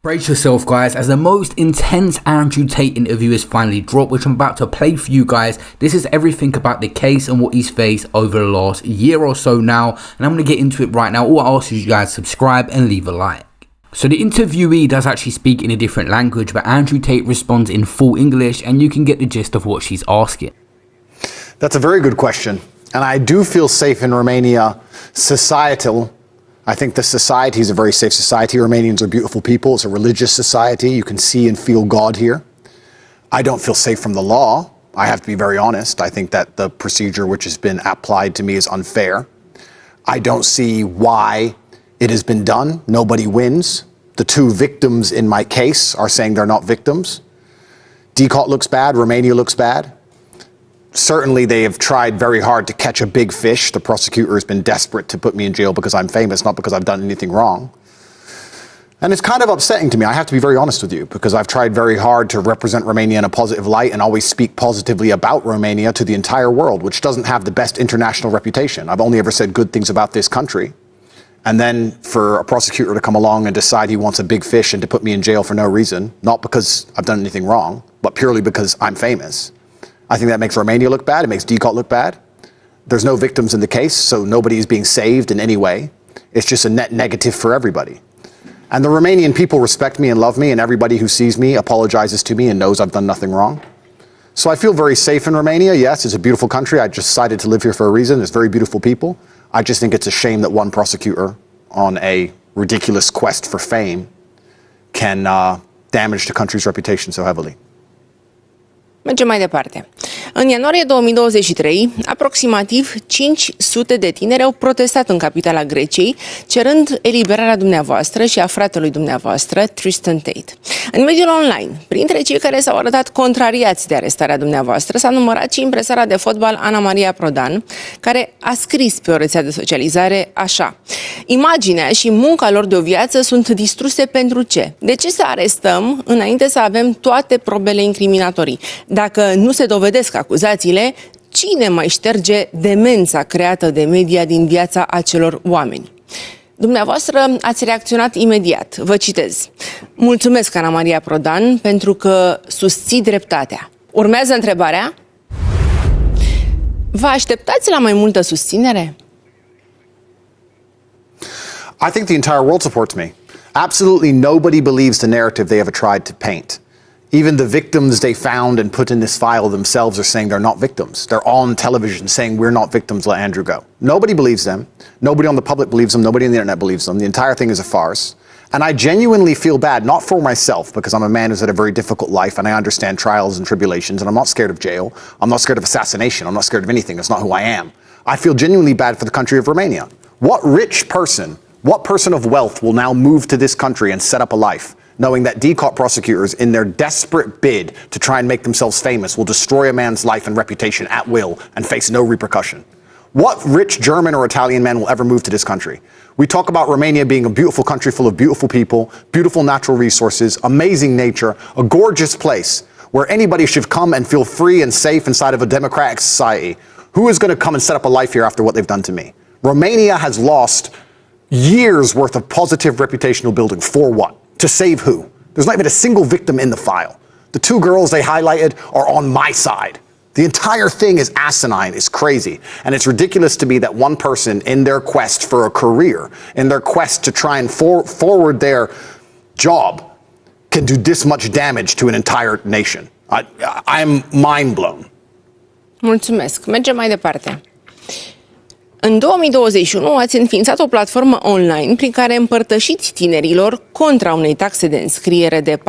Brace yourself, guys, as the most intense Andrew Tate interview is finally dropped, which I'm about to play for you guys. This is everything about the case and what he's faced over the last year or so now, and I'm going to get into it right now. All I ask is you guys subscribe and leave a like. So the interviewee does actually speak in a different language, but Andrew Tate responds in full English, and you can get the gist of what she's asking. That's a very good question, and I do feel safe in Romania. I think the society is a very safe society. Romanians are beautiful people. It's a religious society. You can see and feel God here. I don't feel safe from the law. I have to be very honest. I think that the procedure which has been applied to me is unfair. I don't see why it has been done. Nobody wins. The two victims in my case are saying they're not victims. Tate looks bad. Romania looks bad. Certainly, they have tried very hard to catch a big fish. The prosecutor has been desperate to put me in jail because I'm famous, not because I've done anything wrong. And it's kind of upsetting to me. I have to be very honest with you, because I've tried very hard to represent Romania in a positive light and always speak positively about Romania to the entire world, which doesn't have the best international reputation. I've only ever said good things about this country. And then for a prosecutor to come along and decide he wants a big fish and to put me in jail for no reason, not because I've done anything wrong, but purely because I'm famous. I think that makes Romania look bad. It makes Tate look bad. There's no victims in the case, so nobody is being saved in any way. It's just a net negative for everybody. And the Romanian people respect me and love me, and everybody who sees me apologizes to me and knows I've done nothing wrong. So I feel very safe in Romania. Yes, it's a beautiful country. I just decided to live here for a reason. There's very beautiful people. I just think it's a shame that one prosecutor on a ridiculous quest for fame can damage the country's reputation so heavily. Mergem mai departe. În ianuarie 2023, aproximativ 500 de tineri au protestat în capitala Greciei, cerând eliberarea dumneavoastră și a fratelui dumneavoastră, Tristan Tate. În mediul online, printre cei care s-au arătat contrariați de arestarea dumneavoastră, s-a numărat și impresara de fotbal Ana Maria Prodan, care a scris pe o rețea de socializare așa: imaginea și munca lor de o viață sunt distruse pentru ce? De ce să arestăm înainte să avem toate probele incriminatorii? Dacă nu se dovedesc acuzațiile, cine mai șterge demența creată de media din viața acelor oameni? Dumneavoastră ați reacționat imediat. Vă citez: mulțumesc, Ana Maria Prodan, pentru că susții dreptatea. Urmează întrebarea: vă așteptați la mai multă susținere? I think the entire world supports me. Absolutely nobody believes the narrative they ever tried to paint. Even the victims they found and put in this file themselves are saying they're not victims. They're on television saying we're not victims, let Andrew go. Nobody believes them. Nobody on the public believes them. Nobody on the internet believes them. The entire thing is a farce. And I genuinely feel bad, not for myself, because I'm a man who's had a very difficult life and I understand trials and tribulations, and I'm not scared of jail. I'm not scared of assassination. I'm not scared of anything. That's not who I am. I feel genuinely bad for the country of Romania. What rich person, what person of wealth will now move to this country and set up a life, knowing that Tate prosecutors, in their desperate bid to try and make themselves famous, will destroy a man's life and reputation at will and face no repercussion? What rich German or Italian man will ever move to this country? We talk about Romania being a beautiful country full of beautiful people, beautiful natural resources, amazing nature, a gorgeous place where anybody should come and feel free and safe inside of a democratic society. Who is going to come and set up a life here after what they've done to me? Romania has lost years worth of positive reputational building. For what? To save who? There's not even a single victim in the file. The two girls they highlighted are on my side. The entire thing is asinine, it's crazy. And it's ridiculous to me that one person, in their quest for a career, in their quest to try and forward their job, can do this much damage to an entire nation. I'm mind blown. Mulțumesc. Mergem mai departe. În 2021 ați înființat o platformă online prin care împărtășiți tinerilor, contra unei taxe de înscriere de $49,99,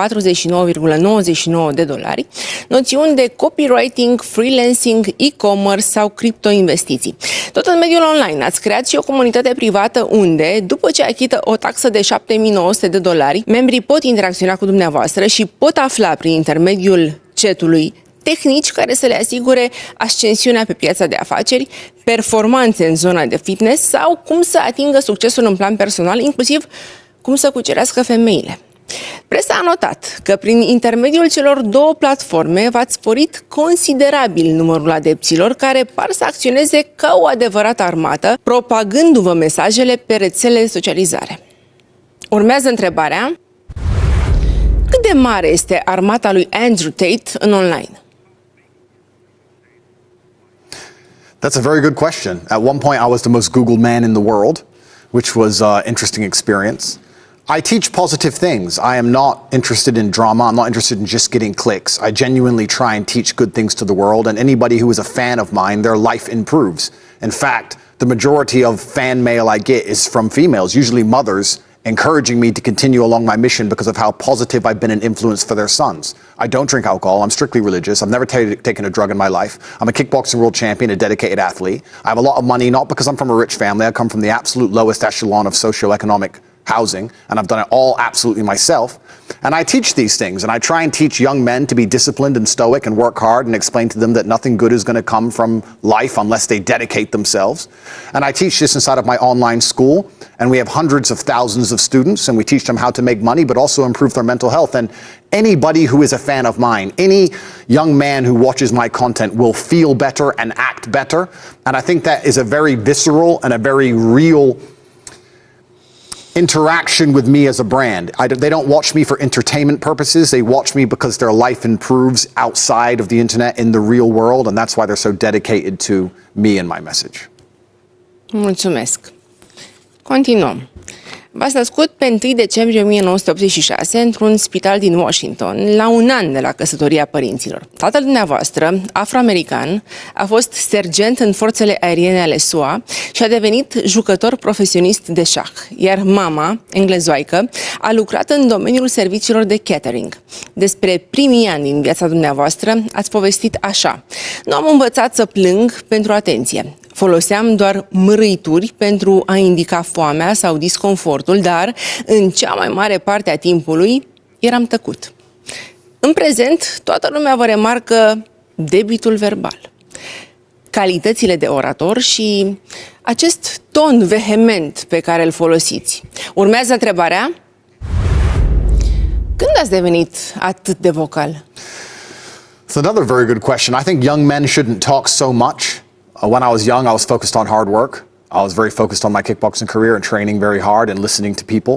noțiuni de copywriting, freelancing, e-commerce sau criptoinvestiții. Tot în mediul online ați creat și o comunitate privată unde, după ce achită o taxă de $7.900, membrii pot interacționa cu dumneavoastră și pot afla prin intermediul chatului tehnici care să le asigure ascensiunea pe piața de afaceri, performanțe în zona de fitness sau cum să atingă succesul în plan personal, inclusiv cum să cucerească femeile. Presa a notat că prin intermediul celor două platforme v-ați sporit considerabil numărul adepților care par să acționeze ca o adevărată armată, propagându-vă mesajele pe rețelele de socializare. Urmează întrebarea: Cât de mare este armata lui Andrew Tate în online? That's a very good question. At one point, I was the most Googled man in the world, which was an interesting experience. I teach positive things. I am not interested in drama. I'm not interested in just getting clicks. I genuinely try and teach good things to the world, and anybody who is a fan of mine, their life improves. In fact, the majority of fan mail I get is from females, usually mothers, encouraging me to continue along my mission because of how positive I've been an influence for their sons. I don't drink alcohol. I'm strictly religious. I've never taken a drug in my life. I'm a kickboxing world champion, a dedicated athlete. I have a lot of money, not because I'm from a rich family. I come from the absolute lowest echelon of socioeconomic housing, and I've done it all absolutely myself. And I teach these things, and I try and teach young men to be disciplined and stoic and work hard and explain to them that nothing good is going to come from life unless they dedicate themselves. And I teach this inside of my online school, and we have hundreds of thousands of students, and we teach them how to make money but also improve their mental health. And anybody who is a fan of mine, any young man who watches my content will feel better and act better. And I think that is a very visceral and a very real interaction with me as a brand. They don't watch me for entertainment purposes. They watch me because their life improves outside of the internet in the real world, and that's why they're so dedicated to me and my message. Mulțumesc. Continuăm. V-ați născut pe 1 decembrie 1986 într-un spital din Washington, la un an de la căsătoria părinților. Tatăl dumneavoastră, afroamerican, a fost sergent în forțele aeriene ale SUA și a devenit jucător profesionist de șah, iar mama, englezoaică, a lucrat în domeniul serviciilor de catering. Despre primii ani din viața dumneavoastră ați povestit așa: nu am învățat să plâng pentru atenție. Foloseam doar mărâituri pentru a indica foamea sau disconfortul, dar în cea mai mare parte a timpului eram tăcut. În prezent, toată lumea vă remarcă debitul verbal, calitățile de orator și acest ton vehement pe care îl folosiți. Urmează întrebarea: când ați devenit atât de vocal? It's another very good question. I think young men shouldn't talk so much. When I was young, I was focused on hard work. I was very focused on my kickboxing career and training very hard and listening to people.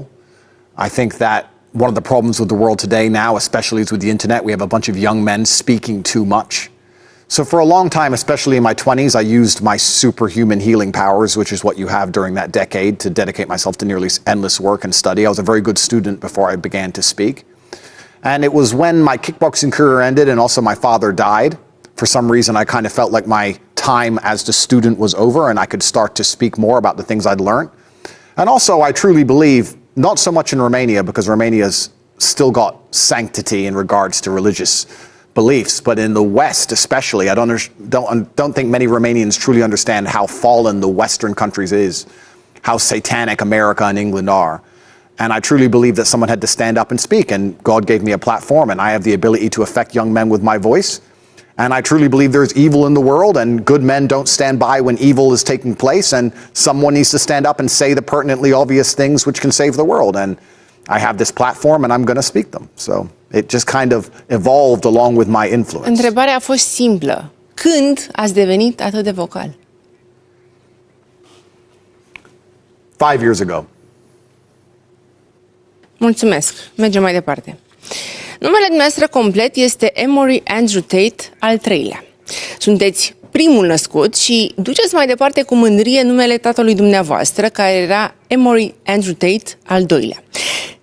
I think that one of the problems with the world today now, especially is with the internet, we have a bunch of young men speaking too much. So for a long time, especially in my 20s, I used my superhuman healing powers, which is what you have during that decade, to dedicate myself to nearly endless work and study. I was a very good student before I began to speak. And it was when my kickboxing career ended and also my father died. For some reason, I kind of felt like my time as the student was over and I could start to speak more about the things I'd learned. And also, I truly believe, not so much in Romania, because Romania's still got sanctity in regards to religious beliefs, but in the West especially, I don't think many Romanians truly understand how fallen the Western countries is, how satanic America and England are. And I truly believe that someone had to stand up and speak, and God gave me a platform, and I have the ability to affect young men with my voice. And I truly believe there's evil in the world, and good men don't stand by when evil is taking place, and someone needs to stand up and say the pertinently obvious things which can save the world. And I have this platform, and I'm going to speak them. So it just kind of evolved along with my influence. Întrebarea a fost simplă. Când ați devenit atât de vocal? 5 years ago. Mulțumesc. Mergem mai departe. Numele dumneavoastră complet este Emory Andrew Tate al treilea. Sunteți primul născut și duceți mai departe cu mândrie numele tatălui dumneavoastră, care era Emory Andrew Tate al doilea.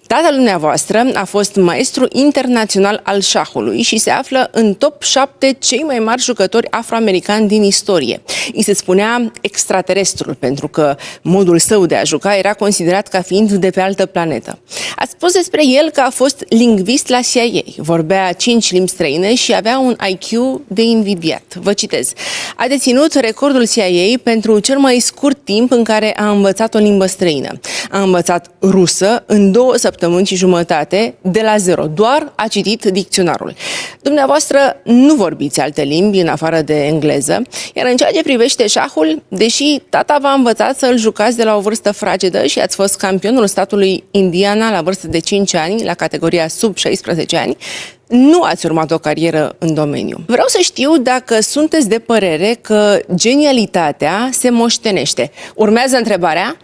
Tatăl dumneavoastră a fost maestru internațional al șahului și se află în top 7 cei mai mari jucători afroamericani din istorie. Îi se spunea extraterestrul pentru că modul său de a juca era considerat ca fiind de pe altă planetă. Ați spus despre el că a fost lingvist la CIA, vorbea 5 limbi străine și avea un IQ de invidiat. Vă citez: a deținut recordul CIA pentru cel mai scurt timp în care a învățat o limbă străină. A învățat rusă în 2 săptămâni și jumătate, de la zero. Doar a citit dicționarul. Dumneavoastră nu vorbiți alte limbi în afară de engleză, iar în ceea ce privește șahul, deși tata v-a învățat să îl jucați de la o vârstă fragedă și ați fost campionul statului Indiana la vârstă de 5 ani, la categoria sub 16 ani, nu ați urmat o carieră în domeniu. Vreau să știu dacă sunteți de părere că genialitatea se moștenește. Urmează întrebarea: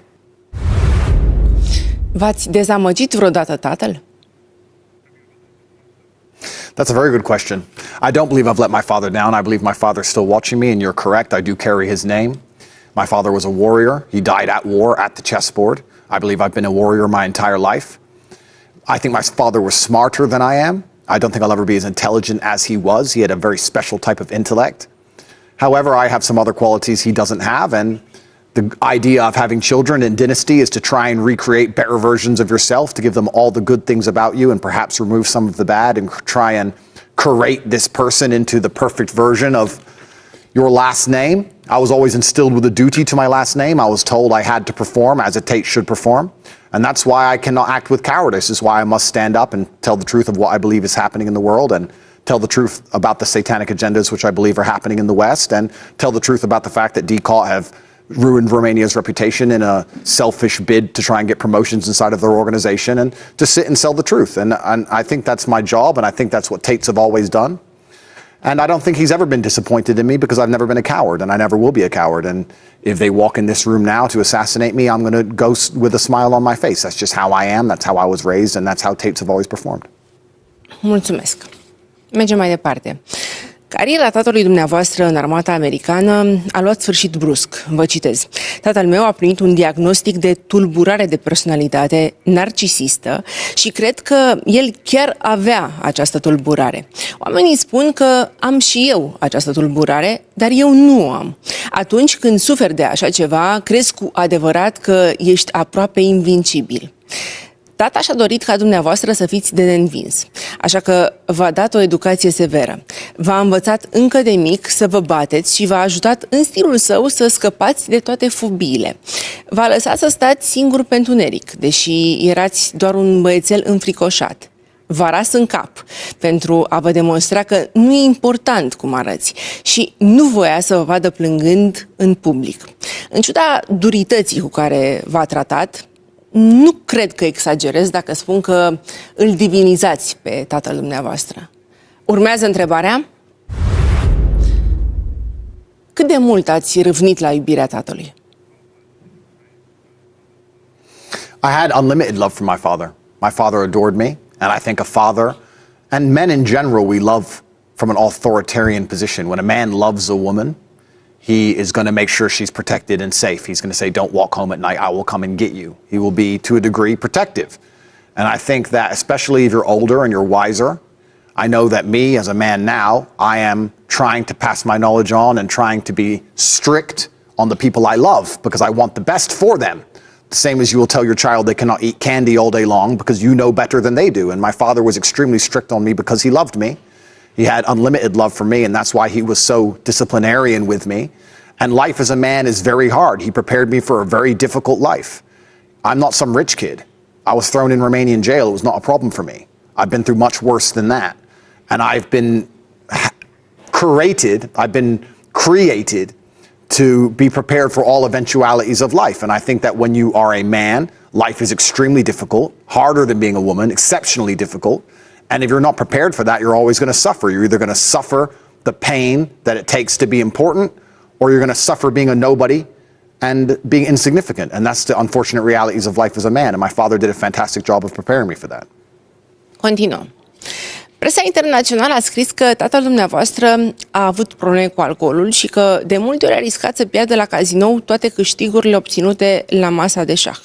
v-ați dezamăgit vreodată tatăl? That's a very good question. I don't believe I've let my father down. I believe my father's still watching me, and you're correct. I do carry his name. My father was a warrior. He died at war at the chessboard. I believe I've been a warrior my entire life. I think my father was smarter than I am. I don't think I'll ever be as intelligent as he was. He had a very special type of intellect. However, I have some other qualities he doesn't have, and the idea of having children in dynasty is to try and recreate better versions of yourself, to give them all the good things about you and perhaps remove some of the bad and try and curate this person into the perfect version of your last name. I was always instilled with a duty to my last name. I was told I had to perform as a Tate should perform. And that's why I cannot act with cowardice. This is why I must stand up and tell the truth of what I believe is happening in the world, and tell the truth about the satanic agendas which I believe are happening in the West, and tell the truth about the fact that Tate have ruined Romania's reputation in a selfish bid to try and get promotions inside of their organization, and to sit and sell the truth. And I think that's my job, and I think that's what Tates have always done. And I don't think he's ever been disappointed in me, because I've never been a coward, and I never will be a coward. And if they walk in this room now to assassinate me, I'm going to go with a smile on my face. That's just how I am, that's how I was raised, and that's how Tates have always performed. Mulțumesc. Mergem mai departe. Cariera tatălui dumneavoastră în armata americană a luat sfârșit brusc. Vă citez. Tatăl meu a primit un diagnostic de tulburare de personalitate narcisistă și cred că el chiar avea această tulburare. Oamenii spun că am și eu această tulburare, dar eu nu o am. Atunci când suferi de așa ceva, crezi cu adevărat că ești aproape invincibil. Tata și-a dorit ca dumneavoastră să fiți de neînvins, așa că v-a dat o educație severă. V-a învățat încă de mic să vă bateți și v-a ajutat în stilul său să scăpați de toate fobiile. V-a lăsat să stați singur pe întuneric, deși erați doar un băiețel înfricoșat. V-a ras în cap pentru a vă demonstra că nu e important cum arăți și nu voia să vă vadă plângând în public. În ciuda durității cu care v-a tratat, nu cred că exagerez dacă spun că îl divinizați pe tatăl dumneavoastră. Urmează întrebarea. Cât de mult ați râvnit la iubirea tatălui? I had unlimited love for my father. My father adored me, and I think a father, and men in general, we love from an authoritarian position. When a man loves a woman, he is going to make sure she's protected and safe. He's going to say, don't walk home at night, I will come and get you. He will be, to a degree, protective. And I think that, especially if you're older and you're wiser, I know that me, as a man now, I am trying to pass my knowledge on and trying to be strict on the people I love, because I want the best for them. The same as you will tell your child they cannot eat candy all day long because you know better than they do. And my father was extremely strict on me because he loved me. He had unlimited love for me, and that's why he was so disciplinarian with me. And life as a man is very hard. He prepared me for a very difficult life. I'm not some rich kid. I was thrown in Romanian jail. It was not a problem for me. I've been through much worse than that. And I've been created to be prepared for all eventualities of life. And I think that when you are a man, life is extremely difficult, harder than being a woman, exceptionally difficult. And if you're not prepared for that, you're always going to suffer. You're either going to suffer the pain that it takes to be important, or you're going to suffer being a nobody and being insignificant. And that's the unfortunate realities of life as a man. And my father did a fantastic job of preparing me for that. Continuăm. Presa internațională a scris că tatăl dumneavoastră a avut probleme cu alcoolul și că de multe ori a riscat să piardă la cazinou toate câștigurile obținute la masa de șah.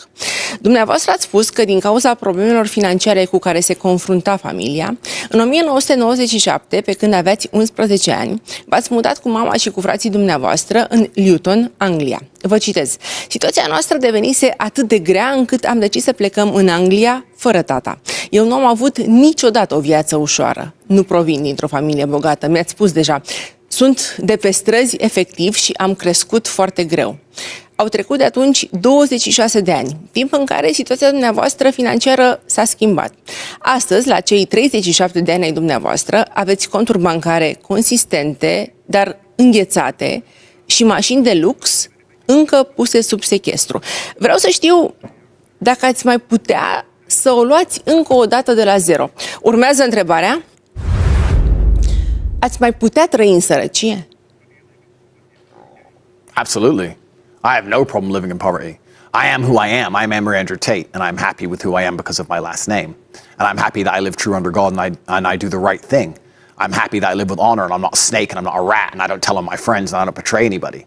Dumneavoastră ați spus că din cauza problemelor financiare cu care se confrunta familia, în 1997, pe când aveați 11 ani, v-ați mutat cu mama și cu frații dumneavoastră în Luton, Anglia. Vă citez. Situația noastră devenise atât de grea încât am decis să plecăm în Anglia fără tata. Eu nu am avut niciodată o viață ușoară. Nu provin dintr-o familie bogată. Mi-ați spus deja. Sunt de pe străzi efectiv și am crescut foarte greu. Au trecut de atunci 26 de ani, timp în care situația dumneavoastră financiară s-a schimbat. Astăzi, la cei 37 de ani ai dumneavoastră, aveți conturi bancare consistente, dar înghețate și mașini de lux încă puse sub sechestru. Vreau să știu dacă ați mai putea să o luați încă o dată de la zero. Urmează întrebarea. Ați mai putea trăi în sărăcie? Absolutely. I have no problem living in poverty. I am who I am. I'm Andrew Tate, and I'm happy with who I am because of my last name. And I'm happy that I live true under God and I do the right thing. I'm happy that I live with honor and I'm not a snake and I'm not a rat and I don't tell on my friends and I don't betray anybody.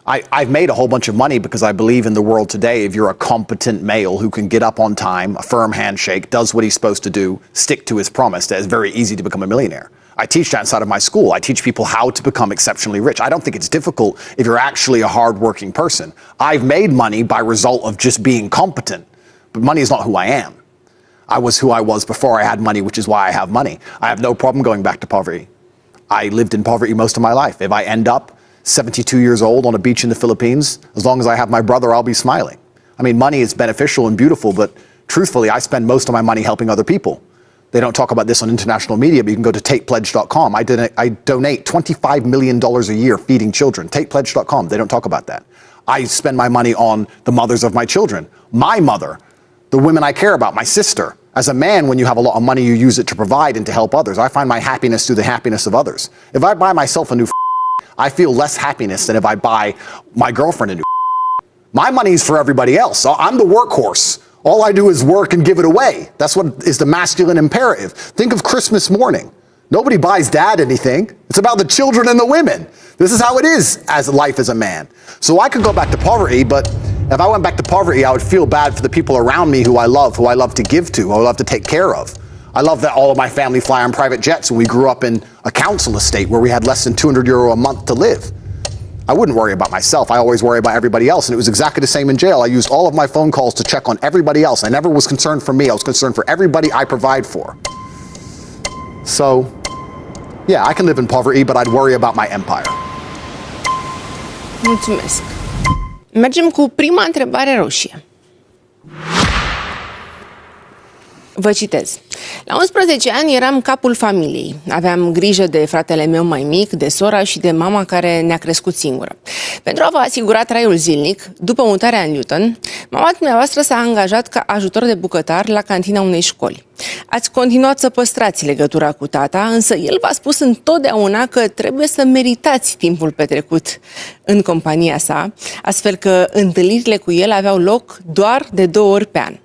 I've made a whole bunch of money because I believe in the world today, if you're a competent male who can get up on time, a firm handshake, does what he's supposed to do, stick to his promise, that it's very easy to become a millionaire. I teach that inside of my school. I teach people how to become exceptionally rich. I don't think it's difficult if you're actually a hardworking person. I've made money by result of just being competent, but money is not who I am. I was who I was before I had money, which is why I have money. I have no problem going back to poverty. I lived in poverty most of my life. If I end up 72 years old on a beach in the Philippines, as long as I have my brother, I'll be smiling. I mean, money is beneficial and beautiful, but truthfully, I spend most of my money helping other people. They don't talk about this on international media, but you can go to tatepledge.com. I donate $25 million a year feeding children. Tatepledge.com. They don't talk about that. I spend my money on the mothers of my children. My mother, the women I care about, my sister. As a man, when you have a lot of money, you use it to provide and to help others. I find my happiness through the happiness of others. If I buy myself a new I feel less happiness than if I buy my girlfriend a new. My money's for everybody else. So I'm the workhorse. All I do is work and give it away. That's what is the masculine imperative. Think of Christmas morning. Nobody buys dad anything. It's about the children and the women. This is how it is as life as a man. So I could go back to poverty, but if I went back to poverty, I would feel bad for the people around me who I love to give to, who I love to take care of. I love that all of my family fly on private jets, and we grew up in a council estate where we had less than €200 a month to live. I wouldn't worry about myself. I always worry about everybody else, and it was exactly the same in jail. I used all of my phone calls to check on everybody else. I never was concerned for me. I was concerned for everybody I provide for. So, yeah, I can live in poverty, but I'd worry about my empire. Mulțumesc. Mergem cu prima întrebare roșie. Vă citez. La 11 ani eram capul familiei. Aveam grijă de fratele meu mai mic, de sora și de mama care ne-a crescut singură. Pentru a vă asigura traiul zilnic, după mutarea în Newton, mama dumneavoastră s-a angajat ca ajutor de bucătar la cantina unei școli. Ați continuat să păstrați legătura cu tata, însă el v-a spus întotdeauna că trebuie să meritați timpul petrecut în compania sa, astfel că întâlnirile cu el aveau loc doar de 2 ori pe an.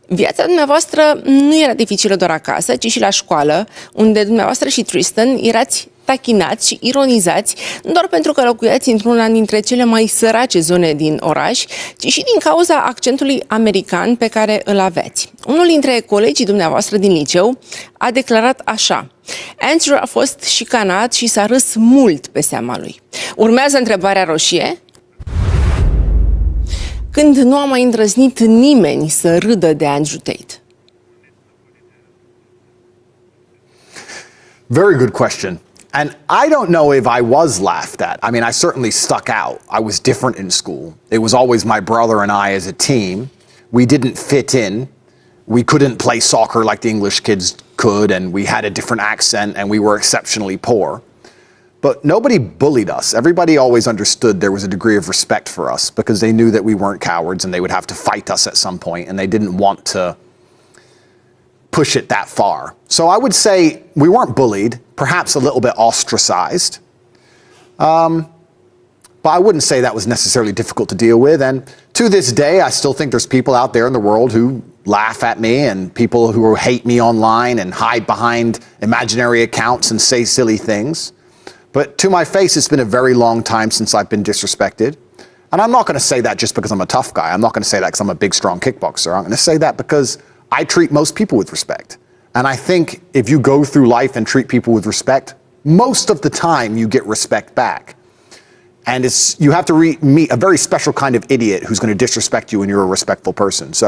Viața dumneavoastră nu era dificilă doar acasă, ci și la școală, unde dumneavoastră și Tristan erați tachinați și ironizați, nu doar pentru că locuiați într-una dintre cele mai sărace zone din oraș, ci și din cauza accentului american pe care îl aveați. Unul dintre colegii dumneavoastră din liceu a declarat așa: Andrew a fost șicanat și s-a râs mult pe seama lui. Urmează întrebarea roșie. Când nu a mai îndrăznit nimeni să râdă de Andrew Tate? Very good question. And I don't know if I was laughed at. I mean, I certainly stuck out. I was different in school. It was always my brother and I as a team. We didn't fit in. We couldn't play soccer like the English kids could, and we had a different accent, and we were exceptionally poor. But nobody bullied us. Everybody always understood there was a degree of respect for us because they knew that we weren't cowards and they would have to fight us at some point, and they didn't want to push it that far. So I would say we weren't bullied, perhaps a little bit ostracized. But I wouldn't say that was necessarily difficult to deal with. And to this day, I still think there's people out there in the world who laugh at me and people who hate me online and hide behind imaginary accounts and say silly things. But to my face, it's been a very long time since I've been disrespected. And I'm not going to say that just because I'm a tough guy. I'm not going to say that because I'm a big, strong kickboxer. I'm going to say that because I treat most people with respect. And I think if you go through life and treat people with respect, most of the time you get respect back. And you have to meet a very special kind of idiot who's going to disrespect you when you're a respectful person. So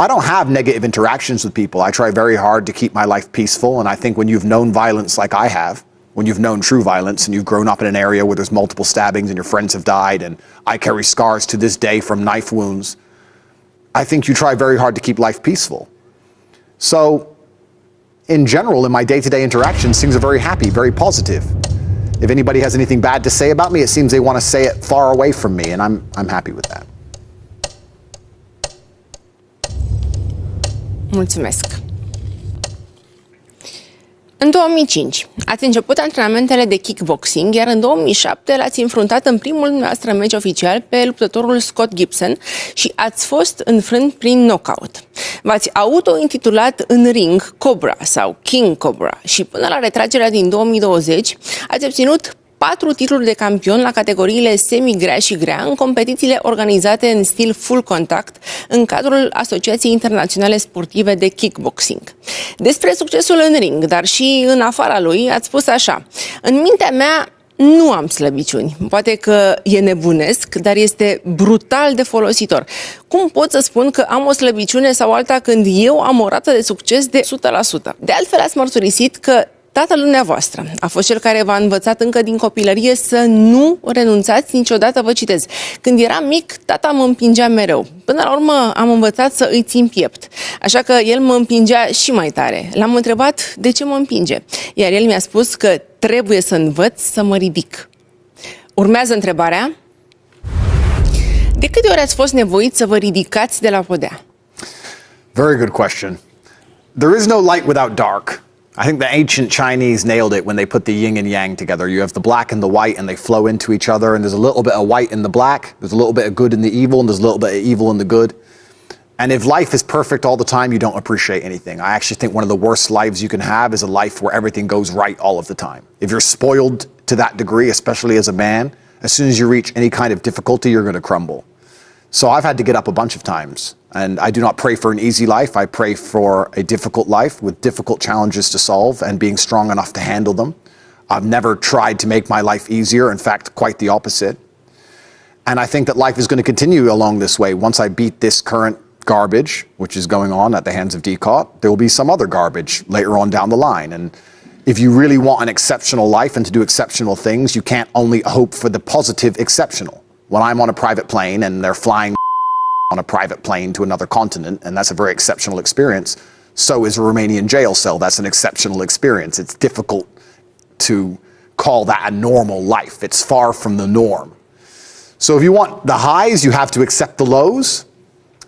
I don't have negative interactions with people. I try very hard to keep my life peaceful. And I think when you've known violence like I have, when you've known true violence and you've grown up in an area where there's multiple stabbings and your friends have died, and I carry scars to this day from knife wounds, I think you try very hard to keep life peaceful. So in general, in my day-to-day interactions, things are very happy, very positive. If anybody has anything bad to say about me, it seems they want to say it far away from me, and I'm happy with that. Mulțumesc. În 2005 ați început antrenamentele de kickboxing, iar în 2007 l-ați înfruntat în primul dumneavoastră meci oficial pe luptătorul Scott Gibson și ați fost înfrânt prin knockout. V-ați auto-intitulat în ring Cobra sau King Cobra și până la retragerea din 2020 ați obținut 4 titluri de campion la categoriile semi-grea și grea în competițiile organizate în stil full contact în cadrul Asociației Internaționale Sportive de Kickboxing. Despre succesul în ring, dar și în afara lui, ați spus așa: în mintea mea nu am slăbiciuni. Poate că e nebunesc, dar este brutal de folositor. Cum pot să spun că am o slăbiciune sau alta când eu am o rată de succes de 100%? De altfel, ați mărturisit că tatăl dumneavoastră a fost cel care v-a învățat încă din copilărie să nu renunțați niciodată, vă citez. Când eram mic, tata mă împingea mereu. Până la urmă am învățat să îi țin piept. Așa că el mă împingea și mai tare. L-am întrebat de ce mă împinge. Iar el mi-a spus că trebuie să învăț să mă ridic. Urmează întrebarea: de câte ori ați fost nevoit să vă ridicați de la podea? Very good question. There is no light without dark. I think the ancient Chinese nailed it when they put the yin and yang together. You have the black and the white and they flow into each other, and there's a little bit of white in the black, there's a little bit of good in the evil, and there's a little bit of evil in the good. And if life is perfect all the time, you don't appreciate anything. I actually think one of the worst lives you can have is a life where everything goes right all of the time. If you're spoiled to that degree, especially as a man, as soon as you reach any kind of difficulty, you're going to crumble. So I've had to get up a bunch of times, and I do not pray for an easy life. I pray for a difficult life with difficult challenges to solve and being strong enough to handle them. I've never tried to make my life easier. In fact, quite the opposite. And I think that life is going to continue along this way. Once I beat this current garbage, which is going on at the hands of Tate, there will be some other garbage later on down the line. And if you really want an exceptional life and to do exceptional things, you can't only hope for the positive exceptional. When I'm on a private plane and they're flying on a private plane to another continent, and that's a very exceptional experience, so is a Romanian jail cell. That's an exceptional experience. It's difficult to call that a normal life. It's far from the norm. So if you want the highs, you have to accept the lows.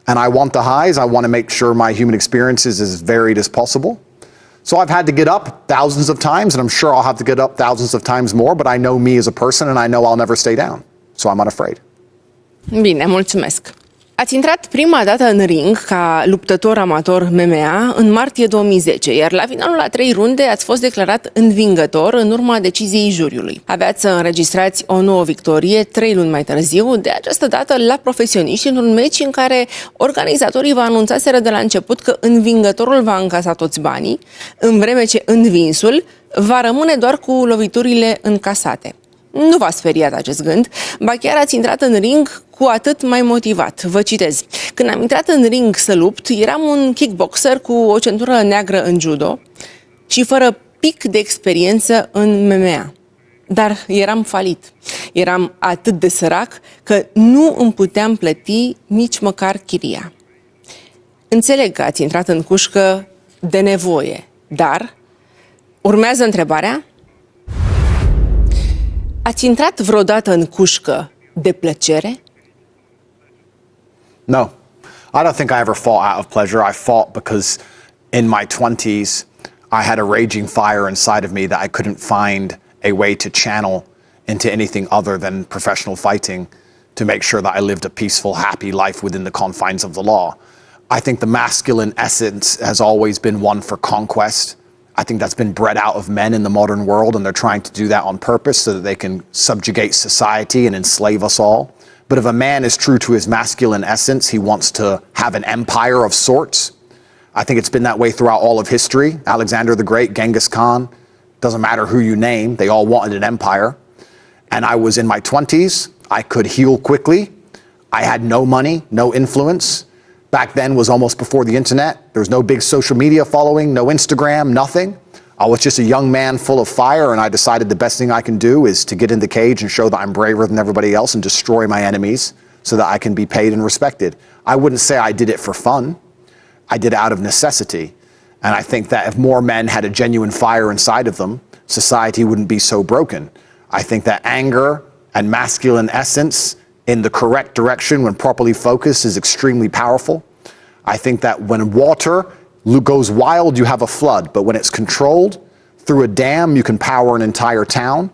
And I want the highs. I want to make sure my human experience is as varied as possible. So I've had to get up thousands of times, and I'm sure I'll have to get up thousands of times more, but I know me as a person, and I know I'll never stay down. So I'm unafraid. Bine, mulțumesc. Ați intrat prima dată în ring ca luptător amator MMA în martie 2010, iar la finalul a 3 runde ați fost declarat învingător în urma deciziei juriului. Aveați să înregistrați o nouă victorie 3 luni mai târziu, de această dată la profesioniști, într-un meci în care organizatorii vă anunțaseră de la început că învingătorul va încasa toți banii, în vreme ce învinsul va rămâne doar cu loviturile încasate. Nu v-a speriat acest gând, ba chiar ați intrat în ring cu atât mai motivat. Vă citez: când am intrat în ring să lupt, eram un kickboxer cu o centură neagră în judo și fără pic de experiență în MMA. Dar eram falit. Eram atât de sărac că nu îmi puteam plăti nici măcar chiria. Înțeleg că ați intrat în cușcă de nevoie, dar urmează întrebarea: ați intrat vreodată în cușcă de plăcere? No. I don't think I ever fought out of pleasure. I fought because in my 20s, I had a raging fire inside of me that I couldn't find a way to channel into anything other than professional fighting to make sure that I lived a peaceful, happy life within the confines of the law. I think the masculine essence has always been one for conquest. I think that's been bred out of men in the modern world, and they're trying to do that on purpose so that they can subjugate society and enslave us all. But if a man is true to his masculine essence, he wants to have an empire of sorts. I think it's been that way throughout all of history. Alexander the Great, Genghis Khan, doesn't matter who you name, they all wanted an empire. And I was in my 20s, I could heal quickly. I had no money, no influence. Back then was almost before the internet. There was no big social media following, no Instagram, nothing. I was just a young man full of fire, and I decided the best thing I can do is to get in the cage and show that I'm braver than everybody else and destroy my enemies so that I can be paid and respected. I wouldn't say I did it for fun. I did it out of necessity. And I think that if more men had a genuine fire inside of them, society wouldn't be so broken. I think that anger and masculine essence in the correct direction when properly focused is extremely powerful. I think that when water goes wild, you have a flood, but when it's controlled through a dam, you can power an entire town.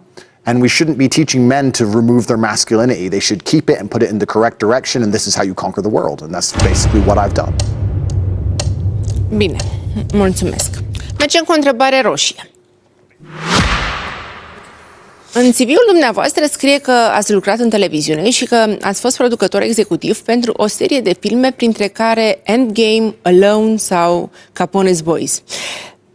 And we shouldn't be teaching men to remove their masculinity. They should keep it and put it in the correct direction, and this is how you conquer the world. And that's basically what I've done. Bine, mulțumesc. Mergem cu o întrebare roșie. În CV-ul dumneavoastră scrie că ați lucrat în televiziune și că ați fost producător executiv pentru o serie de filme, printre care Endgame, Alone sau Capone's Boys.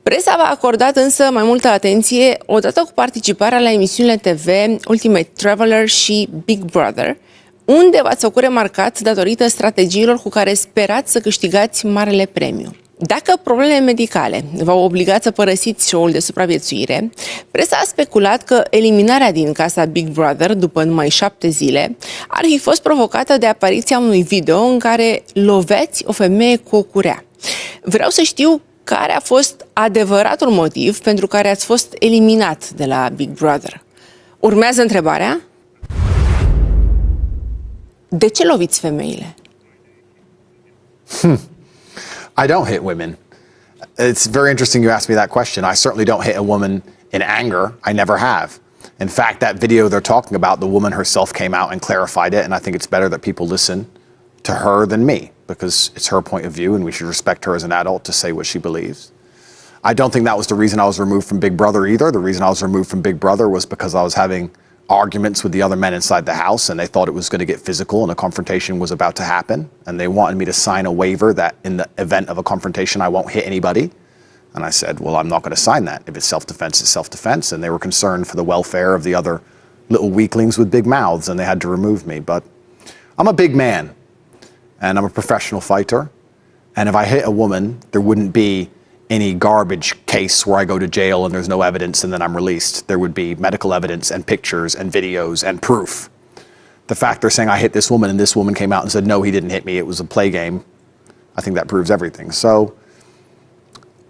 Presa v-a acordat însă mai multă atenție odată cu participarea la emisiunile TV Ultimate Traveler și Big Brother, unde v-ați făcut remarcat datorită strategiilor cu care sperați să câștigați marele premiu. Dacă problemele medicale v-au obligat să părăsiți show-ul de supraviețuire, presa a speculat că eliminarea din casa Big Brother după numai 7 zile ar fi fost provocată de apariția unui video în care loveați o femeie cu o curea. Vreau să știu care a fost adevăratul motiv pentru care ați fost eliminat de la Big Brother. Urmează întrebarea: de ce loviți femeile? I don't hit women. It's very interesting you asked me that question. I certainly don't hit a woman in anger. I never have. In fact, that video they're talking about, the woman herself came out and clarified it, and I think it's better that people listen to her than me, because it's her point of view and we should respect her as an adult to say what she believes. I don't think that was the reason I was removed from Big Brother either. The reason I was removed from Big Brother was because I was having arguments with the other men inside the house, and they thought it was going to get physical and a confrontation was about to happen, and they wanted me to sign a waiver that in the event of a confrontation I won't hit anybody. And I said, well, I'm not going to sign that. If it's self-defense, it's self-defense. And they were concerned for the welfare of the other little weaklings with big mouths, and they had to remove me. But I'm a big man, and I'm a professional fighter, and if I hit a woman, there wouldn't be any garbage case where I go to jail and there's no evidence and then I'm released. There would be medical evidence and pictures and videos and proof. The fact they're saying I hit this woman and this woman came out and said, no, he didn't hit me, it was a play game, I think that proves everything. So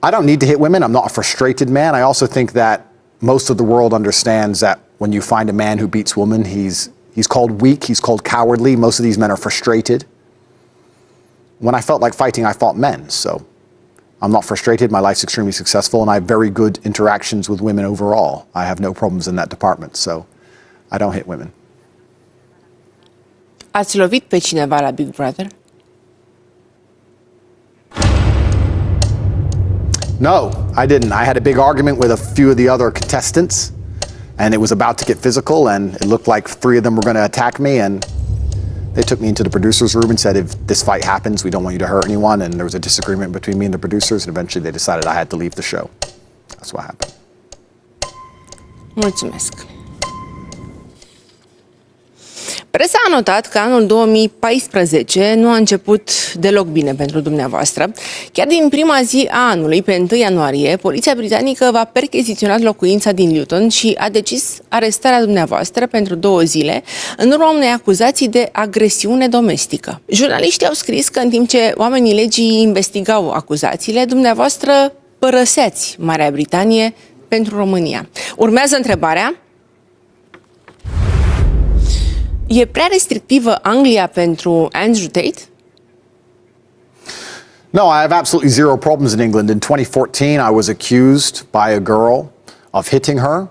I don't need to hit women. I'm not a frustrated man. I also think that most of the world understands that when you find a man who beats women, he's called weak, he's called cowardly. Most of these men are frustrated. When I felt like fighting, I fought men, so I'm not frustrated. My life's extremely successful, and I have very good interactions with women overall. I have no problems in that department, so I don't hit women. Ați lovit pe cineva la Big Brother? No, I didn't. I had a big argument with a few of the other contestants, and it was about to get physical, and it looked like 3 of them were going to attack me, and they took me into the producer's room and said, if this fight happens, we don't want you to hurt anyone. And there was a disagreement between me and the producers, and eventually they decided I had to leave the show. That's what happened. Mulțumesc. Presa a notat că anul 2014 nu a început deloc bine pentru dumneavoastră. Chiar din prima zi a anului, pe 1 ianuarie, poliția britanică v-a percheziționat locuința din Luton și a decis arestarea dumneavoastră pentru 2 zile, în urma unei acuzații de agresiune domestică. Jurnaliștii au scris că în timp ce oamenii legii investigau acuzațiile, dumneavoastră părăseați Marea Britanie pentru România. Urmează întrebarea: e prea restrictivă Anglia pentru Andrew Tate? No, I have absolutely zero problems in England. In 2014, I was accused by a girl of hitting her.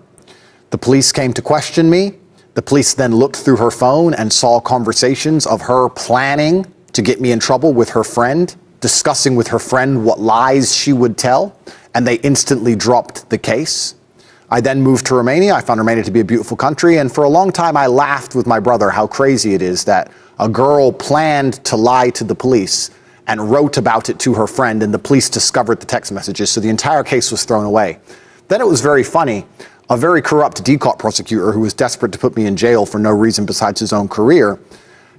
The police came to question me. The police then looked through her phone and saw conversations of her planning to get me in trouble with her friend, discussing with her friend what lies she would tell, and they instantly dropped the case. I then moved to Romania. I found Romania to be a beautiful country, and for a long time I laughed with my brother how crazy it is that a girl planned to lie to the police and wrote about it to her friend, and the police discovered the text messages, so the entire case was thrown away. Then it was very funny. A very corrupt DCOT prosecutor who was desperate to put me in jail for no reason besides his own career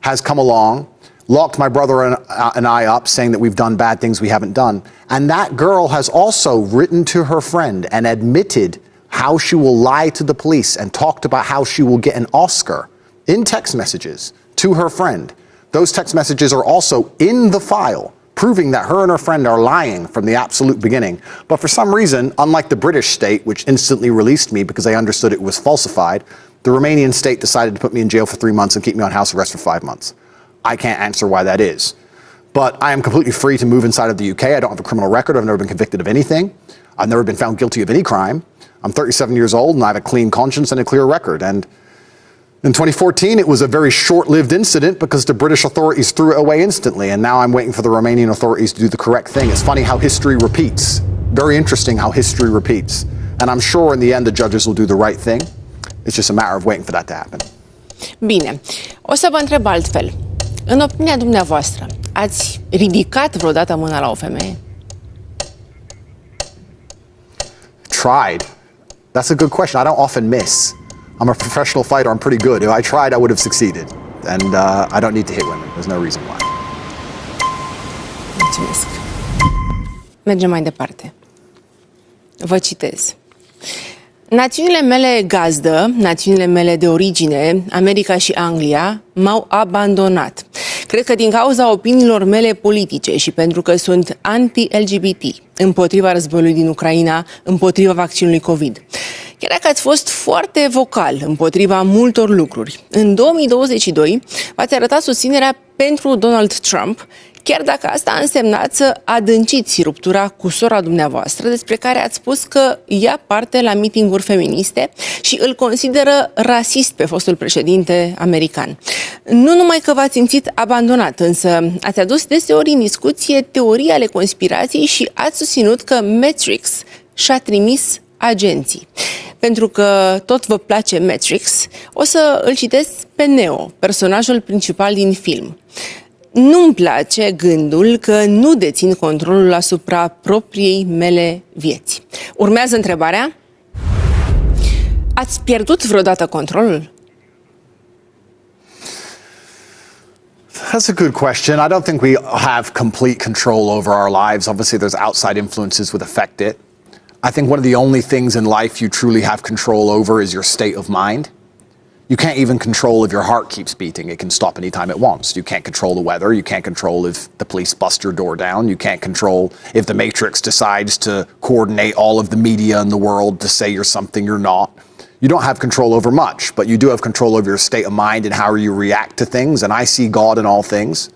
has come along, locked my brother and I up, saying that we've done bad things we haven't done. And that girl has also written to her friend and admitted how she will lie to the police and talked about how she will get an Oscar in text messages to her friend. Those text messages are also in the file, proving that her and her friend are lying from the absolute beginning. But for some reason, unlike the British state, which instantly released me because they understood it was falsified, the Romanian state decided to put me in jail for 3 months and keep me on house arrest for 5 months. I can't answer why that is. But I am completely free to move inside of the UK. I don't have a criminal record. I've never been convicted of anything. I've never been found guilty of any crime. I'm 37 years old and I have a clean conscience and a clear record. And in 2014, it was a very short-lived incident because the British authorities threw it away instantly. And now I'm waiting for the Romanian authorities to do the correct thing. It's funny how history repeats. Very interesting how history repeats. And I'm sure in the end the judges will do the right thing. It's just a matter of waiting for that to happen. Bine, o să vă întreb altfel. În opinia dumneavoastră, ați ridicat vreodată mâna la o femeie? Tried. That's a good question. I don't often miss. I'm a professional fighter. I'm pretty good. If I tried, I would have succeeded. And I don't need to hit women. There's no reason why. Mulțumesc. Mergem mai departe. Vă citez. Națiunile mele gazdă, națiunile mele de origine, America și Anglia, m-au abandonat. Cred că din cauza opiniilor mele politice și pentru că sunt anti-LGBT, împotriva războiului din Ucraina, împotriva vaccinului COVID. Chiar dacă ați fost foarte vocal împotriva multor lucruri, în 2022 v-ați arătat susținerea pentru Donald Trump, chiar dacă asta a însemnat să adânciți ruptura cu sora dumneavoastră, despre care ați spus că ia parte la mitinguri feministe și îl consideră rasist pe fostul președinte american. Nu numai că v-ați simțit abandonat, însă ați adus deseori în discuție teorii ale conspirației și ați susținut că Matrix și-a trimis agenții. Pentru că tot vă place Matrix, o să îl citesc pe Neo, personajul principal din film. Nu-mi place gândul că nu dețin controlul asupra propriei mele vieți. Urmează întrebarea. Ați pierdut vreodată controlul? That's a good question. I don't think we have complete control over our lives. Obviously, there's outside influences that affect it. I think one of the only things in life you truly have control over is your state of mind. You can't even control if your heart keeps beating. It can stop anytime it wants. You can't control the weather. You can't control if the police bust your door down. You can't control if the Matrix decides to coordinate all of the media in the world to say you're something you're not. You don't have control over much, but you do have control over your state of mind and how you react to things. And I see God in all things.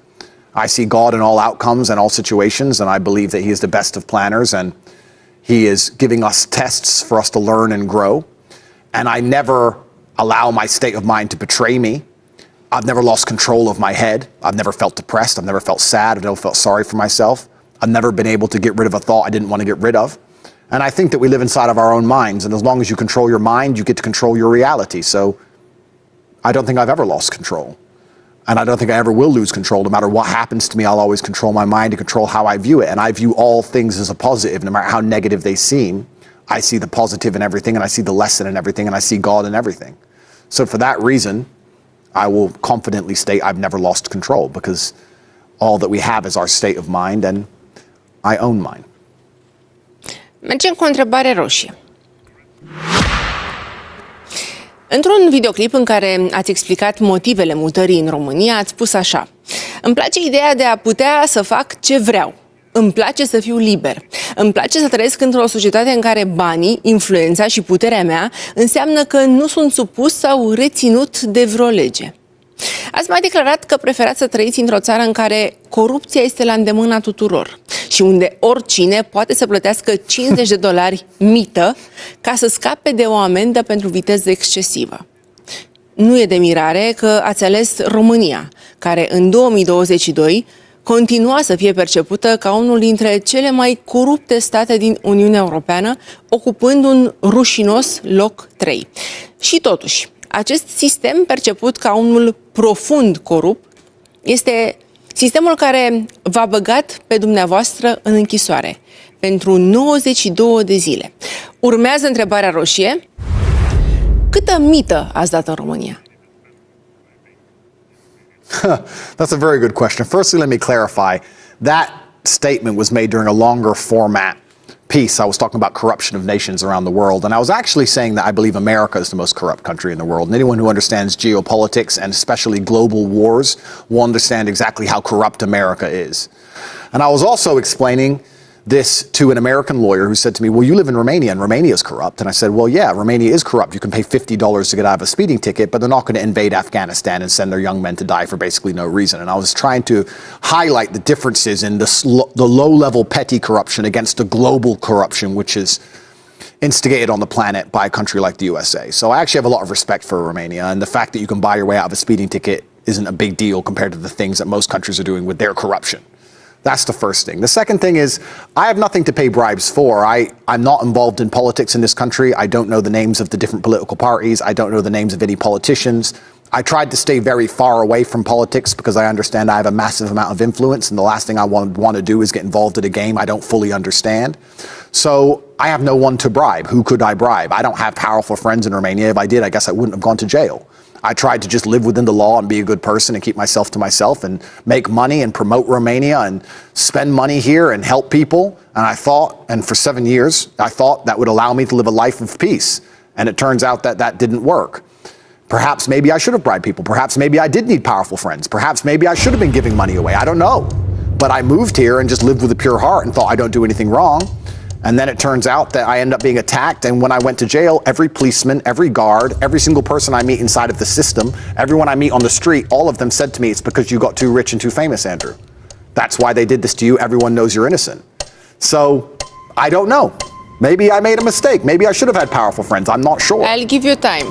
I see God in all outcomes and all situations, and I believe that He is the best of planners, and He is giving us tests for us to learn and grow. And I never allow my state of mind to betray me. I've never lost control of my head. I've never felt depressed. I've never felt sad. I've never felt sorry for myself. I've never been able to get rid of a thought I didn't want to get rid of. And I think that we live inside of our own minds, and as long as you control your mind, you get to control your reality. So I don't think I've ever lost control. And I don't think I ever will lose control. No matter what happens to me, I'll always control my mind and control how I view it. And I view all things as a positive, no matter how negative they seem. I see the positive in everything, and I see the lesson in everything, and I see God in everything. So for that reason, I will confidently state I've never lost control, because all that we have is our state of mind, and I own mine. Mergem cu o întrebare roșie. Într-un videoclip în care ați explicat motivele mutării în România, ați spus așa: îmi place ideea de a putea să fac ce vreau. Îmi place să fiu liber. Îmi place să trăiesc într-o societate în care banii, influența și puterea mea înseamnă că nu sunt supus sau reținut de vreo lege. Ați mai declarat că preferați să trăiți într-o țară în care corupția este la îndemâna tuturor și unde oricine poate să plătească $50 mită ca să scape de o amendă pentru viteză excesivă. Nu e de mirare că ați ales România, care în 2022 continua să fie percepută ca unul dintre cele mai corupte state din Uniunea Europeană, ocupând un rușinos loc 3. Și totuși, acest sistem perceput ca unul profund corupt este sistemul care v-a băgat pe dumneavoastră în închisoare pentru 92 de zile. Urmează întrebarea roșie. Câtă mită ați dat în România? That's a very good question. Firstly, let me clarify. That statement was made during a longer format piece. I was talking about corruption of nations around the world, and I was actually saying that I believe America is the most corrupt country in the world. And anyone who understands geopolitics, and especially global wars, will understand exactly how corrupt America is. And I was also explaining this to an American lawyer who said to me, well, you live in Romania, and Romania is corrupt. And I said, well, yeah, Romania is corrupt. You can pay $50 to get out of a speeding ticket, but they're not going to invade Afghanistan and send their young men to die for basically no reason. And I was trying to highlight the differences in the low-level petty corruption against the global corruption, which is instigated on the planet by a country like the USA. So I actually have a lot of respect for Romania, and the fact that you can buy your way out of a speeding ticket isn't a big deal compared to the things that most countries are doing with their corruption. That's the first thing. The second thing is, I have nothing to pay bribes for. I'm not involved in politics in this country. I don't know the names of the different political parties. I don't know the names of any politicians. I tried to stay very far away from politics because I understand I have a massive amount of influence, and the last thing I want to do is get involved in a game I don't fully understand. So I have no one to bribe. Who could I bribe? I don't have powerful friends in Romania. If I did, I guess I wouldn't have gone to jail. I tried to just live within the law and be a good person and keep myself to myself and make money and promote Romania and spend money here and help people. And I thought, and for 7 years, I thought that would allow me to live a life of peace. And it turns out that that didn't work. Perhaps maybe I should have bribed people. Perhaps maybe I did need powerful friends. Perhaps maybe I should have been giving money away. I don't know. But I moved here and just lived with a pure heart and thought I don't do anything wrong. And then it turns out that I end up being attacked. And when I went to jail, every policeman, every guard, every single person I meet inside of the system, everyone I meet on the street, all of them said to me, it's because you got too rich and too famous, Andrew. That's why they did this to you. Everyone knows you're innocent. So I don't know. Maybe I made a mistake. Maybe I should have had powerful friends. I'm not sure. I'll give you time.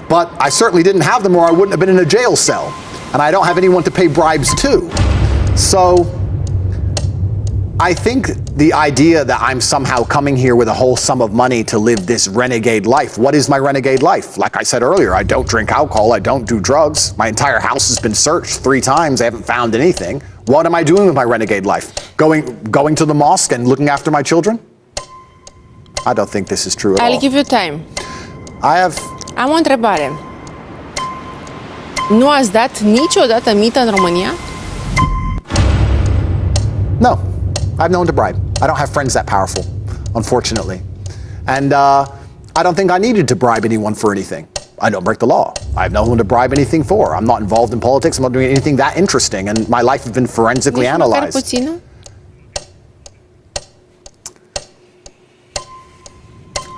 But I certainly didn't have them or I wouldn't have been in a jail cell. And I don't have anyone to pay bribes to. So I think the idea that I'm somehow coming here with a whole sum of money to live this renegade life. What is my renegade life? Like I said earlier, I don't drink alcohol. I don't do drugs. My entire house has been searched 3 times. I haven't found anything. What am I doing with my renegade life? Going to the mosque and looking after my children? I don't think this is true at all. I'll give you time. Am o întrebare. Nu ați dat niciodată mită în România? No. I have no one to bribe. I don't have friends that powerful, unfortunately. And I don't think I needed to bribe anyone for anything. I don't break the law. I have no one to bribe anything for. I'm not involved in politics. I'm not doing anything that interesting. And my life has been forensically analyzed.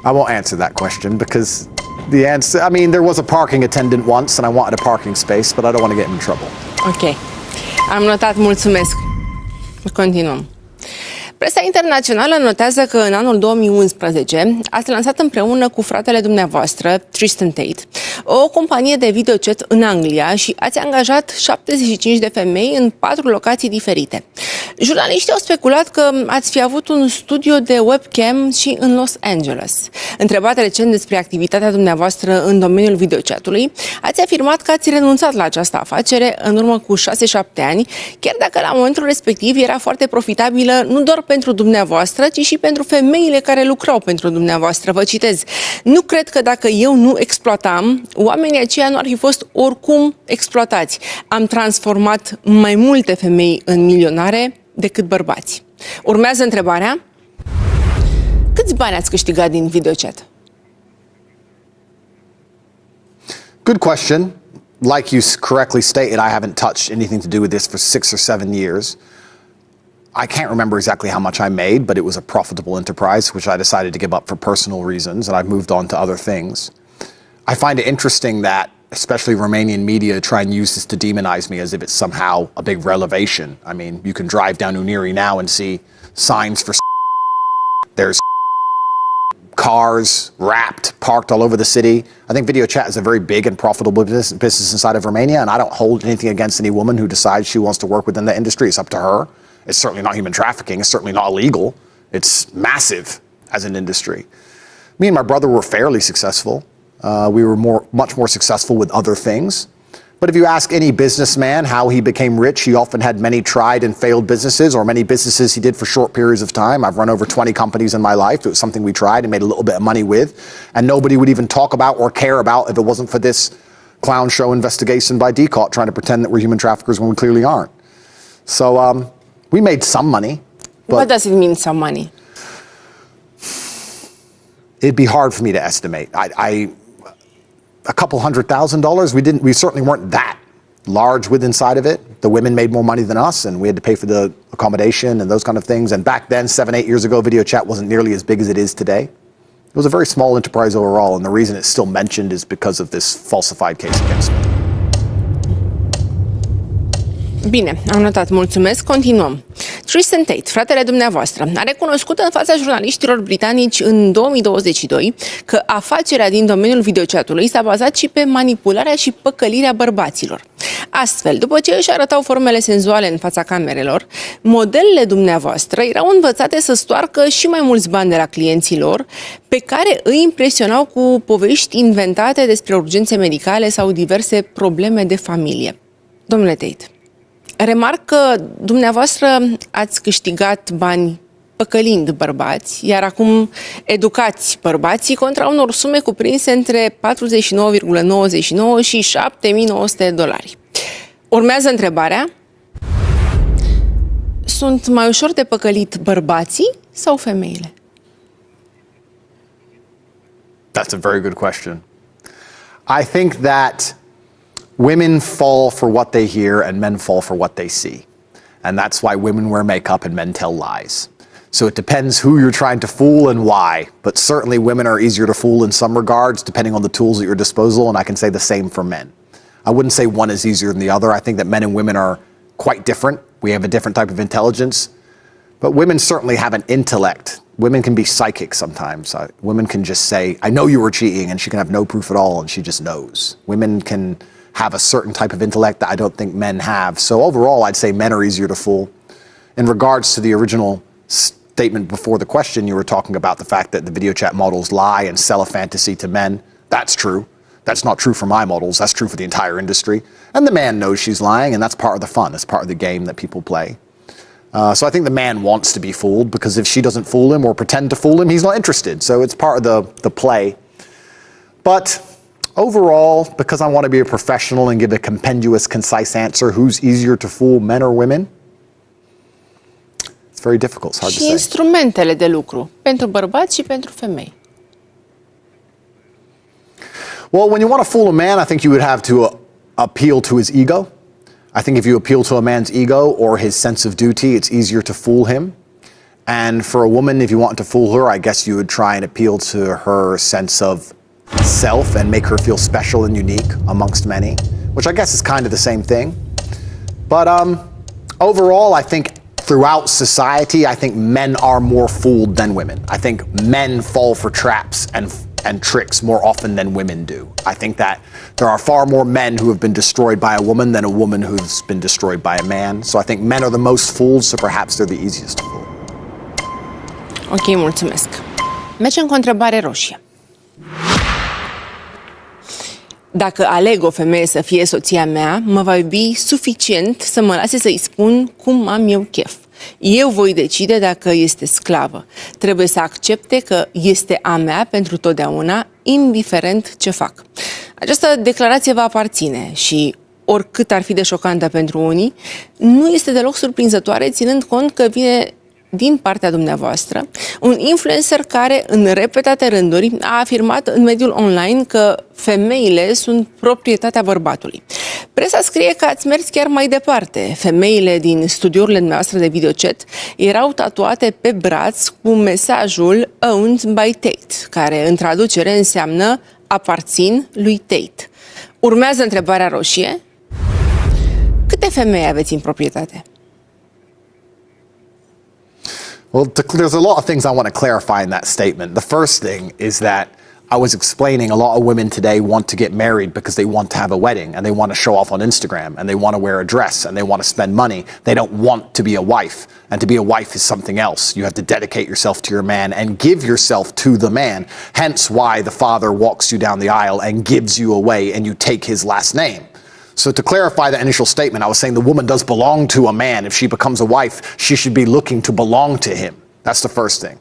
I won't answer that question because the answer, I mean, there was a parking attendant once and I wanted a parking space, but I don't want to get in trouble. Ok. Am notat, mulțumesc. Continuăm. Presa internațională notează că în anul 2011 ați lansat împreună cu fratele dumneavoastră, Tristan Tate, o companie de videochat în Anglia și ați angajat 75 de femei în 4 locații diferite. Jurnaliștii au speculat că ați fi avut un studio de webcam și în Los Angeles. Întrebat recent despre activitatea dumneavoastră în domeniul videochatului, ați afirmat că ați renunțat la această afacere în urmă cu 6-7 ani, chiar dacă la momentul respectiv era foarte profitabilă nu doar pentru dumneavoastră, ci și pentru femeile care lucrau pentru dumneavoastră. Vă citez: nu cred că dacă eu nu exploatam, oamenii aceia nu ar fi fost oricum exploatați. Am transformat mai multe femei în milionare decât bărbați. Urmează întrebarea: câți bani ați câștigat din videochat? Good question. Like you correctly stated, I haven't touched anything to do with this for 6 or 7 years. I can't remember exactly how much I made, but it was a profitable enterprise, which I decided to give up for personal reasons, and I've moved on to other things. I find it interesting that, especially Romanian media, try and use this to demonize me as if it's somehow a big revelation. I mean, you can drive down Unirii now and see signs for there's cars wrapped, parked all over the city. I think video chat is a very big and profitable business inside of Romania, and I don't hold anything against any woman who decides she wants to work within the industry. It's up to her. It's certainly not human trafficking. It's certainly not illegal. It's massive as an industry. Me and my brother were fairly successful. We were much more successful with other things. But if you ask any businessman how he became rich, he often had many tried and failed businesses, or many businesses he did for short periods of time. I've run over 20 companies in my life. It was something we tried and made a little bit of money with, and nobody would even talk about or care about if it wasn't for this clown show investigation by DCOT trying to pretend that we're human traffickers when we clearly aren't. So we made some money. But what does it mean, some money? It'd be hard for me to estimate. A couple $100,000. We certainly weren't that large with inside of it. The women made more money than us, and we had to pay for the accommodation and those kind of things. And back then, 7-8 years ago, video chat wasn't nearly as big as it is today. It was a very small enterprise overall, and the reason it's still mentioned is because of this falsified case against me. Bine, am notat, mulțumesc, continuăm. Tristan Tate, fratele dumneavoastră, a recunoscut în fața jurnaliștilor britanici în 2022 că afacerea din domeniul videochatului s-a bazat și pe manipularea și păcălirea bărbaților. Astfel, după ce își arătau formele senzuale în fața camerelor, modelele dumneavoastră erau învățate să stoarcă și mai mulți bani de la clienții lor, pe care îi impresionau cu povești inventate despre urgențe medicale sau diverse probleme de familie. Domnule Tate, remarc că dumneavoastră ați câștigat bani păcălind bărbați, iar acum educați bărbații contra unor sume cuprinse între 49,99 și $7.900. Urmează întrebarea: sunt mai ușor de păcălit bărbații sau femeile? That's a very good question. I think that women fall for what they hear and men fall for what they see. And that's why women wear makeup and men tell lies. So it depends who you're trying to fool and why. But certainly women are easier to fool in some regards, depending on the tools at your disposal, and I can say the same for men. I wouldn't say one is easier than the other. I think that men and women are quite different. We have a different type of intelligence. But women certainly have an intellect. Women can be psychic sometimes. Women can just say, I know you were cheating, and she can have no proof at all, and she just knows. Women can have a certain type of intellect that I don't think men have. So overall, I'd say men are easier to fool. In regards to the original statement before the question, you were talking about the fact that the video chat models lie and sell a fantasy to men. That's true. That's not true for my models. That's true for the entire industry. And the man knows she's lying, and that's part of the fun. It's part of the game that people play. So I think the man wants to be fooled, because if she doesn't fool him or pretend to fool him, he's not interested. So it's part of the play. But overall, because I want to be a professional and give a compendious, concise answer, who's easier to fool, men or women? It's very difficult. It's hard to Și say. instrumentele de lucru pentru bărbați și pentru femei. Well, when you want to fool a man, I think you would have to appeal to his ego. I think if you appeal to a man's ego or his sense of duty, it's easier to fool him. And for a woman, if you want to fool her, I guess you would try and appeal to her sense of self and make her feel special and unique amongst many, which I guess is kind of the same thing. But overall, I think throughout society, I think men are more fooled than women. I think men fall for traps and tricks more often than women do. I think that there are far more men who have been destroyed by a woman than a woman who's been destroyed by a man. So I think men are the most fooled, so perhaps they're the easiest to fool. Ok, mulțumesc. Mergem cu o întrebare roșie. Dacă aleg o femeie să fie soția mea, mă va iubi suficient să mă lase să-i spun cum am eu chef. Eu voi decide dacă este sclavă. Trebuie să accepte că este a mea pentru totdeauna, indiferent ce fac. Această declarație va aparține și, oricât ar fi de șocantă pentru unii, nu este deloc surprinzătoare, ținând cont că vine din partea dumneavoastră, un influencer care în repetate rânduri a afirmat în mediul online că femeile sunt proprietatea bărbatului. Presa scrie că ați mers chiar mai departe. Femeile din studiourile noastre de videochat erau tatuate pe braț cu mesajul Owned by Tate, care în traducere înseamnă aparțin lui Tate. Urmează întrebarea roșie. Câte femei aveți în proprietate? Well, there's a lot of things I want to clarify in that statement. The first thing is that I was explaining a lot of women today want to get married because they want to have a wedding and they want to show off on Instagram and they want to wear a dress and they want to spend money. They don't want to be a wife. And to be a wife is something else. You have to dedicate yourself to your man and give yourself to the man. Hence why the father walks you down the aisle and gives you away and you take his last name. So to clarify the initial statement, I was saying the woman does belong to a man. If she becomes a wife, she should be looking to belong to him. That's the first thing.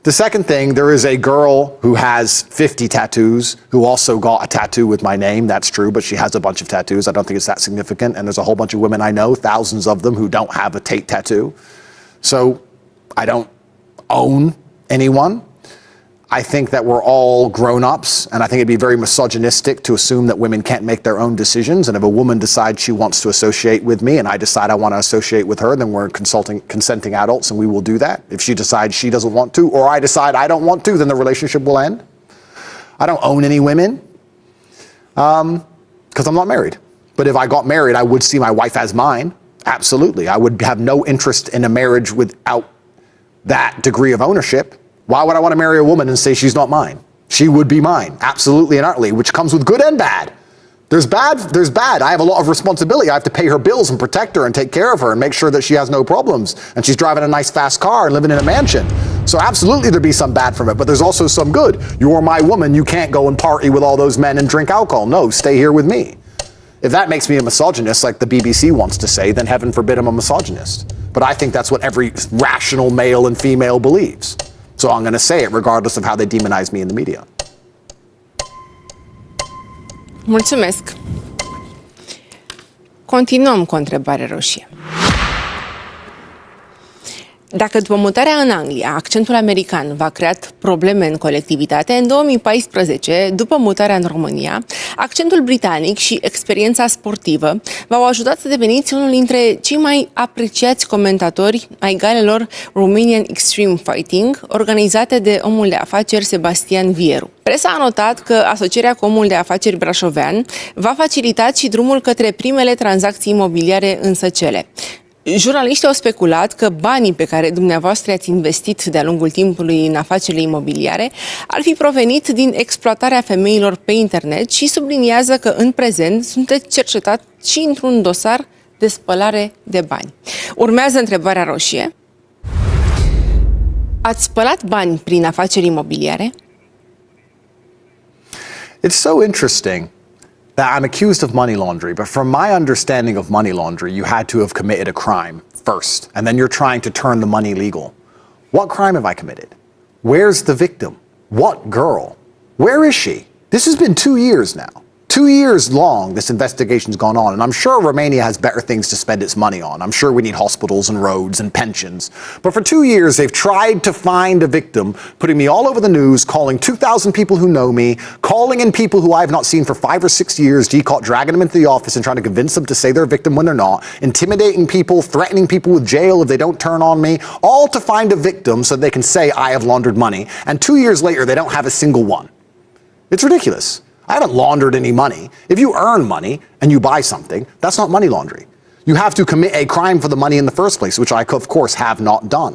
The second thing, there is a girl who has 50 tattoos who also got a tattoo with my name. That's true, but she has a bunch of tattoos. I don't think it's that significant. And there's a whole bunch of women I know, thousands of them, who don't have a Tate tattoo. So I don't own anyone. I think that we're all grown-ups, and I think it'd be very misogynistic to assume that women can't make their own decisions. And if a woman decides she wants to associate with me and I decide I want to associate with her, then we're consenting adults and we will do that. If she decides she doesn't want to, or I decide I don't want to, then the relationship will end. I don't own any women because I'm not married. But if I got married, I would see my wife as mine. Absolutely. I would have no interest in a marriage without that degree of ownership. Why would I want to marry a woman and say she's not mine? She would be mine, absolutely and utterly, which comes with good and bad. There's bad. I have a lot of responsibility. I have to pay her bills and protect her and take care of her and make sure that she has no problems and she's driving a nice fast car and living in a mansion. So absolutely there'd be some bad from it, but there's also some good. You're my woman. You can't go and party with all those men and drink alcohol. No, stay here with me. If that makes me a misogynist, like the BBC wants to say, then heaven forbid I'm a misogynist. But I think that's what every rational male and female believes. So I'm going to say it regardless of how they demonize me in the media. Mulțumesc. Continuăm cu o întrebare roșie. Dacă după mutarea în Anglia, accentul american v-a creat probleme în colectivitate, în 2014, după mutarea în România, accentul britanic și experiența sportivă v-au ajutat să deveniți unul dintre cei mai apreciați comentatori ai galelor Romanian Extreme Fighting, organizate de omul de afaceri Sebastian Vieru. Presa a notat că asocierea cu omul de afaceri brașovean v-a facilitat și drumul către primele tranzacții imobiliare în Săcele. Jurnaliștii au speculat că banii pe care dumneavoastră i-ați investit de-a lungul timpului în afacerile imobiliare ar fi provenit din exploatarea femeilor pe internet și subliniază că în prezent sunteți cercetat și într-un dosar de spălare de bani. Urmează întrebarea roșie. Ați spălat bani prin afaceri imobiliare? It's so interesting that I'm accused of money laundering, but from my understanding of money laundering, you had to have committed a crime first, and then you're trying to turn the money legal. What crime have I committed? Where's the victim? What girl? Where is she? This has been 2 years now. 2 years long this investigation's gone on, and I'm sure Romania has better things to spend its money on. I'm sure we need hospitals and roads and pensions. But for 2 years they've tried to find a victim, putting me all over the news, calling 2,000 people who know me, calling in people who I've not seen for 5 or 6 years, draging them into the office and trying to convince them to say they're a victim when they're not, intimidating people, threatening people with jail if they don't turn on me, all to find a victim so they can say I have laundered money. And 2 years later they don't have a single one. It's ridiculous. I haven't laundered any money. If you earn money and you buy something, that's not money laundering. You have to commit a crime for the money in the first place, which I, of course, have not done.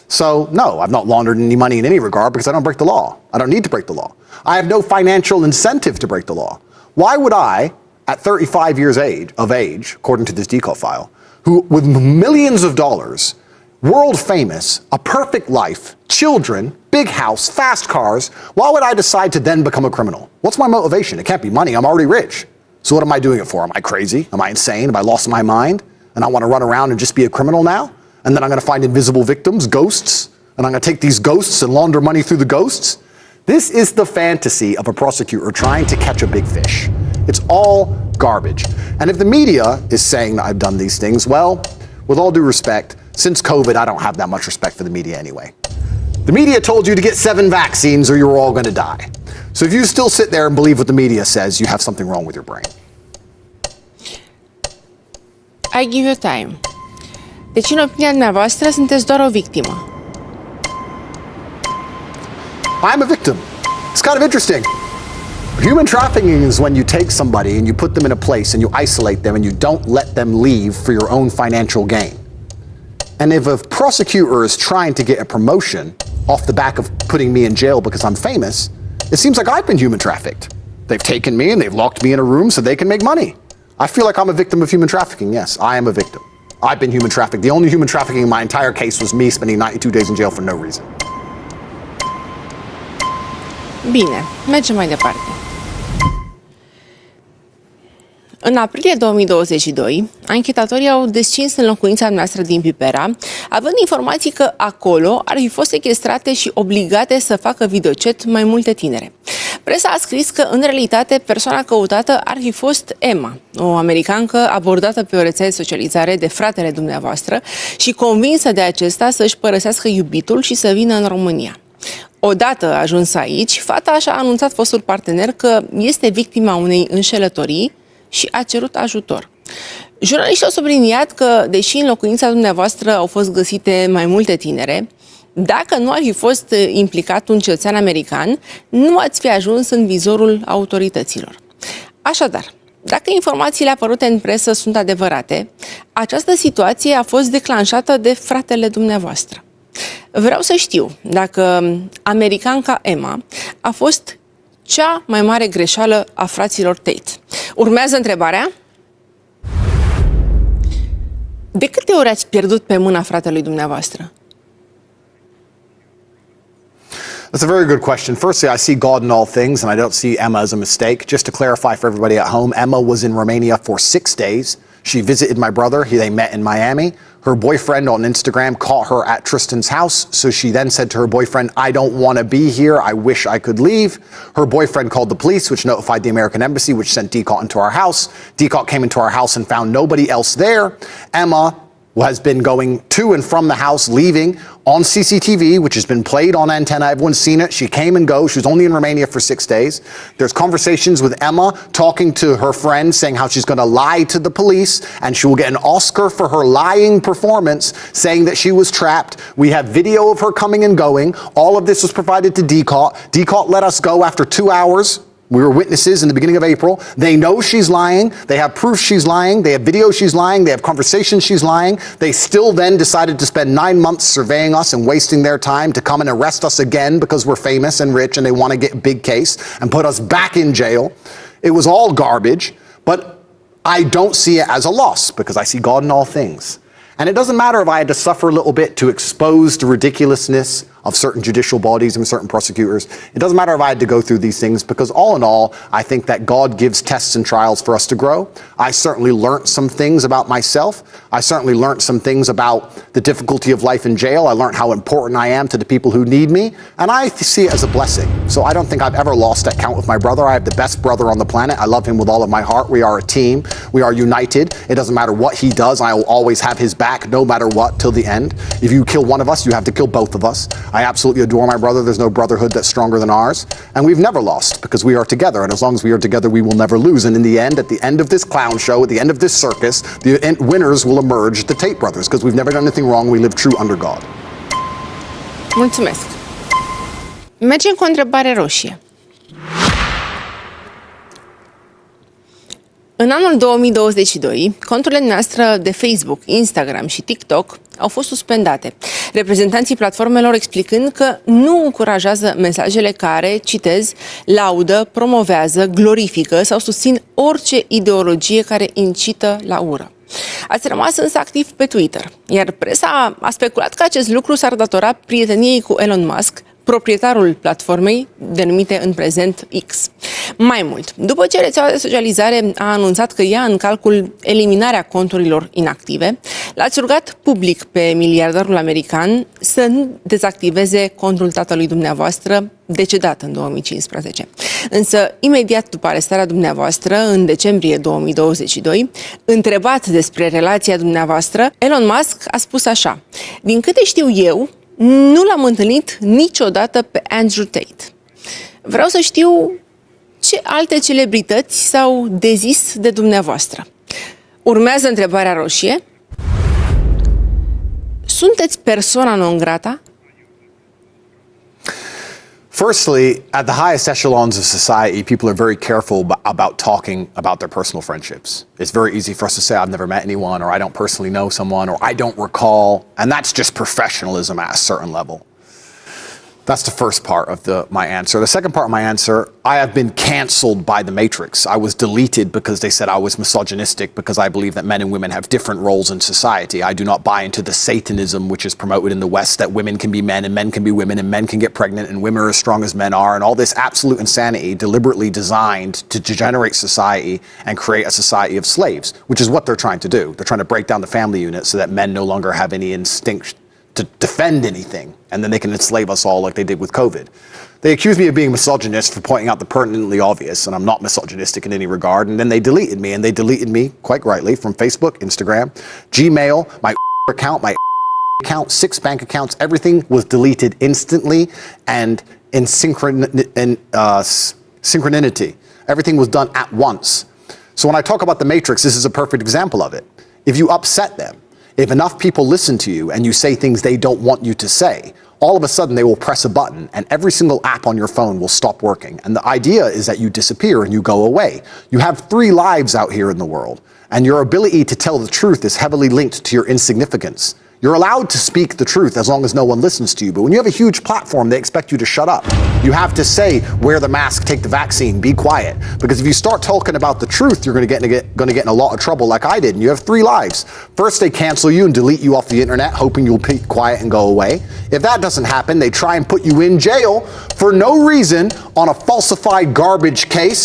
So, no, I've not laundered any money in any regard because I don't break the law. I don't need to break the law. I have no financial incentive to break the law. Why would I, at 35 years of age, according to this decal file, who with millions of dollars, world famous, a perfect life, children, big house, fast cars, why would I decide to then become a criminal? What's my motivation? It can't be money. I'm already rich. So what am I doing it for? Am I crazy? Am I insane? Have I lost my mind? And I want to run around and just be a criminal now? And then I'm going to find invisible victims, ghosts, and I'm going to take these ghosts and launder money through the ghosts? This is the fantasy of a prosecutor trying to catch a big fish. It's all garbage. And if the media is saying that I've done these things, well, with all due respect, since COVID, I don't have that much respect for the media anyway. The media told you to get 7 vaccines or you're all going to die. So if you still sit there and believe what the media says, you have something wrong with your brain. I give you time. Deci, în opinia dumneavoastră, sunteți doar o victimă. I'm a victim. It's kind of interesting. Human trafficking is when you take somebody and you put them in a place and you isolate them and you don't let them leave for your own financial gain. And if a prosecutor is trying to get a promotion off the back of putting me in jail because I'm famous, it seems like I've been human trafficked. They've taken me and they've locked me in a room so they can make money. I feel like I'm a victim of human trafficking. Yes, I am a victim. I've been human trafficked. The only human trafficking in my entire case was me spending 92 days in jail for no reason. Bine, mergem mai departe. În aprilie 2022, anchetatorii au descins în locuința noastră din Pipera, având informații că acolo ar fi fost sechestrate și obligate să facă videochat mai multe tinere. Presa a scris că, în realitate, persoana căutată ar fi fost Emma, o americancă abordată pe o rețea de socializare de fratele dumneavoastră și convinsă de acesta să-și părăsească iubitul și să vină în România. Odată ajuns aici, fata și-a anunțat fostul partener că este victima unei înșelătorii și a cerut ajutor. Jurnaliștii au subliniat că, deși în locuința dumneavoastră au fost găsite mai multe tinere, dacă nu ar fi fost implicat un cetățean american, nu ați fi ajuns în vizorul autorităților. Așadar, Dacă informațiile apărute în presă sunt adevărate, această situație a fost declanșată de fratele dumneavoastră. Vreau să știu dacă americanca Emma a fost cea mai mare greșeală a fraților Tate. Urmează întrebarea. De câte ori ați pierdut pe mâna fratelui dumneavoastră? That's a very good question. Firstly, I see God in all things, and I don't see Emma as a mistake. Just to clarify for everybody at home, Emma was in Romania for 6 days. She visited my brother. They met in Miami. Her boyfriend on Instagram caught her at Tristan's house. So she then said to her boyfriend, I don't want to be here. I wish I could leave. Her boyfriend called the police, which notified the American embassy, which sent Tate into our house. Tate came into our house and found nobody else there. Emma has been going to and from the house, leaving on CCTV, which has been played on antenna. Everyone's seen it. She came and goes. She was only in Romania for 6 days. There's conversations with Emma talking to her friend, saying how she's going to lie to the police and she will get an Oscar for her lying performance, saying that she was trapped. We have video of her coming and going. All of this was provided to Tate. Tate let us go after 2 hours. We were witnesses in the beginning of April. They know she's lying. They have proof she's lying. They have video she's lying. They have conversations she's lying. They still then decided to spend 9 months surveying us and wasting their time to come and arrest us again because we're famous and rich and they want to get a big case and put us back in jail. It was all garbage, but I don't see it as a loss because I see God in all things. And it doesn't matter if I had to suffer a little bit to expose the ridiculousness of certain judicial bodies and certain prosecutors. It doesn't matter if I had to go through these things because all in all, I think that God gives tests and trials for us to grow. I certainly learned some things about myself. I certainly learned some things about the difficulty of life in jail. I learned how important I am to the people who need me. And I see it as a blessing. So I don't think I've ever lost that count with my brother. I have the best brother on the planet. I love him with all of my heart. We are a team. We are united. It doesn't matter what he does. I will always have his back no matter what till the end. If you kill one of us, you have to kill both of us. I absolutely adore my brother. There's no brotherhood that's stronger than ours. And we've never lost because we are together. And as long as we are together, we will never lose. And in the end, at the end of this clown show, at the end of this circus, the winners will emerge, the Tate brothers, because we've never done anything wrong. We live true under God. Mulțumesc. Mergem cu o întrebare roșie. În anul 2022, conturile noastre de Facebook, Instagram și TikTok au fost suspendate. Reprezentanții platformelor explicând că nu încurajează mesajele care, citez, laudă, promovează, glorifică sau susțin orice ideologie care incită la ură. Ați rămas însă activ pe Twitter, iar presa a speculat că acest lucru s-ar datora prieteniei cu Elon Musk, proprietarul platformei denumite în prezent X. Mai mult, după ce rețeaua de socializare a anunțat că ia în calcul eliminarea conturilor inactive, l-ați rugat public pe miliardarul american să nu dezactiveze contul tatălui dumneavoastră, decedat în 2015. Însă, imediat după arestarea dumneavoastră, în decembrie 2022, întrebat despre relația dumneavoastră, Elon Musk a spus așa: din câte știu eu, nu l-am întâlnit niciodată pe Andrew Tate. Vreau să știu ce alte celebrități s-au dezis de dumneavoastră. Urmează întrebarea roșie. Sunteți persoana non grata? Firstly, at the highest echelons of society, people are very careful about talking about their personal friendships. It's very easy for us to say, I've never met anyone, or I don't personally know someone, or I don't recall. And that's just professionalism at a certain level. That's the first part of my answer. The second part of my answer, I have been canceled by the Matrix. I was deleted because they said I was misogynistic because I believe that men and women have different roles in society. I do not buy into the Satanism which is promoted in the West, that women can be men and men can be women and men can get pregnant and women are as strong as men are, and all this absolute insanity deliberately designed to degenerate society and create a society of slaves, which is what they're trying to do. They're trying to break down the family unit so that men no longer have any instinct to defend anything, and then they can enslave us all like they did with COVID. They accused me of being misogynist for pointing out the pertinently obvious, and I'm not misogynistic in any regard, and then they deleted me, and they deleted me, quite rightly, from Facebook, Instagram, Gmail, my account, my account, 6 bank accounts, everything was deleted instantly and in synchronity. Everything was done at once. So when I talk about the Matrix, this is a perfect example of it. If you upset them, if enough people listen to you and you say things they don't want you to say, all of a sudden they will press a button and every single app on your phone will stop working. And the idea is that you disappear and you go away. You have 3 lives out here in the world, and your ability to tell the truth is heavily linked to your insignificance. You're allowed to speak the truth as long as no one listens to you. But when you have a huge platform, they expect you to shut up. You have to say, wear the mask, take the vaccine, be quiet. Because if you start talking about the truth, you're going to get in a lot of trouble like I did. And you have 3 lives. First, they cancel you and delete you off the internet, hoping you'll be quiet and go away. If that doesn't happen, they try and put you in jail for no reason on a falsified garbage case.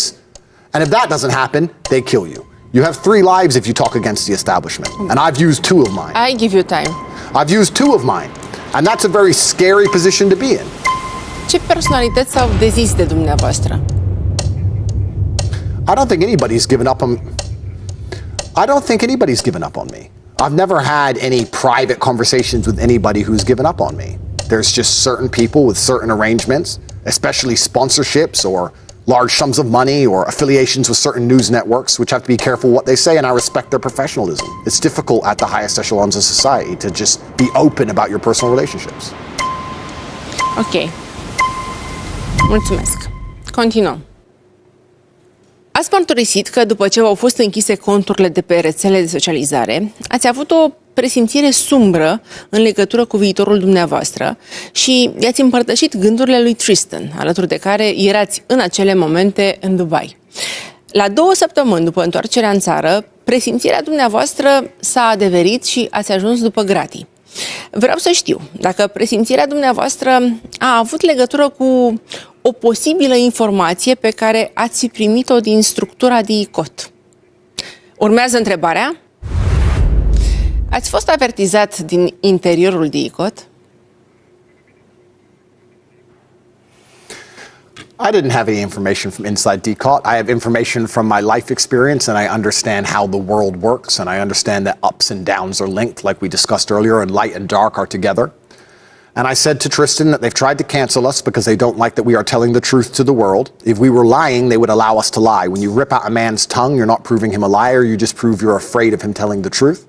And if that doesn't happen, they kill you. You have 3 lives if you talk against the establishment. And I've used 2 of mine. I give you time. I've used 2 of mine. And that's a very scary position to be in. Ce personalități s-au dezis de dumneavoastră? I don't think anybody's given up on me. I've never had any private conversations with anybody who's given up on me. There's just certain people with certain arrangements, especially sponsorships or large sums of money or affiliations with certain news networks, which have to be careful what they say, and I respect their professionalism. It's difficult at the highest echelons of society to just be open about your personal relationships. Ok. Mulțumesc. Continuăm. Ați mărturisit că după ce au fost închise conturile de pe rețelele de socializare, ați avut o presimțire sumbră în legătură cu viitorul dumneavoastră și i-ați împărtășit gândurile lui Tristan, alături de care erați în acele momente în Dubai. La 2 săptămâni după întoarcerea în țară, presimțirea dumneavoastră s-a adeverit și ați ajuns după gratii. Vreau să știu dacă presimțirea dumneavoastră a avut legătură cu o posibilă informație pe care ați primit-o din structura de ICOT. Urmează întrebarea. Ați fost avertizat din interiorul de ICOT? I didn't have any information from inside DCOT. I have information from my life experience, and I understand how the world works, and I understand that ups and downs are linked, like we discussed earlier, and light and dark are together. And I said to Tristan that they've tried to cancel us because they don't like that we are telling the truth to the world. If we were lying, they would allow us to lie. When you rip out a man's tongue, you're not proving him a liar, you just prove you're afraid of him telling the truth.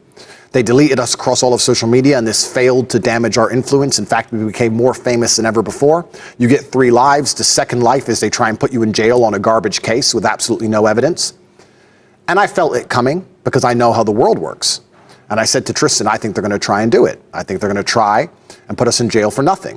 They deleted us across all of social media, and this failed to damage our influence. In fact, we became more famous than ever before. You get 3 lives. The second life is they try and put you in jail on a garbage case with absolutely no evidence. And I felt it coming because I know how the world works. And I said to Tristan, I think they're going to try and do it. I think they're going to try and put us in jail for nothing.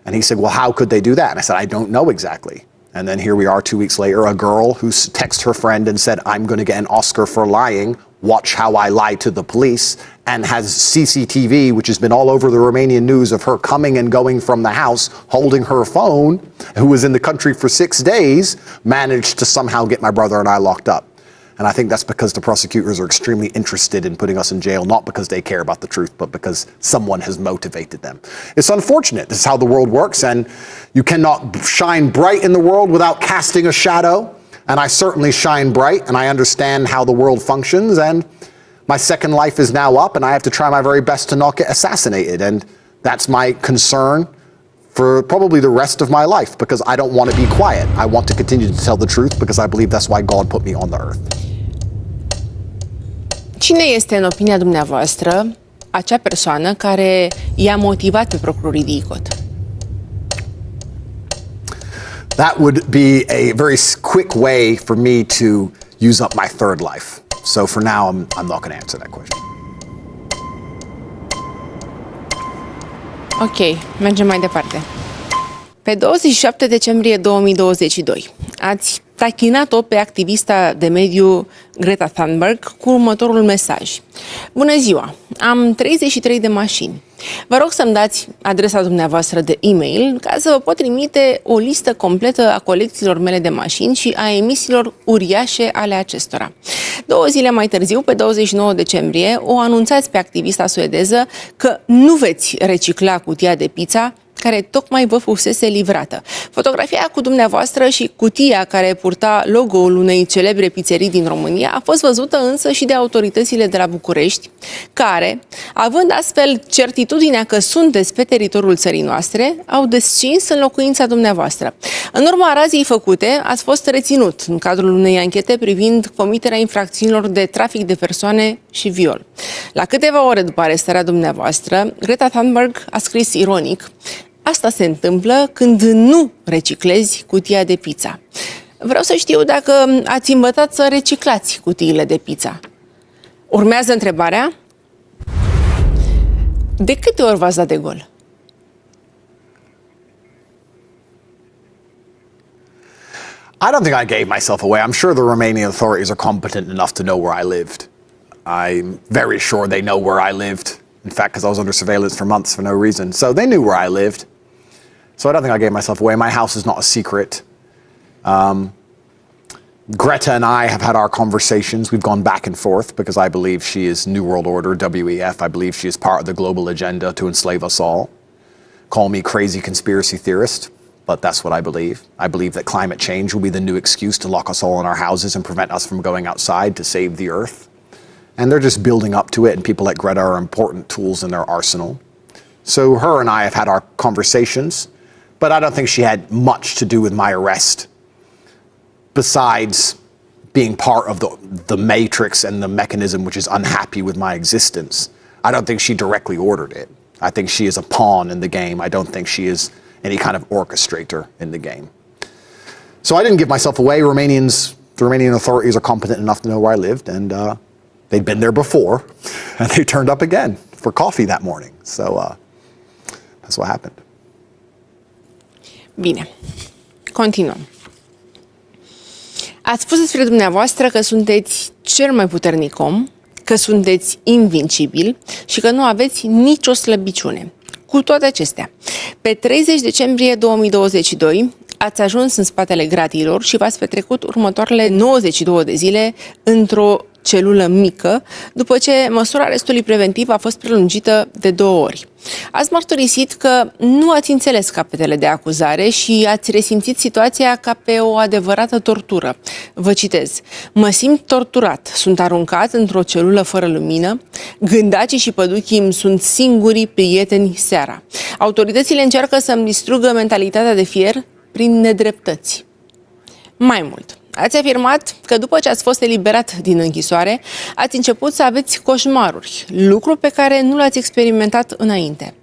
And he said, well, how could they do that? And I said, I don't know exactly. And then here we are 2 weeks later, a girl who texted her friend and said, I'm going to get an Oscar for lying. Watch how I lie to the police, and has CCTV, which has been all over the Romanian news, of her coming and going from the house, holding her phone, who was in the country for 6 days, managed to somehow get my brother and I locked up. And I think that's because the prosecutors are extremely interested in putting us in jail, not because they care about the truth, but because someone has motivated them. It's unfortunate. This is how the world works, and you cannot shine bright in the world without casting a shadow. And I certainly shine bright, and I understand how the world functions, and my second life is now up, and I have to try my very best to not get assassinated. And that's my concern for probably the rest of my life, because I don't want to be quiet. I want to continue to tell the truth, because I believe that's why God put me on the earth. Cine este, în opinia dumneavoastră, acea persoană care i-a motivat pe procurorii de ICOT? That would be a very quick way for me to use up my third life. So for now, I'm not going to answer that question. Ok, mergem mai departe. Pe 27 decembrie 2022, ați tachinat-o pe activista de mediu Greta Thunberg cu următorul mesaj. Bună ziua, am 33 de mașini. Vă rog să-mi dați adresa dumneavoastră de e-mail ca să vă pot trimite o listă completă a colecțiilor mele de mașini și a emisiilor uriașe ale acestora. 2 zile mai târziu, pe 29 decembrie, o anunțați pe activista suedeză că nu veți recicla cutia de pizza care tocmai vă fusese livrată. Fotografia cu dumneavoastră și cutia care purta logo-ul unei celebre pizzerii din România a fost văzută însă și de autoritățile de la București, care, având astfel certitudinea că sunteți pe teritoriul țării noastre, au descins în locuința dumneavoastră. În urma raziei făcute, ați fost reținut în cadrul unei anchete privind comiterea infracțiunilor de trafic de persoane și viol. La câteva ore după arestarea dumneavoastră, Greta Thunberg a scris ironic: Asta se întâmplă când nu reciclezi cutia de pizza. Vreau să știu dacă ați învățat să reciclați cutiile de pizza. Urmează întrebarea. De câte ori v-ați dat de gol? I don't think I gave myself away. I'm sure the Romanian authorities are competent enough to know where I lived. I'm very sure they know where I lived. In fact, because I was under surveillance for months for no reason. So they knew where I lived. So I don't think I gave myself away. My house is not a secret. Greta and I have had our conversations. We've gone back and forth because I believe she is New World Order, WEF. I believe she is part of the global agenda to enslave us all. Call me crazy conspiracy theorist, but that's what I believe. I believe that climate change will be the new excuse to lock us all in our houses and prevent us from going outside to save the earth. And they're just building up to it, and people like Greta are important tools in their arsenal. So her and I have had our conversations, but I don't think she had much to do with my arrest, besides being part of the matrix and the mechanism which is unhappy with my existence. I don't think she directly ordered it. I think she is a pawn in the game. I don't think she is any kind of orchestrator in the game. So I didn't give myself away. The Romanian authorities are competent enough to know where I lived, and they'd been there before, and they turned up again for coffee that morning. So that's what happened. Bine, continuăm. Ați spus despre dumneavoastră că sunteți cel mai puternic om, că sunteți invincibil și că nu aveți nicio slăbiciune. Cu toate acestea, pe 30 decembrie 2022 ați ajuns în spatele gratiilor și v-ați petrecut următoarele 92 de zile într-o celulă mică, după ce măsura arestului preventiv a fost prelungită de 2 ori. Ați mărturisit că nu ați înțeles capetele de acuzare și ați resimțit situația ca pe o adevărată tortură. Vă citez: mă simt torturat, sunt aruncat într-o celulă fără lumină, gândacii și păduchii îmi sunt singurii prieteni seara. Autoritățile încearcă să-mi distrugă mentalitatea de fier prin nedreptăți. Mai mult, ați afirmat că după ce ați fost eliberat din închisoare, ați început să aveți coșmaruri, lucru pe care nu l-ați experimentat înainte.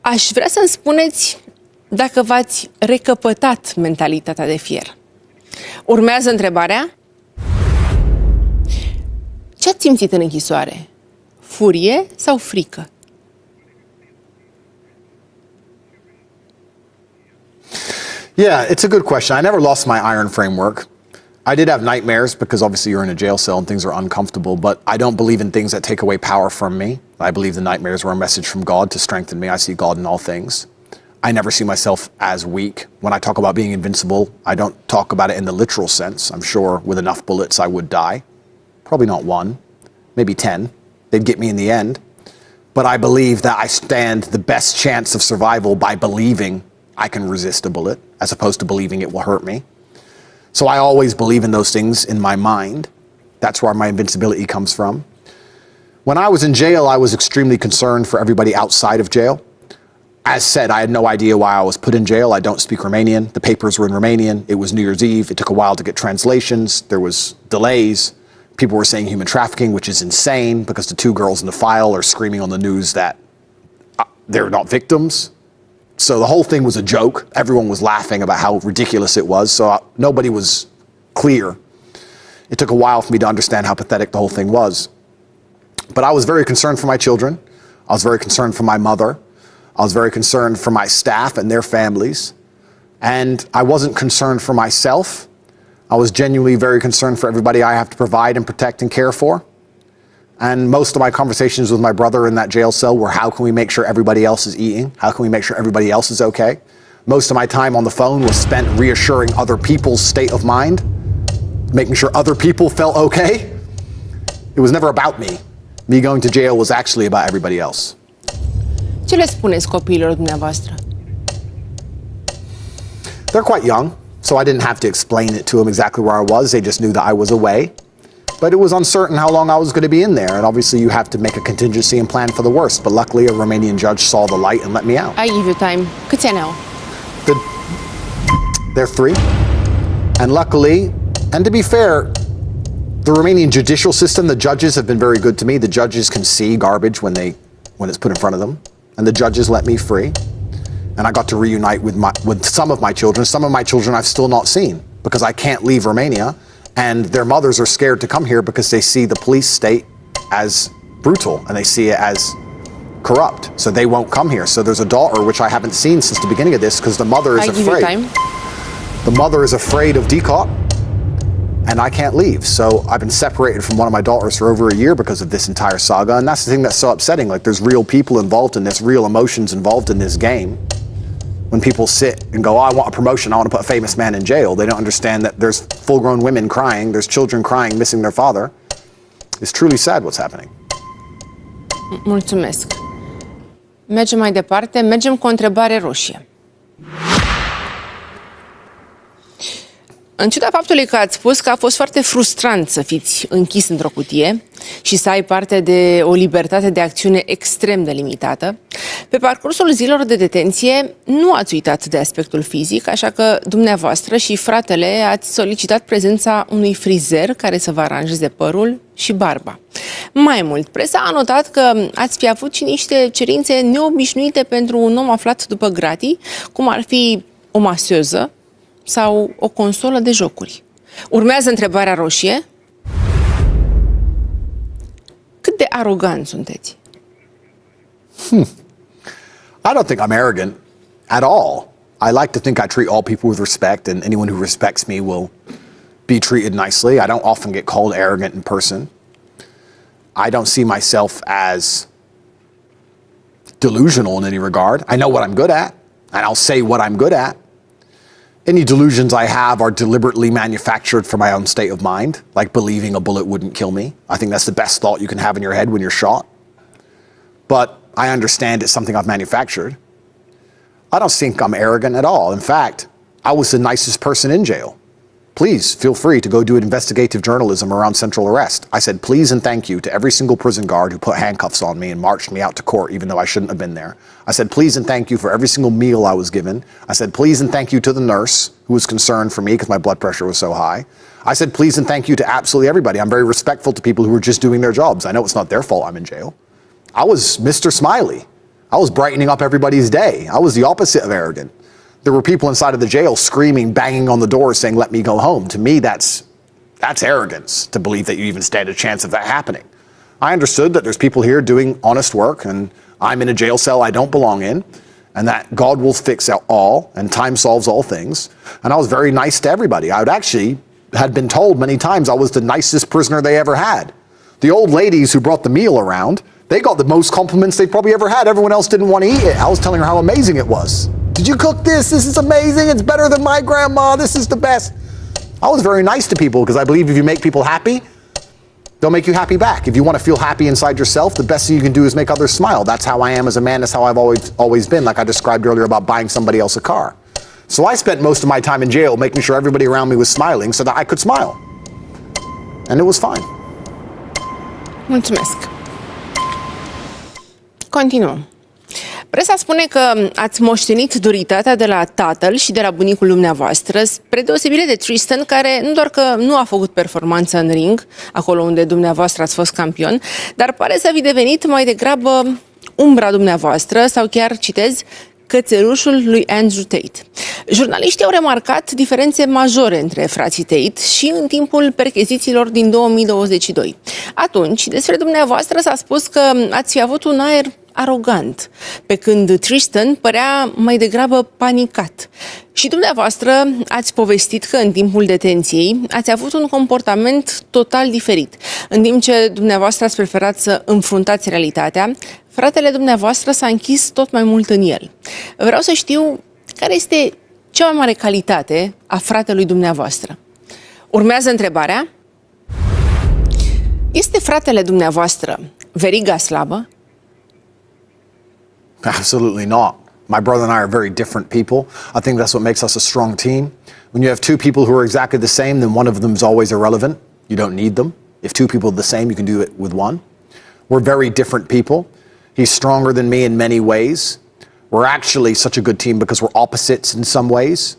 Aș vrea să-mi spuneți dacă v-ați recăpătat mentalitatea de fier. Urmează întrebarea. Ce ați simțit în închisoare? Furie sau frică? Yeah, it's a good question. I never lost my iron framework. I did have nightmares because obviously you're in a jail cell and things are uncomfortable, but I don't believe in things that take away power from me. I believe the nightmares were a message from God to strengthen me. I see God in all things. I never see myself as weak. When I talk about being invincible, I don't talk about it in the literal sense. I'm sure with enough bullets I would die. Probably not 1, maybe 10. They'd get me in the end. But I believe that I stand the best chance of survival by believing I can resist a bullet, as opposed to believing it will hurt me. So I always believe in those things in my mind. That's where my invincibility comes from. When I was in jail, I was extremely concerned for everybody outside of jail. As said, I had no idea why I was put in jail. I don't speak Romanian. The papers were in Romanian. It was New Year's Eve. It took a while to get translations. There was delays. People were saying human trafficking, which is insane because the 2 girls in the file are screaming on the news that they're not victims. So the whole thing was a joke. Everyone was laughing about how ridiculous it was. So nobody was clear. It took a while for me to understand how pathetic the whole thing was. But I was very concerned for my children. I was very concerned for my mother. I was very concerned for my staff and their families. And I wasn't concerned for myself. I was genuinely very concerned for everybody I have to provide and protect and care for. And most of my conversations with my brother in that jail cell were, how can we make sure everybody else is eating? How can we make sure everybody else is okay? Most of my time on the phone was spent reassuring other people's state of mind, making sure other people felt okay. It was never about me. Me going to jail was actually about everybody else. Ce le spuneți copiilor dumneavoastră? They're quite young, so I didn't have to explain it to them exactly where I was. They just knew that I was away. But it was uncertain how long I was going to be in there, and obviously you have to make a contingency and plan for the worst. But luckily a Romanian judge saw the light and let me out. I give you time. Câți ani au? They're 3. And luckily, and to be fair, the Romanian judicial system, the judges have been very good to me. The judges can see garbage when it's put in front of them. And the judges let me free. and I got to reunite with some of my children. Some of my children I've still not seen because I can't leave Romania, and their mothers are scared to come here because they see the police state as brutal and they see it as corrupt, so they won't come here. So there's a daughter which I haven't seen since the beginning of this because the mother is afraid. The mother is afraid of DCOT, and I can't leave. So I've been separated from one of my daughters for over a year because of this entire saga, and that's the thing that's so upsetting. Like, there's real people involved in this, real emotions involved in this game. When people sit and go, oh, I want a promotion, I want to put a famous man in jail, they don't understand that there's full-grown women crying, there's children crying, missing their father. It's truly sad what's happening. Mulțumesc. Mergem mai departe, mergem cu o întrebare roșie. În ciuda faptului că ați spus că a fost foarte frustrant să fiți închis într-o cutie și să ai parte de o libertate de acțiune extrem de limitată, pe parcursul zilelor de detenție nu ați uitat de aspectul fizic, așa că dumneavoastră și fratele ați solicitat prezența unui frizer care să vă aranjeze părul și barba. Mai mult, presa a notat că ați fi avut și niște cerințe neobișnuite pentru un om aflat după gratii, cum ar fi o masoză sau o consolă de jocuri. Urmează întrebarea roșie. Cât de arogant sunteți? I don't think I'm arrogant at all. I like to think I treat all people with respect, and anyone who respects me will be treated nicely. I don't often get called arrogant in person. I don't see myself as delusional in any regard. I know what I'm good at, and I'll say what I'm good at. Any delusions I have are deliberately manufactured for my own state of mind, like believing a bullet wouldn't kill me. I think that's the best thought you can have in your head when you're shot. But I understand it's something I've manufactured. I don't think I'm arrogant at all. In fact, I was the nicest person in jail. Please feel free to go do investigative journalism around central arrest. I said please and thank you to every single prison guard who put handcuffs on me and marched me out to court even though I shouldn't have been there. I said please and thank you for every single meal I was given. I said please and thank you to the nurse who was concerned for me because my blood pressure was so high. I said please and thank you to absolutely everybody. I'm very respectful to people who are just doing their jobs. I know it's not their fault I'm in jail. I was Mr. Smiley. I was brightening up everybody's day. I was the opposite of arrogant. There were people inside of the jail screaming, banging on the door, saying, let me go home. To me, that's arrogance, to believe that you even stand a chance of that happening. I understood that there's people here doing honest work, and I'm in a jail cell I don't belong in, and that God will fix all, and time solves all things. And I was very nice to everybody. I had been told many times I was the nicest prisoner they ever had. The old ladies who brought the meal around, they got the most compliments they've probably ever had. Everyone else didn't want to eat it. I was telling her how amazing it was. Did you cook this? This is amazing. It's better than my grandma. This is the best. I was very nice to people because I believe if you make people happy, they'll make you happy back. If you want to feel happy inside yourself, the best thing you can do is make others smile. That's how I am as a man. That's how I've always been, like I described earlier about buying somebody else a car. So I spent most of my time in jail making sure everybody around me was smiling so that I could smile. And it was fine. Mulțumesc. Continuăm. Presa spune că ați moștenit duritatea de la tatăl și de la bunicul dumneavoastră, spre deosebire de Tristan, care nu doar că nu a făcut performanță în ring, acolo unde dumneavoastră ați fost campion, dar pare să fi devenit mai degrabă umbra dumneavoastră sau chiar, citez, cățelușul lui Andrew Tate. Jurnaliștii au remarcat diferențe majore între frații Tate și în timpul perchezițiilor din 2022. Atunci, despre dumneavoastră s-a spus că ați fi avut un aer arogant, pe când Tristan părea mai degrabă panicat. Și dumneavoastră ați povestit că în timpul detenției ați avut un comportament total diferit. În timp ce dumneavoastră ați preferat să înfruntați realitatea, fratele dumneavoastră s-a închis tot mai mult în el. Vreau să știu care este cea mai mare calitate a fratelui dumneavoastră. Urmează întrebarea. Este fratele dumneavoastră veriga slabă? Absolutely not. My brother and I are very different people. I think that's what makes us a strong team. When you have two people who are exactly the same, then one of them is always irrelevant. You don't need them. If two people are the same, you can do it with one. We're very different people. He's stronger than me in many ways. We're actually such a good team because we're opposites in some ways.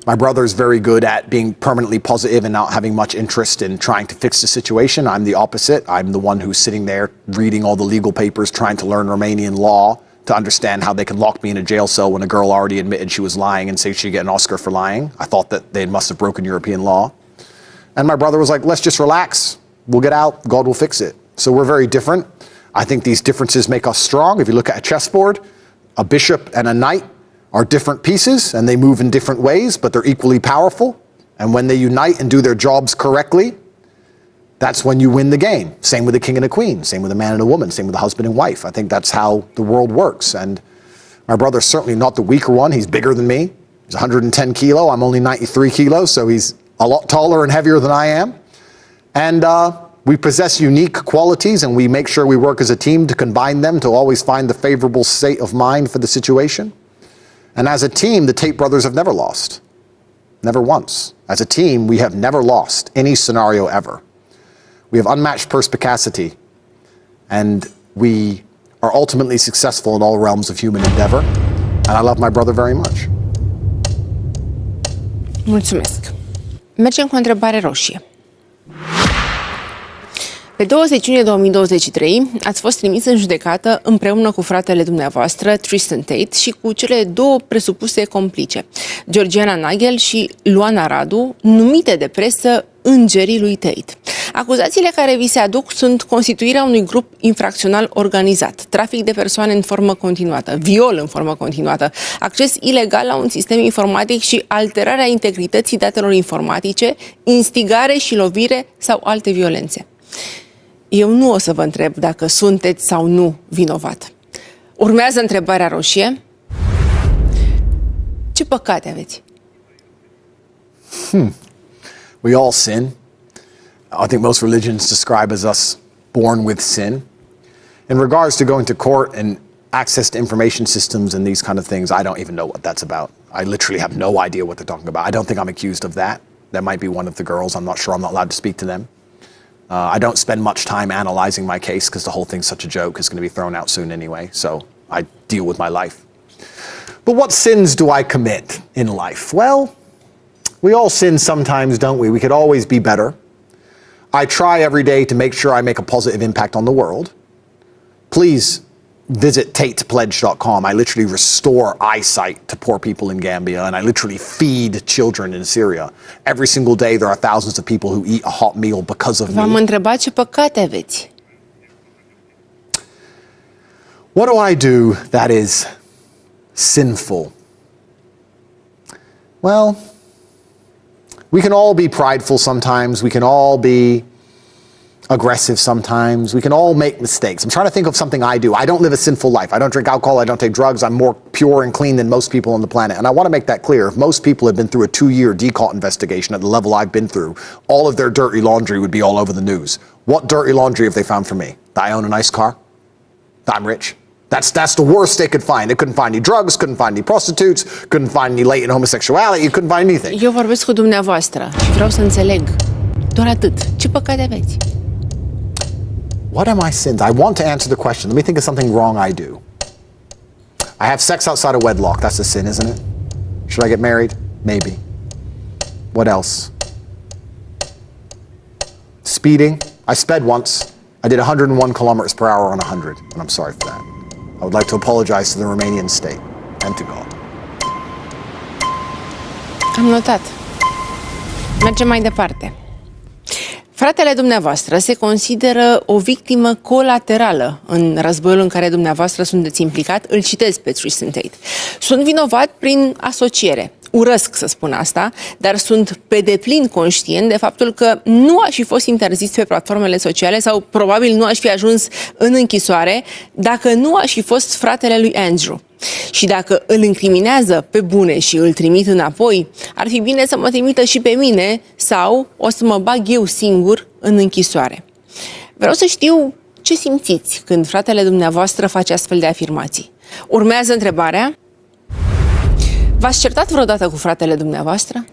My brother is very good at being permanently positive and not having much interest in trying to fix the situation. I'm the opposite. I'm the one who's sitting there reading all the legal papers, trying to learn Romanian law to understand how they can lock me in a jail cell when a girl already admitted she was lying and say she'd get an Oscar for lying. I thought that they must have broken European law. And my brother was like, let's just relax. We'll get out. God will fix it. So we're very different. I think these differences make us strong. If you look at a chessboard, a bishop and a knight are different pieces and they move in different ways, but they're equally powerful. And when they unite and do their jobs correctly, that's when you win the game. Same with a king and a queen, same with a man and a woman, same with a husband and wife. I think that's how the world works. And my brother's certainly not the weaker one. He's bigger than me. He's 110 kilo. I'm only 93 kilos, so he's a lot taller and heavier than I am. And we possess unique qualities, and we make sure we work as a team to combine them to always find the favorable state of mind for the situation. And as a team, the Tate brothers have never lost. Never once. As a team, we have never lost any scenario ever. We have unmatched perspicacity, and we are ultimately successful in all realms of human endeavor. And I love my brother very much. Mulțumesc. Mergem cu o întrebare roșie. Pe 20 iunie 2023 ați fost trimis în judecată împreună cu fratele dumneavoastră, Tristan Tate, și cu cele două presupuse complice, Georgiana Nagel și Luana Radu, numite de presă îngerii lui Tate. Acuzațiile care vi se aduc sunt constituirea unui grup infracțional organizat, trafic de persoane în formă continuată, viol în formă continuată, acces ilegal la un sistem informatic și alterarea integrității datelor informatice, instigare și lovire sau alte violențe. Eu nu o să vă întreb dacă sunteți sau nu vinovat. Urmează întrebarea roșie. Ce păcate aveți? We all sin. I think most religions describe as us born with sin. In regards to going to court and access to information systems and these kind of things, I don't even know what that's about. I literally have no idea what they're talking about. I don't think I'm accused of that. That might be one of the girls. I'm not sure. I'm not allowed to speak to them. I don't spend much time analyzing my case because the whole thing's such a joke. It's going to be thrown out soon anyway, so I deal with my life. But what sins do I commit in life? Well, we all sin sometimes, don't we? We could always be better. I try every day to make sure I make a positive impact on the world. Please visit tatepledge.com. I literally restore eyesight to poor people in Gambia, and I literally feed children in Syria. Every single day there are thousands of people who eat a hot meal because of V-am me. întrebat ce păcate aveți. What do I do that is sinful? Well, we can all be prideful sometimes. We can all be aggressive sometimes. We can all make mistakes. I'm trying to think of something I do. I don't live a sinful life. I don't drink alcohol. I don't take drugs. I'm more pure and clean than most people on the planet. And I want to make that clear. If most people had been through a 2-year decaut investigation at the level I've been through, all of their dirty laundry would be all over the news. What dirty laundry have they found for me? That I own a nice car? That I'm rich? That's the worst they could find. They couldn't find any drugs, couldn't find any prostitutes, couldn't find any latent homosexuality, couldn't find anything. Eu vorbesc cu dumneavoastră și vreau să înțeleg. Doar atât. Ce păcate aveți? What are my sins? I want to answer the question. Let me think of something wrong I do. I have sex outside of wedlock. That's a sin, isn't it? Should I get married? Maybe. What else? Speeding. I sped once. I did 101 kilometers per hour on 100, and I'm sorry for that. I would like to apologize to the Romanian state and to God. Am notat. Mergem mai departe. Fratele dumneavoastră se consideră o victimă colaterală în războiul în care dumneavoastră sunteți implicat. Îl citez pe Tristan Tate. Sunt vinovat prin asociere. Urăsc să spun asta, dar sunt pe deplin conștient de faptul că nu aș fi fost interzis pe platformele sociale sau probabil nu aș fi ajuns în închisoare dacă nu aș fi fost fratele lui Andrew. Și dacă îl incriminează pe bune și îl trimit înapoi, ar fi bine să mă trimită și pe mine sau o să mă bag eu singur în închisoare. Vreau să știu ce simțiți când fratele dumneavoastră face astfel de afirmații. Urmează întrebarea. V-ați certat vreodată cu fratele dumneavoastră?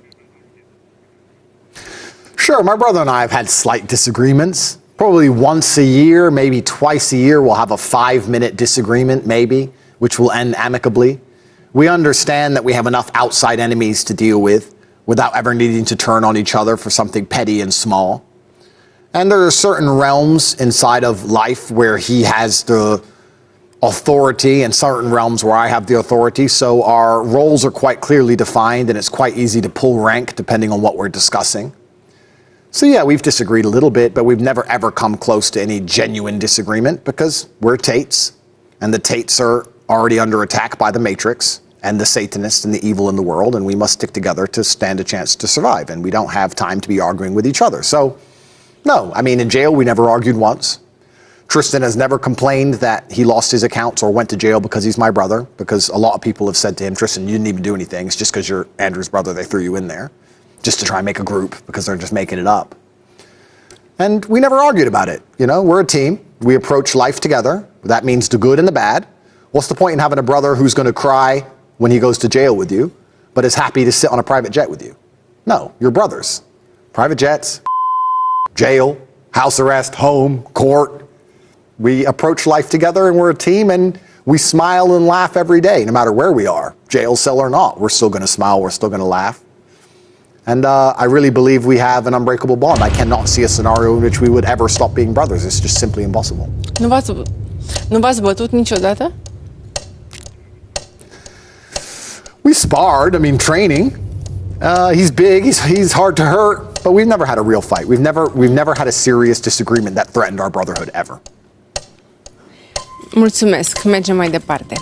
Sure, my brother and I have had slight disagreements. Probably once a year, maybe twice a year, we'll have a 5-minute disagreement, maybe, which will end amicably. We understand that we have enough outside enemies to deal with without ever needing to turn on each other for something petty and small. And there are certain realms inside of life where he has the authority in certain realms where I have the authority. So our roles are quite clearly defined, and it's quite easy to pull rank depending on what we're discussing. So yeah, we've disagreed a little bit, but we've never ever come close to any genuine disagreement because we're Tates, and the Tates are already under attack by the Matrix and the Satanists and the evil in the world, and we must stick together to stand a chance to survive, and we don't have time to be arguing with each other. So no, I mean, in jail we never argued once. Tristan has never complained that he lost his accounts or went to jail because he's my brother, because a lot of people have said to him, Tristan, you didn't even do anything. It's just because you're Andrew's brother, they threw you in there, just to try and make a group because they're just making it up. And we never argued about it. You know, we're a team. We approach life together. That means the good and the bad. What's the point in having a brother who's going to cry when he goes to jail with you, but is happy to sit on a private jet with you? No, you're brothers. Private jets, jail, house arrest, home, court. We approach life together and we're a team, and we smile and laugh every day, no matter where we are, jail cell or not. We're still going to smile, we're still going to laugh. And I really believe we have an unbreakable bond. I cannot see a scenario in which we would ever stop being brothers. It's just simply impossible. Nu v-ați bătut niciodată? We sparred, I mean, training. He's big, he's hard to hurt, but we've never had a real fight. We've never had a serious disagreement that threatened our brotherhood ever. Mulțumesc, mergem mai departe.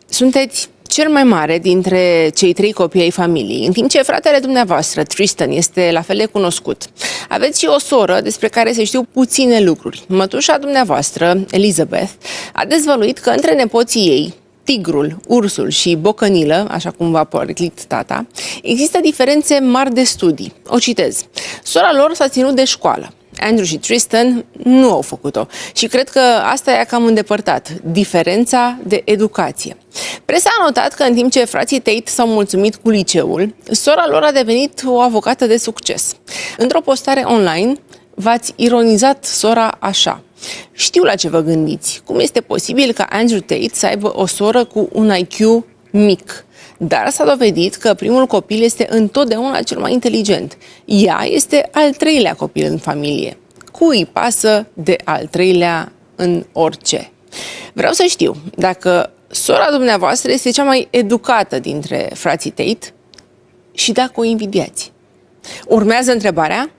Sunteți cel mai mare dintre cei 3 copii ai familiei, în timp ce fratele dumneavoastră, Tristan, este la fel de cunoscut. Aveți și o soră despre care se știu puține lucruri. Mătușa dumneavoastră, Elizabeth, a dezvăluit că între nepoții ei, tigrul, ursul și bocănilă, așa cum v-a poreclit tata, există diferențe mari de studii. O citez. Sora lor s-a ținut de școală. Andrew și Tristan nu au făcut-o și cred că asta i-a cam îndepărtat, diferența de educație. Presa a notat că în timp ce frații Tate s-au mulțumit cu liceul, sora lor a devenit o avocată de succes. Într-o postare online, v-ați ironizat sora așa. Știu la ce vă gândiți. Cum este posibil ca Andrew Tate să aibă o soră cu un IQ mic? Dar s-a dovedit că primul copil este întotdeauna cel mai inteligent. Ea este al 3-lea copil în familie. Cui îi pasă de al 3-lea în orice? Vreau să știu dacă sora dumneavoastră este cea mai educată dintre frații Tate și dacă o invidiați. Urmează întrebarea: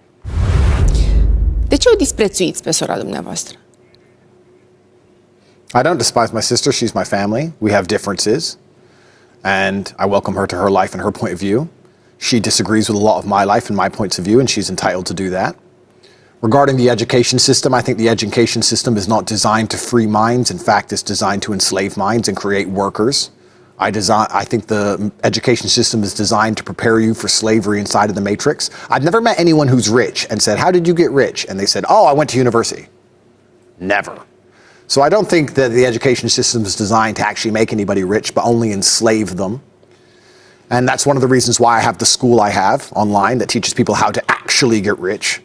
de ce o disprețuiți pe sora dumneavoastră? I don't despise my sister, she's my family. We have differences. And I welcome her to her life and her point of view. She disagrees with a lot of my life and my points of view, and she's entitled to do that. Regarding the education system, I think the education system is not designed to free minds. In fact, it's designed to enslave minds and create workers. I think the education system is designed to prepare you for slavery inside of the Matrix. I've never met anyone who's rich and said, how did you get rich? And they said, oh, I went to university. Never. So I don't think that the education system is designed to actually make anybody rich, but only enslave them. And that's one of the reasons why I have the school I have online that teaches people how to actually get rich,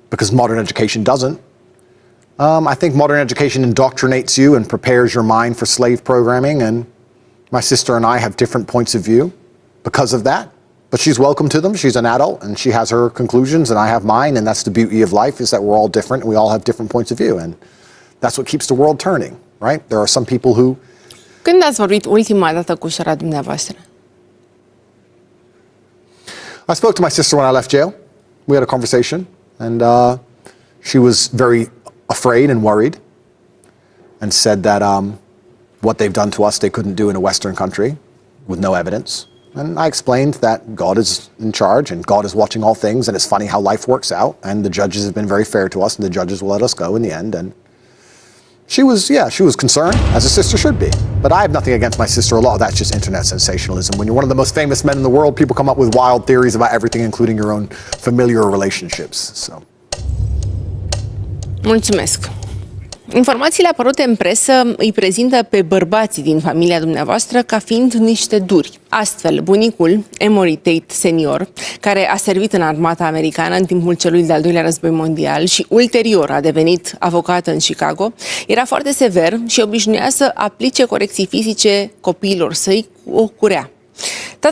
because modern education doesn't. I think modern education indoctrinates you and prepares your mind for slave programming, and my sister and I have different points of view because of that. But she's welcome to them. She's an adult, and she has her conclusions, and I have mine, and that's the beauty of life, is that we're all different, and we all have different points of view, and that's what keeps the world turning, right? There are some people who... Când ați vorbit ultima dată cu sora dumneavoastră? I spoke to my sister when I left jail. We had a conversation, and she was very afraid and worried, and said that what they've done to us they couldn't do in a Western country with no evidence. And I explained that God is in charge and God is watching all things, and it's funny how life works out, and the judges have been very fair to us, and the judges will let us go in the end. And she was concerned, as a sister should be. But I have nothing against my sister. A lot of that's just internet sensationalism. When you're one of the most famous men in the world, people come up with wild theories about everything, including your own familiar relationships. So. Mulțumesc. Informațiile apărute în presă îi prezintă pe bărbații din familia dumneavoastră ca fiind niște duri. Astfel, bunicul, Emory Tate senior, care a servit în armata americană în timpul celui de-al doilea război mondial și ulterior a devenit avocat în Chicago, era foarte sever și obișnuia să aplice corecții fizice copiilor săi cu o curea.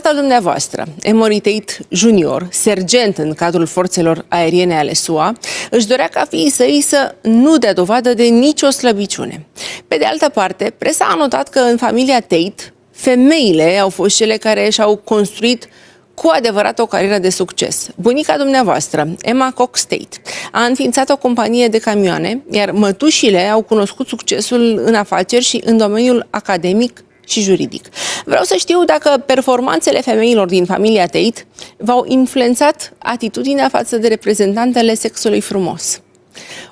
Tatăl dumneavoastră, Emory Tate Jr., sergent în cadrul forțelor aeriene ale SUA, își dorea ca fiii săi să nu dea dovadă de nicio slăbiciune. Pe de altă parte, presa a notat că în familia Tate, femeile au fost cele care și-au construit cu adevărat o carieră de succes. Bunica dumneavoastră, Emma Cox Tate, a înființat o companie de camioane, iar mătușile au cunoscut succesul în afaceri și în domeniul academic și juridic. Vreau să știu dacă performanțele femeilor din familia Tate v-au influențat atitudinea față de reprezentantele sexului frumos.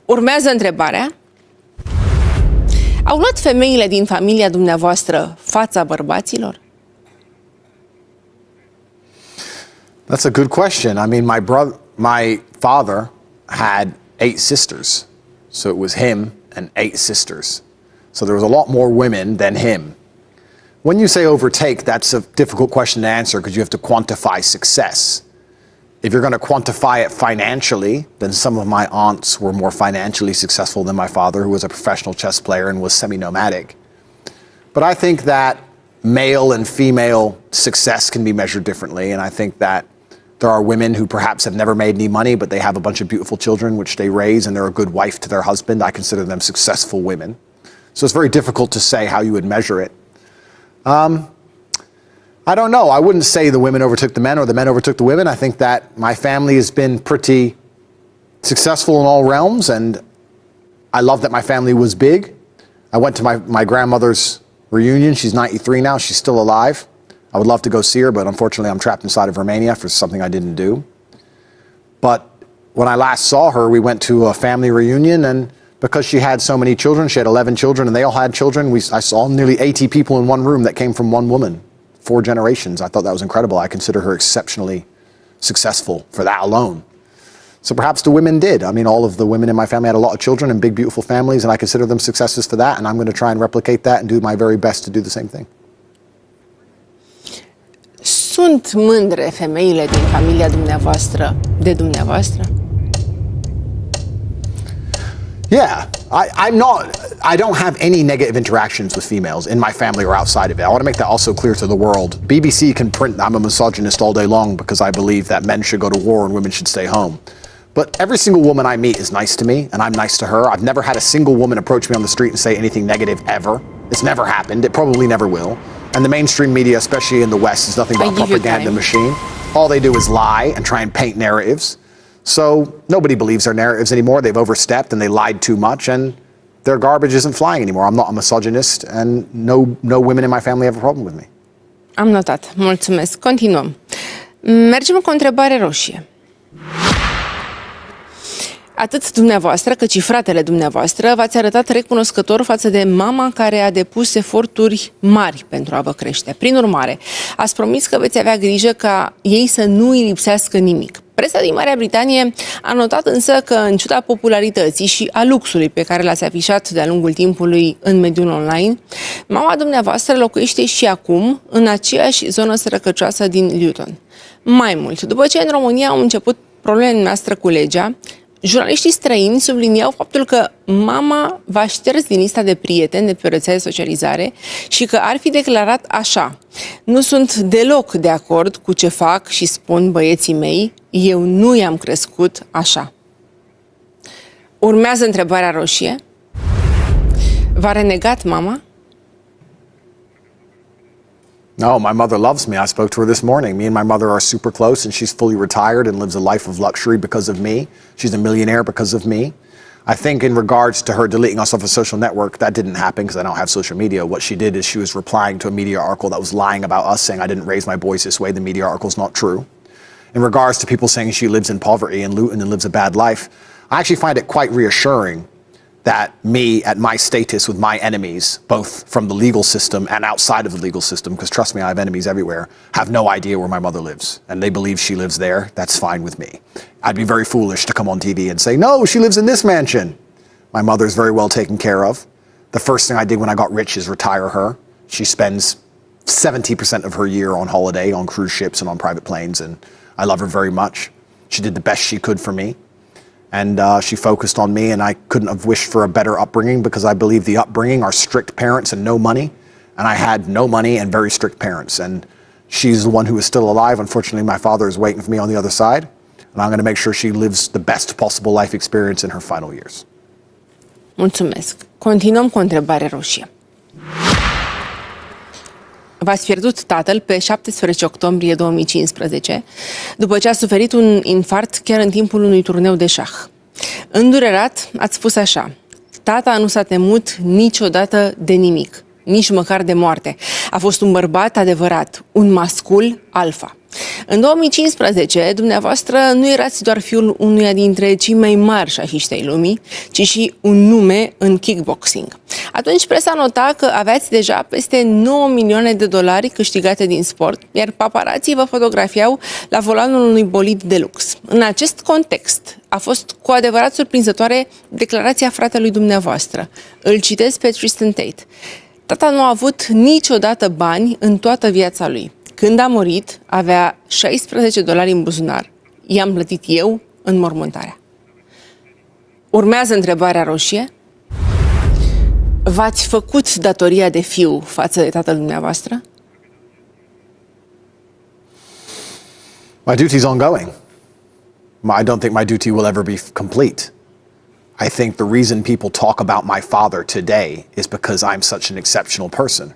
Urmează întrebarea. Au luat femeile din familia dumneavoastră fața bărbaților? That's a good question. I mean, my father had 8 sisters. So it was him and 8 sisters. So there was a lot more women than him. When you say overtake, that's a difficult question to answer because you have to quantify success. If you're going to quantify it financially, then some of my aunts were more financially successful than my father, who was a professional chess player and was semi-nomadic. But I think that male and female success can be measured differently, and I think that there are women who perhaps have never made any money, but they have a bunch of beautiful children which they raise, and they're a good wife to their husband. I consider them successful women. So it's very difficult to say how you would measure it. I don't know. I wouldn't say the women overtook the men or the men overtook the women. I think that my family has been pretty successful in all realms, and I love that my family was big. I went to my grandmother's reunion. She's 93 now. She's still alive. I would love to go see her, but unfortunately I'm trapped inside of Romania for something I didn't do. But when I last saw her, we went to a family reunion, and because she had so many children, she had 11 children, and they all had children, I saw nearly 80 people in one room that came from one woman, 4 generations. I thought that was incredible. I consider her exceptionally successful for that alone. So perhaps the women did. I mean, all of the women in my family had a lot of children and big, beautiful families, and I consider them successes for that, and I'm going to try and replicate that and do my very best to do the same thing. Sunt mândre femeile din familia dumneavoastră de dumneavoastră? Yeah, I don't have any negative interactions with females in my family or outside of it. I want to make that also clear to the world. BBC can print I'm a misogynist all day long because I believe that men should go to war and women should stay home. But every single woman I meet is nice to me, and I'm nice to her. I've never had a single woman approach me on the street and say anything negative ever. It's never happened. It probably never will. And the mainstream media, especially in the West, is nothing but a propaganda machine. All they do is lie and try and paint narratives. So nobody believes their narratives anymore. They've overstepped and they lied too much, and their garbage isn't flying anymore. I'm not a misogynist, and no women in my family have a problem with me. Am notat. Mulțumesc. Continuăm. Mergem cu o întrebare roșie. Atât dumneavoastră cât și fratele dumneavoastră v-ați arătat recunoscător față de mama care a depus eforturi mari pentru a vă crește. Prin urmare, ați promis că veți avea grijă ca ei să nu îi lipsească nimic. Presa din Marea Britanie a notat însă că, în ciuda popularității și a luxului pe care l-ați afișat de-a lungul timpului în mediul online, mama dumneavoastră locuiește și acum în aceeași zonă sărăcăcioasă din Luton. Mai mult, după ce în România au început problemele noastre cu legea, jurnaliștii străini subliniau faptul că mama v-a șters din lista de prieteni de pe rețea de socializare și că ar fi declarat așa: nu sunt deloc de acord cu ce fac și spun băieții mei, eu nu i-am crescut așa. Urmează întrebarea roșie. V-a renegat mama? No, my mother loves me. I spoke to her this morning. Me and my mother are super close, and she's fully retired and lives a life of luxury because of me. She's a millionaire because of me. I think in regards to her deleting us off a social network, that didn't happen because I don't have social media. What she did is she was replying to a media article that was lying about us, saying I didn't raise my boys this way. The media article is not true. In regards to people saying she lives in poverty and Luton and lives a bad life, I actually find it quite reassuring that me at my status with my enemies, both from the legal system and outside of the legal system, because trust me, I have enemies everywhere, have no idea where my mother lives. And they believe she lives there. That's fine with me. I'd be very foolish to come on TV and say, no, she lives in this mansion. My mother is very well taken care of. The first thing I did when I got rich is retire her. She spends 70% of her year on holiday, on cruise ships and on private planes, and I love her very much. She did the best she could for me. And she focused on me, and I couldn't have wished for a better upbringing because I believe the upbringing are strict parents and no money. And I had no money and very strict parents. And She's the one who is still alive. Unfortunately, my father is waiting for me on the other side. And I'm going to make sure she lives the best possible life experience in her final years. Mulțumesc. Continuăm cu o întrebare roșie. V-ați pierdut tatăl pe 17 octombrie 2015, după ce a suferit un infarct chiar în timpul unui turneu de șah. Îndurerat, ați spus așa: tata nu s-a temut niciodată de nimic, nici măcar de moarte. A fost un bărbat adevărat, un mascul alfa. În 2015, dumneavoastră nu erați doar fiul unuia dintre cei mai mari șahiști ai lumii, ci și un nume în kickboxing. Atunci presa nota că aveați deja peste 9 milioane de dolari câștigate din sport, iar paparații vă fotografiau la volanul unui bolid de lux. În acest context, a fost cu adevărat surprinzătoare declarația fratelui dumneavoastră. Îl citez pe Tristan Tate. Tata nu a avut niciodată bani în toată viața lui. Când a murit, avea 16 dolari în buzunar. I-am plătit eu înmormântarea. Urmează întrebarea roșie. V-ați făcut datoria de fiu față de tatăl dumneavoastră? My duty is ongoing. I don't think my duty will ever be complete. I think the reason people talk about my father today is because I'm such an exceptional person.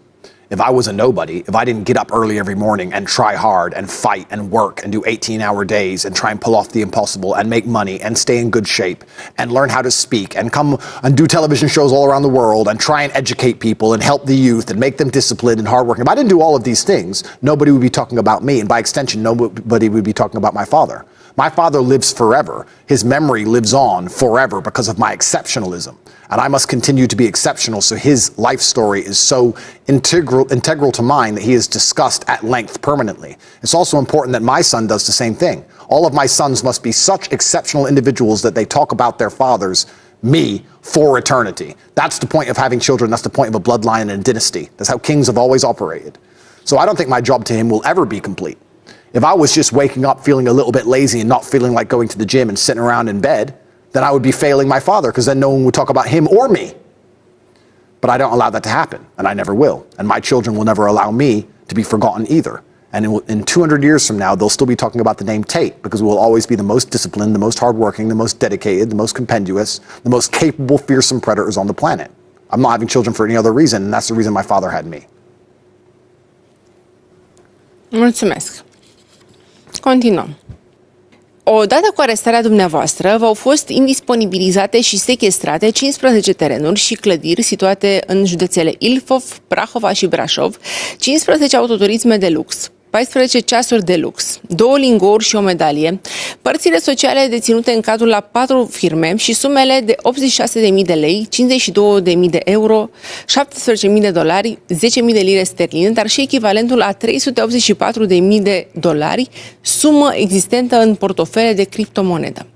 If I was a nobody, if I didn't get up early every morning and try hard and fight and work and do 18-hour days and try and pull off the impossible and make money and stay in good shape and learn how to speak and come and do television shows all around the world and try and educate people and help the youth and make them disciplined and hardworking, if I didn't do all of these things, nobody would be talking about me. And by extension, nobody would be talking about my father. My father lives forever. His memory lives on forever because of my exceptionalism. And I must continue to be exceptional, so his life story is so integral to mine that he is discussed at length permanently. It's also important that my son does the same thing. All of my sons must be such exceptional individuals that they talk about their fathers, me, for eternity. That's the point of having children. That's the point of a bloodline and a dynasty. That's how kings have always operated. So I don't think my job to him will ever be complete. If I was just waking up feeling a little bit lazy and not feeling like going to the gym and sitting around in bed, then I would be failing my father, because then no one would talk about him or me. But I don't allow that to happen, and I never will. And my children will never allow me to be forgotten either. And in 200 years from now, they'll still be talking about the name Tate, because we'll always be the most disciplined, the most hardworking, the most dedicated, the most compendious, the most capable, fearsome predators on the planet. I'm not having children for any other reason, and that's the reason my father had me. Mulțumesc. Continuăm. Odată cu arestarea dumneavoastră, v-au fost indisponibilizate și sechestrate 15 terenuri și clădiri situate în județele Ilfov, Prahova și Brașov, 15 autoturisme de lux, 14 ceasuri de lux, 2 lingouri și o medalie, părțile sociale deținute în cadrul la 4 firme și sumele de 86.000 de lei, 52.000 de euro, 17.000 de dolari, 10.000 de lire sterline, dar și echivalentul a 384.000 de dolari, sumă existentă în portofele de criptomonedă.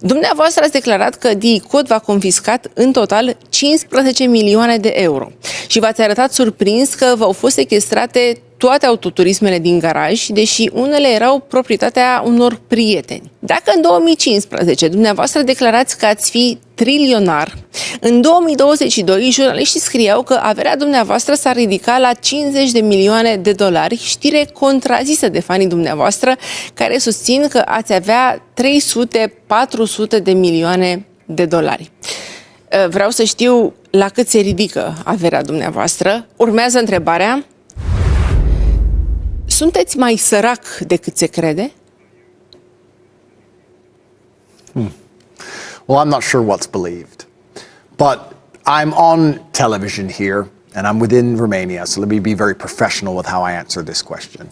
Dumneavoastră ați declarat că DI-Code v-a confiscat în total 15 milioane de euro și v-ați arătat surprins că v-au fost sechestrate toate autoturismele din garaj, deși unele erau proprietatea unor prieteni. Dacă în 2015 dumneavoastră declarați că ați fi trilionar, în 2022 jurnaliștii scriau că averea dumneavoastră s-ar ridica la 50 de milioane de dolari, știre contrazisă de fanii dumneavoastră care susțin că ați avea 300-400 de milioane de dolari. Vreau să știu la cât se ridică averea dumneavoastră. Urmează întrebarea. Sunteți mai sărac decât se crede? Well, I'm not sure what's believed. But I'm on television here, and I'm within Romania, so let me be very professional with how I answer this question.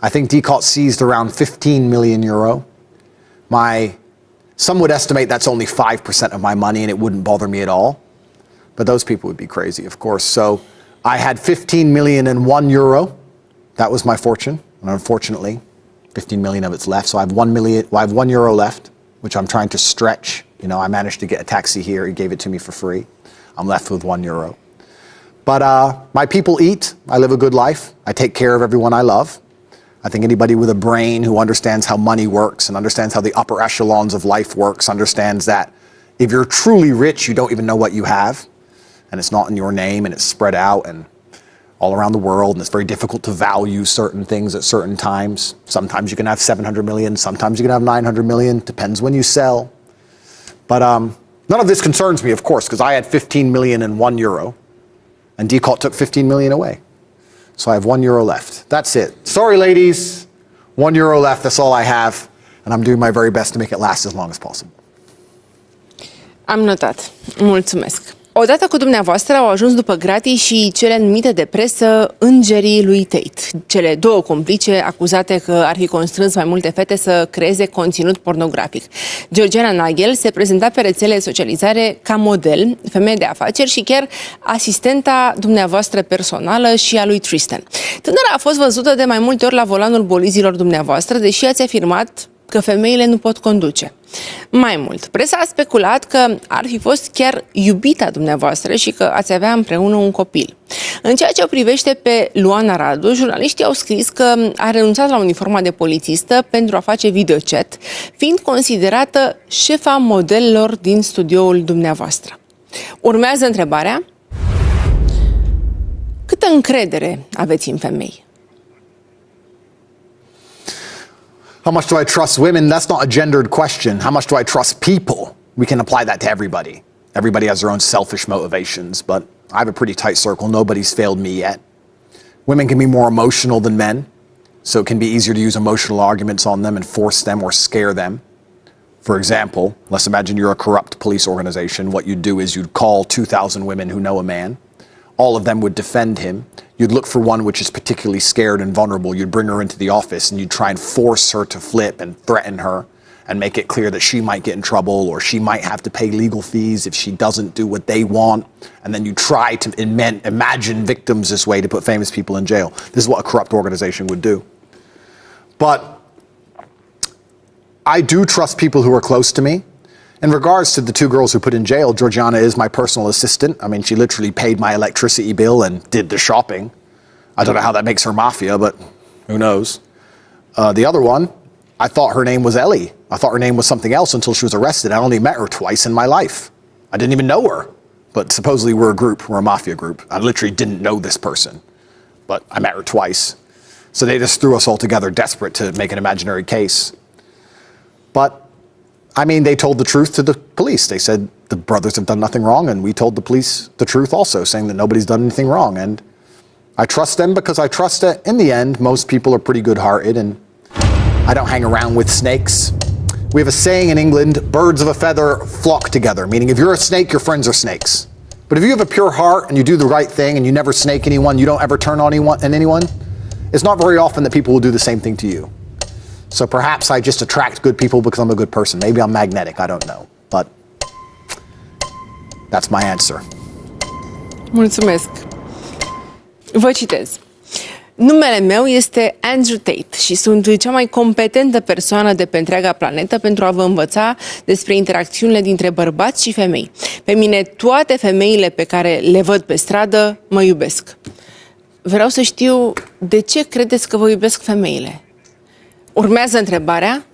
I think DCOT seized around 15 million euro. Some would estimate that's only 5% of my money, and it wouldn't bother me at all. But those people would be crazy, of course. So I had 15 million and 1 euro. That was my fortune, and unfortunately, 15 million of it's left. So I have 1 million. Well, I have 1 euro left, which I'm trying to stretch. You know, I managed to get a taxi here. He gave it to me for free. I'm left with 1 euro. But my people eat. I live a good life. I take care of everyone I love. I think anybody with a brain who understands how money works and understands how the upper echelons of life works understands that if you're truly rich, you don't even know what you have, and it's not in your name, and it's spread out, and all around the world, and it's very difficult to value certain things at certain times. Sometimes you can have 700 million, sometimes you can have 900 million, depends when you sell. But none of this concerns me, of course, because I had 15 million and €1, and Decolt took 15 million away. So I have €1 left. That's it. Sorry, ladies. €1 left, that's all I have, and I'm doing my very best to make it last as long as possible. Am notat. Mulțumesc. Odată cu dumneavoastră au ajuns după gratii și cele numite de presă îngerii lui Tate, cele două complice acuzate că ar fi constrâns mai multe fete să creeze conținut pornografic. Georgiana Nagel se prezenta pe rețele de socializare ca model, femeie de afaceri și chiar asistenta dumneavoastră personală și a lui Tristan. Tânăra a fost văzută de mai multe ori la volanul bolizilor dumneavoastră, deși ați afirmat că femeile nu pot conduce. Mai mult, presa a speculat că ar fi fost chiar iubita dumneavoastră și că ați avea împreună un copil. În ceea ce o privește pe Luana Radu, jurnaliștii au scris că a renunțat la uniforma de polițistă pentru a face videochat, fiind considerată șefa modelelor din studioul dumneavoastră. Urmează întrebarea: câtă încredere aveți în femei? How much do I trust women? That's not a gendered question. How much do I trust people? We can apply that to everybody. Everybody has their own selfish motivations, but I have a pretty tight circle. Nobody's failed me yet. Women can be more emotional than men, so it can be easier to use emotional arguments on them and force them or scare them. For example, let's imagine you're a corrupt police organization. What you'd do is you'd call 2,000 women who know a man. All of them would defend him. You'd look for one which is particularly scared and vulnerable. You'd bring her into the office and you'd try and force her to flip and threaten her and make it clear that she might get in trouble or she might have to pay legal fees if she doesn't do what they want. And then you try to imagine victims this way to put famous people in jail. This is what a corrupt organization would do. But I do trust people who are close to me. In regards to the two girls who put in jail, Georgiana is my personal assistant. I mean, she literally paid my electricity bill and did the shopping. I don't know how that makes her mafia, but who knows. The other one, I thought her name was Ellie. I thought her name was something else until she was arrested. I only met her twice in my life. I didn't even know her. But supposedly we're a group, we're a mafia group. I literally didn't know this person, but I met her twice. So they just threw us all together, desperate to make an imaginary case. But I mean, they told the truth to the police. They said the brothers have done nothing wrong, and we told the police the truth also, saying that nobody's done anything wrong. And I trust them because I trust that in the end, most people are pretty good-hearted, and I don't hang around with snakes. We have a saying in England, birds of a feather flock together, meaning if you're a snake, your friends are snakes. But if you have a pure heart and you do the right thing and you never snake anyone, you don't ever turn on anyone, it's not very often that people will do the same thing to you. So perhaps I just attract good people because I'm a good person. Maybe I'm magnetic, I don't know. But that's my answer. Mulțumesc. Vă citez. Numele meu este Andrew Tate și sunt cea mai competentă persoană de pe întreaga planetă pentru a vă învăța despre interacțiunile dintre bărbați și femei. Pe mine toate femeile pe care le văd pe stradă mă iubesc. Vreau să știu de ce credeți că vă iubesc femeile. Urmează întrebarea: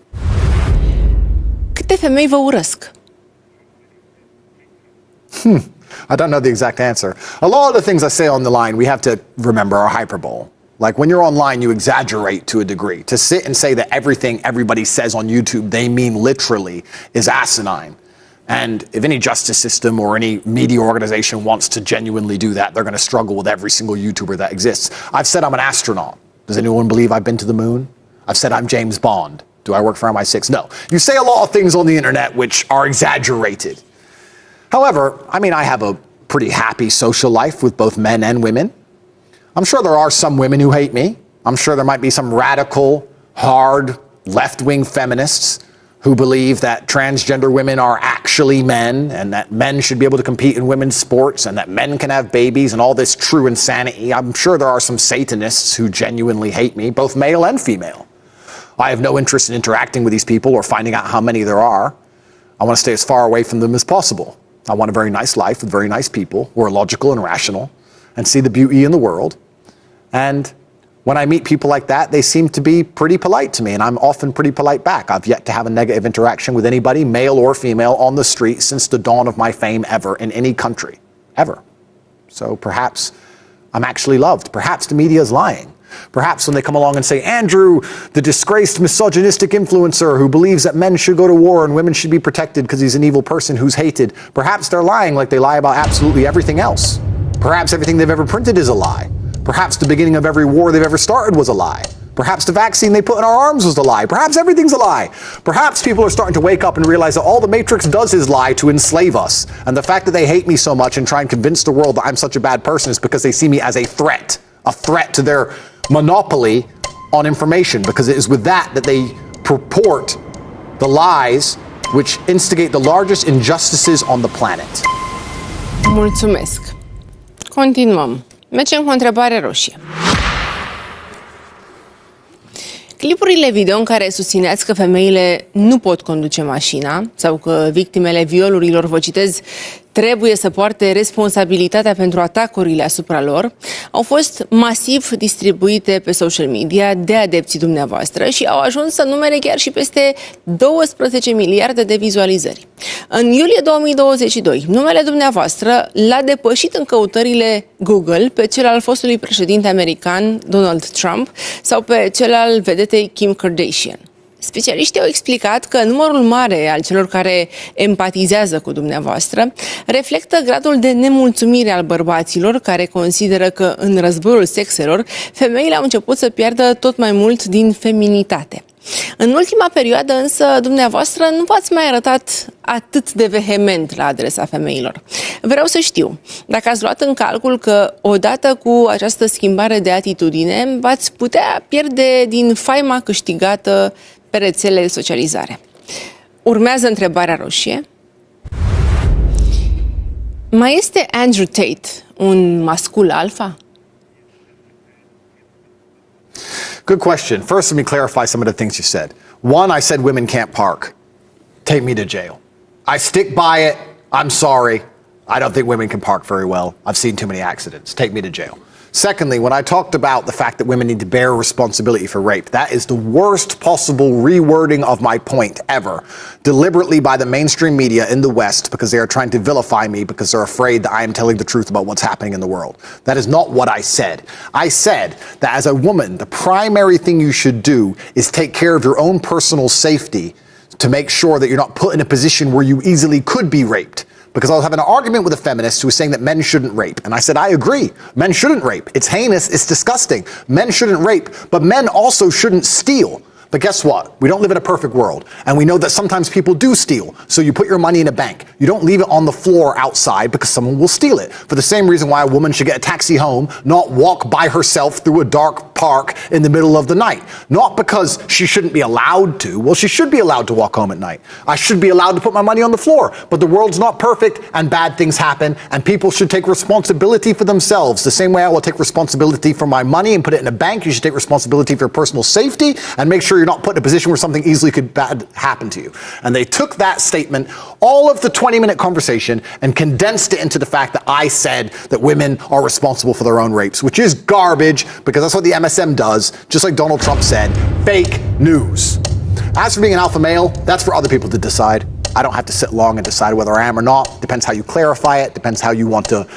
câte femei vă urăsc? I don't know the exact answer. A lot of the things I say on the line, we have to remember are hyperbole. Like when you're online, you exaggerate to a degree. To sit and say that everything everybody says on YouTube, they mean literally, is asinine. And if any justice system or any media organization wants to genuinely do that, they're going to struggle with every single YouTuber that exists. I've said I'm an astronaut. Does anyone believe I've been to the moon? I've said I'm James Bond. Do I work for MI6? No. You say a lot of things on the internet which are exaggerated. However, I mean, I have a pretty happy social life with both men and women. I'm sure there are some women who hate me. I'm sure there might be some radical, hard, left-wing feminists who believe that transgender women are actually men and that men should be able to compete in women's sports and that men can have babies and all this true insanity. I'm sure there are some Satanists who genuinely hate me, both male and female. I have no interest in interacting with these people or finding out how many there are. I want to stay as far away from them as possible. I want a very nice life with very nice people who are logical and rational and see the beauty in the world. And when I meet people like that, they seem to be pretty polite to me, and I'm often pretty polite back. I've yet to have a negative interaction with anybody, male or female, on the street since the dawn of my fame ever in any country, ever. So perhaps I'm actually loved. Perhaps the media is lying. Perhaps when they come along and say, Andrew, the disgraced misogynistic influencer who believes that men should go to war and women should be protected because he's an evil person who's hated, perhaps they're lying like they lie about absolutely everything else. Perhaps everything they've ever printed is a lie. Perhaps the beginning of every war they've ever started was a lie. Perhaps the vaccine they put in our arms was a lie. Perhaps everything's a lie. Perhaps people are starting to wake up and realize that all the Matrix does is lie to enslave us. And the fact that they hate me so much and try and convince the world that I'm such a bad person is because they see me as a threat to their monopoly on information, because it is with that they purport the lies which instigate the largest injustices on the planet. Mulțumesc. Continuăm. Mergem cu o întrebare roșie. Clipurile video în care susțineați că femeile nu pot conduce mașina sau că victimele violurilor, vă citez, trebuie să poarte responsabilitatea pentru atacurile asupra lor, au fost masiv distribuite pe social media de adepții dumneavoastră și au ajuns să numere chiar și peste 12 miliarde de vizualizări. În iulie 2022, numele dumneavoastră l-a depășit în căutările Google pe cel al fostului președinte american Donald Trump sau pe cel al vedetei Kim Kardashian. Specialiștii au explicat că numărul mare al celor care empatizează cu dumneavoastră reflectă gradul de nemulțumire al bărbaților care consideră că în războiul sexelor femeile au început să piardă tot mai mult din feminitate. În ultima perioadă însă dumneavoastră nu v-ați mai arătat atât de vehement la adresa femeilor. Vreau să știu dacă ați luat în calcul că odată cu această schimbare de atitudine v-ați putea pierde din faima câștigată pe rețelele de socializare. Urmează întrebarea roșie. Mai este Andrew Tate un mascul alfa? Good question. First, let me clarify some of the things you said. One, I said women can't park. Take me to jail. I stick by it. I'm sorry. I don't think women can park very well. I've seen too many accidents. Take me to jail. Secondly, when I talked about the fact that women need to bear responsibility for rape, that is the worst possible rewording of my point ever, deliberately by the mainstream media in the West, because they are trying to vilify me because they're afraid that I am telling the truth about what's happening in the world. That is not what I said. I said that as a woman, the primary thing you should do is take care of your own personal safety to make sure that you're not put in a position where you easily could be raped. Because I was having an argument with a feminist who was saying that men shouldn't rape. And I said, I agree. Men shouldn't rape. It's heinous. It's disgusting. Men shouldn't rape. But men also shouldn't steal. But guess what? We don't live in a perfect world. And we know that sometimes people do steal. So you put your money in a bank. You don't leave it on the floor outside because someone will steal it. For the same reason why a woman should get a taxi home, not walk by herself through a dark park in the middle of the night. Not because she shouldn't be allowed to. Well, she should be allowed to walk home at night. I should be allowed to put my money on the floor. But the world's not perfect and bad things happen. And people should take responsibility for themselves. The same way I will take responsibility for my money and put it in a bank, you should take responsibility for your personal safety and make sure you're not put in a position where something easily could bad happen to you. And they took that statement, all of the 20-minute conversation, and condensed it into the fact that I said that women are responsible for their own rapes, which is garbage, because that's what the MSM does, just like Donald Trump said, fake news. As for being an alpha male, that's for other people to decide. I don't have to sit long and decide whether I am or not. Depends how you clarify it, depends how you want to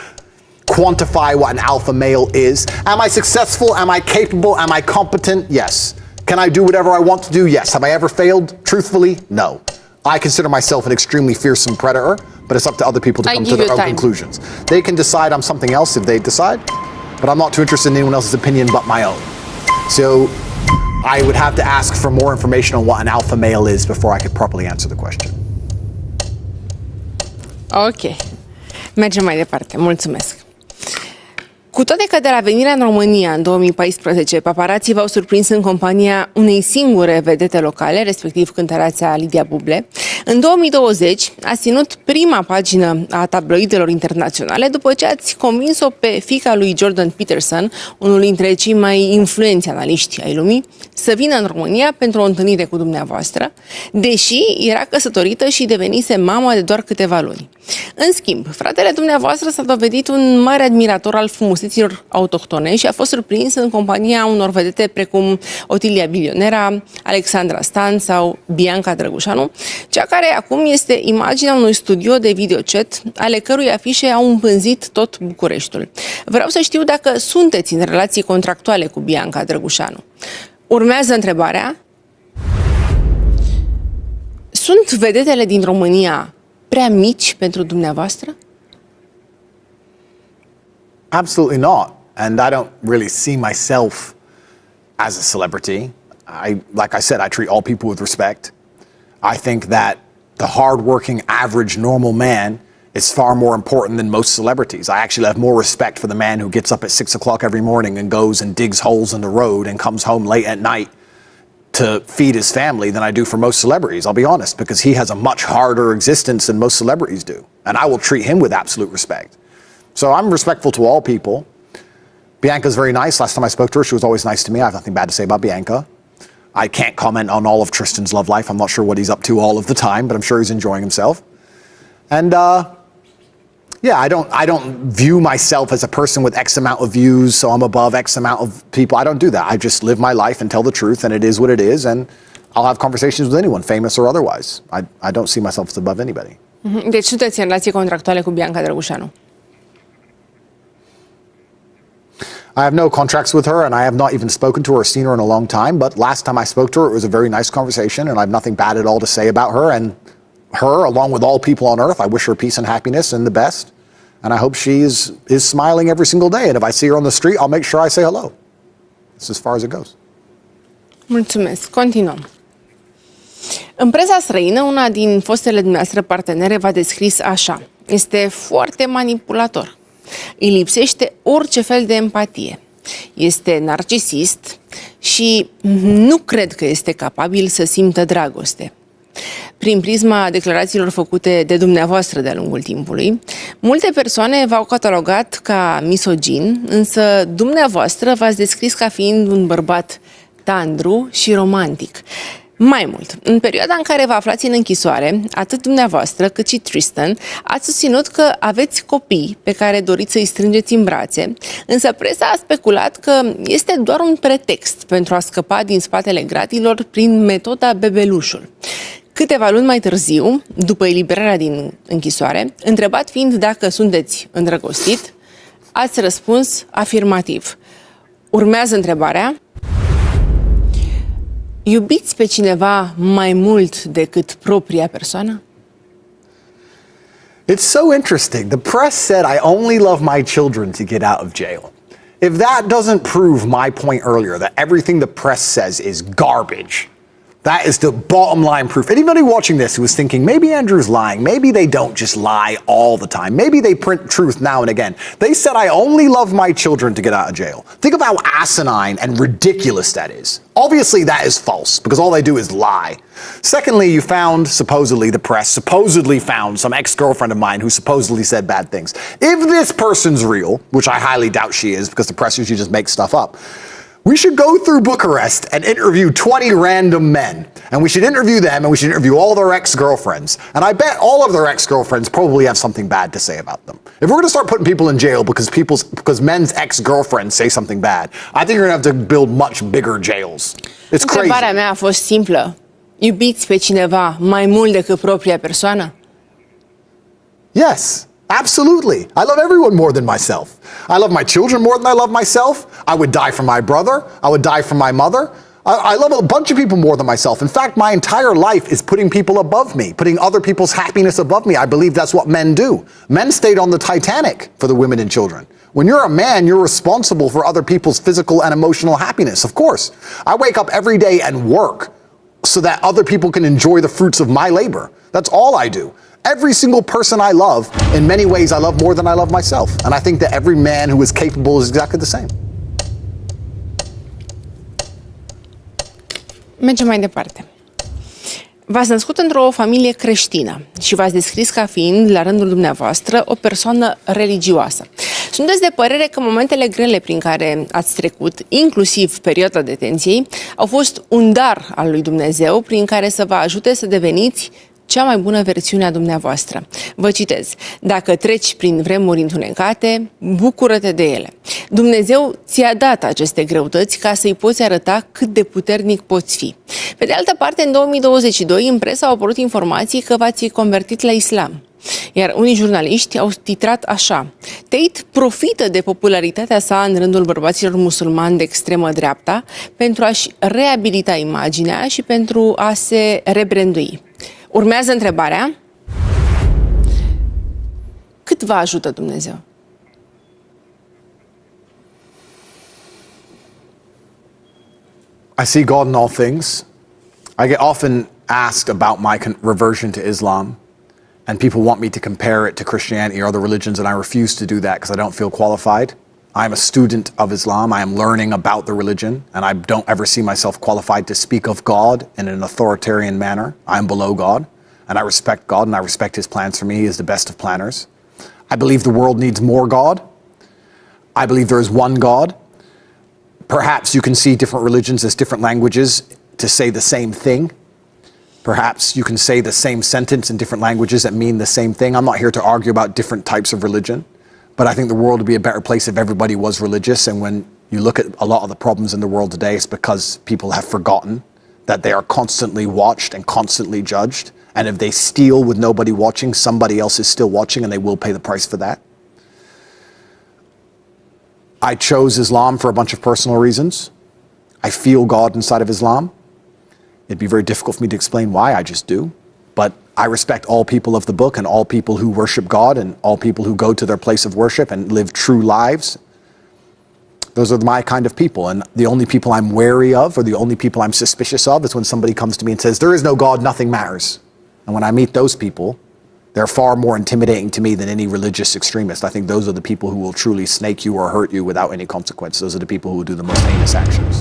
quantify what an alpha male is. Am I successful? Am I capable? Am I competent? Yes. Can I do whatever I want to do? Yes. Have I ever failed? Truthfully, no. I consider myself an extremely fearsome predator, but it's up to other people to come to their own conclusions. They can decide I'm something else if they decide, but I'm not too interested in anyone else's opinion but my own. So I would have to ask for more information on what an alpha male is before I could properly answer the question. Ok. Mergem mai departe. Mulțumesc. Cu toate că de la venirea în România în 2014, paparații v-au surprins în compania unei singure vedete locale, respectiv cântăreața Lidia Buble, în 2020 ați ținut prima pagină a tabloidelor internaționale după ce ați convins-o pe fiica lui Jordan Peterson, unul dintre cei mai influenți analiști ai lumii, să vină în România pentru o întâlnire cu dumneavoastră, deși era căsătorită și devenise mamă de doar câteva luni. În schimb, fratele dumneavoastră s-a dovedit un mare admirator al frumuseților autohtone și a fost surprins în compania unor vedete precum Otilia Bilionera, Alexandra Stan sau Bianca Drăgușanu, cea care acum este imaginea unui studio de videochat, ale cărui afișe au împânzit tot Bucureștiul. Vreau să știu dacă sunteți în relații contractuale cu Bianca Drăgușanu. Urmează întrebarea. Sunt vedetele din România prea mici pentru dumneavoastră? Absolutely not. And I don't really see myself as a celebrity. Like I said, I treat all people with respect. I think that the hardworking, average, normal man is far more important than most celebrities. I actually have more respect for the man who gets up at 6 o'clock every morning and goes and digs holes in the road and comes home late at night to feed his family than I do for most celebrities, I'll be honest, because he has a much harder existence than most celebrities do. And I will treat him with absolute respect. So I'm respectful to all people. Bianca's very nice. Last time I spoke to her, she was always nice to me. I have nothing bad to say about Bianca. I can't comment on all of Tristan's love life. I'm not sure what he's up to all of the time, but I'm sure he's enjoying himself. And yeah, I don't view myself as a person with X amount of views, so I'm above X amount of people. I don't do that. I just live my life and tell the truth, and it is what it is, and I'll have conversations with anyone, famous or otherwise. I don't see myself as above anybody. Deci sunteți în relații contractuale cu Bianca Drăgușanu? I have no contracts with her, and I have not even spoken to her or seen her in a long time, but last time I spoke to her, it was a very nice conversation, and I have nothing bad at all to say about her, and her, along with all people on earth, I wish her peace and happiness and the best, and I hope she is smiling every single day, and if I see her on the street, I'll make sure I say hello. That's as far as it goes. Mulțumesc. Continuăm. În presa străină, una din fostele dumneavoastră partenere v-a descris așa. Este foarte manipulator. Îi lipsește orice fel de empatie. Este narcisist și nu cred că este capabil să simtă dragoste. Prin prisma declarațiilor făcute de dumneavoastră de-a lungul timpului, multe persoane v-au catalogat ca misogin, însă dumneavoastră v-ați descris ca fiind un bărbat tandru și romantic. Mai mult, în perioada în care vă aflați în închisoare, atât dumneavoastră cât și Tristan ați susținut că aveți copii pe care doriți să-i strângeți în brațe, însă presa a speculat că este doar un pretext pentru a scăpa din spatele gratilor prin metoda bebelușul. Câteva luni mai târziu, după eliberarea din închisoare, întrebat fiind dacă sunteți îndrăgostit, ați răspuns afirmativ. Urmează întrebarea. Iubiți pe cineva mai mult decât propria persoană? It's so interesting. The press said I only love my children to get out of jail. If that doesn't prove my point earlier, that everything the press says is garbage, that is the bottom line proof. Anybody watching this who is thinking, maybe Andrew's lying, maybe they don't just lie all the time, maybe they print truth now and again. They said I only love my children to get out of jail. Think of how asinine and ridiculous that is. Obviously that is false, because all they do is lie. Secondly, you found, supposedly, the press supposedly found some ex-girlfriend of mine who supposedly said bad things. If this person's real, which I highly doubt she is, because the press usually just makes stuff up, we should go through Bucharest and interview 20 random men. And we should interview them, and we should interview all their ex-girlfriends. And I bet all of their ex-girlfriends probably have something bad to say about them. If we're going to start putting people in jail because men's ex-girlfriends say something bad, I think you're going to have to build much bigger jails. It's crazy. Întrebarea mea a fost simplă. Iubiți pe cineva mai mult decât propria persoană? Yes. Absolutely. I love everyone more than myself. I love my children more than I love myself. I would die for my brother. I would die for my mother. I love a bunch of people more than myself. In fact, my entire life is putting people above me, putting other people's happiness above me. I believe that's what men do. Men stayed on the Titanic for the women and children. When you're a man, you're responsible for other people's physical and emotional happiness, of course. I wake up every day and work so that other people can enjoy the fruits of my labor. That's all I do. Every single person I love, in many ways, I love more than I love myself. And I think that every man who is capable is exactly the same. Mergem mai departe. V-ați născut într-o familie creștină și v-ați descris ca fiind, la rândul dumneavoastră, o persoană religioasă. Sunteți de părere că momentele grele prin care ați trecut, inclusiv perioada detenției, au fost un dar al lui Dumnezeu prin care să vă ajute să deveniți cea mai bună versiune a dumneavoastră. Vă citez: dacă treci prin vremuri întunecate, bucură-te de ele. Dumnezeu ți-a dat aceste greutăți ca să-i poți arăta cât de puternic poți fi. Pe de altă parte, în 2022, în presă au apărut informații că v-ați convertit la islam. Iar unii jurnaliști au titrat așa: Tate profită de popularitatea sa în rândul bărbaților musulmani de extremă dreapta pentru a-și reabilita imaginea și pentru a se rebrandui. Urmează întrebarea: cât vă ajută Dumnezeu? I see God in all things. I get often asked about my reversion to Islam, and people want me to compare it to Christianity or other religions, and I refuse to do that because I don't feel qualified. I am a student of Islam. I am learning about the religion, and I don't ever see myself qualified to speak of God in an authoritarian manner. I am below God, and I respect God, and I respect His plans for me. He is the best of planners. I believe the world needs more God. I believe there is one God. Perhaps you can see different religions as different languages to say the same thing. Perhaps you can say the same sentence in different languages that mean the same thing. I'm not here to argue about different types of religion, but I think the world would be a better place if everybody was religious. And when you look at a lot of the problems in the world today, it's because people have forgotten that they are constantly watched and constantly judged. And if they steal with nobody watching, somebody else is still watching, and they will pay the price for that. I chose Islam for a bunch of personal reasons. I feel God inside of Islam. It'd be very difficult for me to explain why, I just do. But I respect all people of the book and all people who worship God and all people who go to their place of worship and live true lives. Those are my kind of people. And the only people I'm wary of or the only people I'm suspicious of is when somebody comes to me and says, there is no God, nothing matters. And when I meet those people, they're far more intimidating to me than any religious extremist. I think those are the people who will truly snake you or hurt you without any consequence. Those are the people who will do the most heinous actions.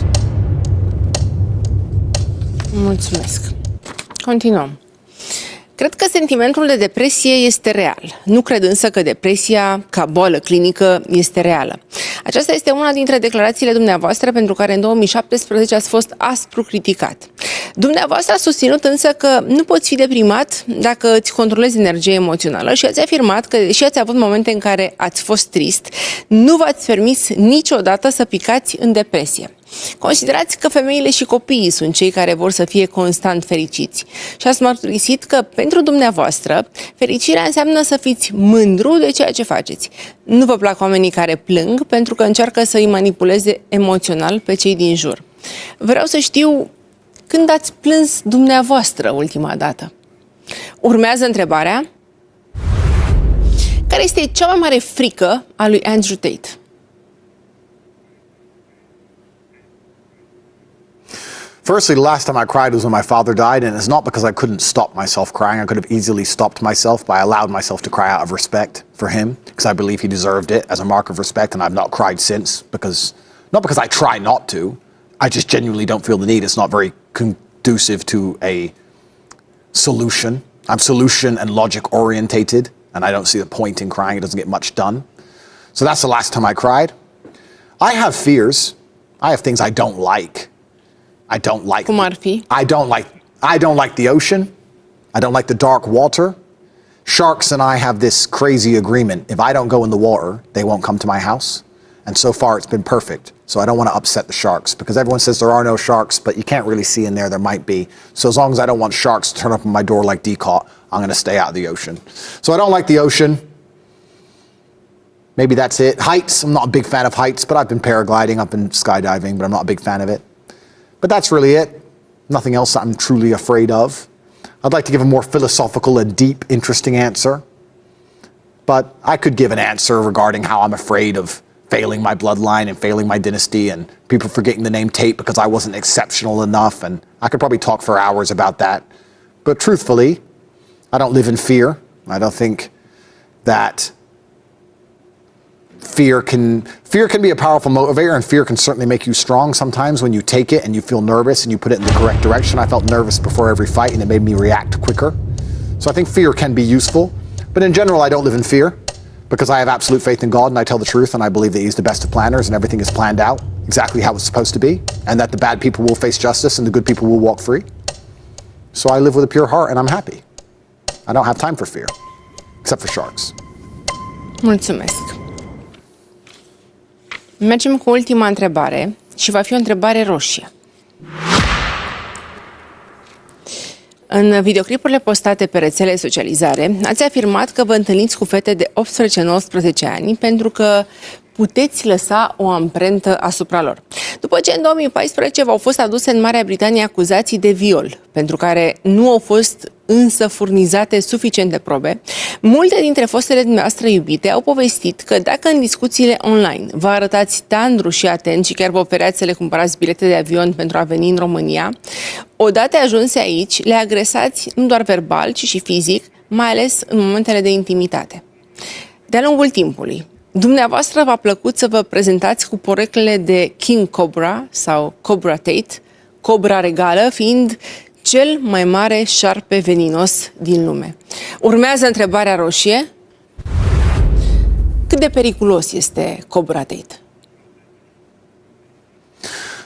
Mulțumesc. Continuăm. Cred că sentimentul de depresie este real. Nu cred însă că depresia, ca boală clinică, este reală. Aceasta este una dintre declarațiile dumneavoastră pentru care în 2017 ați fost aspru criticat. Dumneavoastră ați susținut însă că nu poți fi deprimat dacă îți controlezi energia emoțională și ați afirmat că, deși ați avut momente în care ați fost trist, nu v-ați permis niciodată să picați în depresie. Considerați că femeile și copiii sunt cei care vor să fie constant fericiți și ați mărturisit că pentru dumneavoastră fericirea înseamnă să fiți mândru de ceea ce faceți. Nu vă plac oamenii care plâng pentru că încearcă să îi manipuleze emoțional pe cei din jur. Vreau să știu când ați plâns dumneavoastră ultima dată. Urmează întrebarea: care este cea mai mare frică a lui Andrew Tate? Firstly, the last time I cried was when my father died, and it's not because I couldn't stop myself crying. I could have easily stopped myself, but I allowed myself to cry out of respect for him, because I believe he deserved it as a mark of respect, and I've not cried since, not because I try not to, I just genuinely don't feel the need. It's not very conducive to a solution. I'm solution and logic orientated, and I don't see the point in crying. It doesn't get much done. So that's the last time I cried. I have fears. I have things I don't like. I don't like. Cum ar fi? I don't like the ocean. I don't like the dark water. Sharks and I have this crazy agreement. If I don't go in the water, they won't come to my house. And so far it's been perfect. So I don't want to upset the sharks, because everyone says there are no sharks, but you can't really see in there. There might be. So as long as I don't want sharks to turn up on my door like Decaught, I'm going to stay out of the ocean. So I don't like the ocean. Maybe that's it. Heights. I'm not a big fan of heights, but I've been paragliding, I've been skydiving, but I'm not a big fan of it. But that's really it. Nothing else I'm truly afraid of. I'd like to give a more philosophical and deep, interesting answer. But I could give an answer regarding how I'm afraid of failing my bloodline and failing my dynasty and people forgetting the name Tate because I wasn't exceptional enough. And I could probably talk for hours about that. But truthfully, I don't live in fear. I don't think that fear can be a powerful motivator, and fear can certainly make you strong sometimes when you take it and you feel nervous and you put it in the correct direction. I felt nervous before every fight, and it made me react quicker. So I think fear can be useful. But in general, I don't live in fear. because I have absolute faith in God and I tell the truth and I believe that He's the best of planners and everything is planned out exactly how it's supposed to be, and that the bad people will face justice and the good people will walk free. So I live with a pure heart and I'm happy. I don't have time for fear, except for sharks. Mulțumesc. Mergem cu ultima întrebare și va fi o întrebare roșie. În videoclipurile postate pe rețelele socializare, ați afirmat că vă întâlniți cu fete de 18-19 ani pentru că puteți lăsa o amprentă asupra lor. După ce în 2014 v-au fost aduse în Marea Britanie acuzații de viol, pentru care nu au fost însă furnizate suficiente probe, multe dintre fostele dumneavoastră iubite au povestit că dacă în discuțiile online vă arătați tandru și atent și chiar vă oferați să le cumpărați bilete de avion pentru a veni în România, odată ajunse aici, le agresați nu doar verbal, ci și fizic, mai ales în momentele de intimitate. De-a lungul timpului, dumneavoastră v-a plăcut să vă prezentați cu poreclele de King Cobra sau Cobra Tate, cobra regală fiind cel mai mare șarpe veninos din lume. Urmează întrebarea roșie. Cât de periculos este Cobra Tate?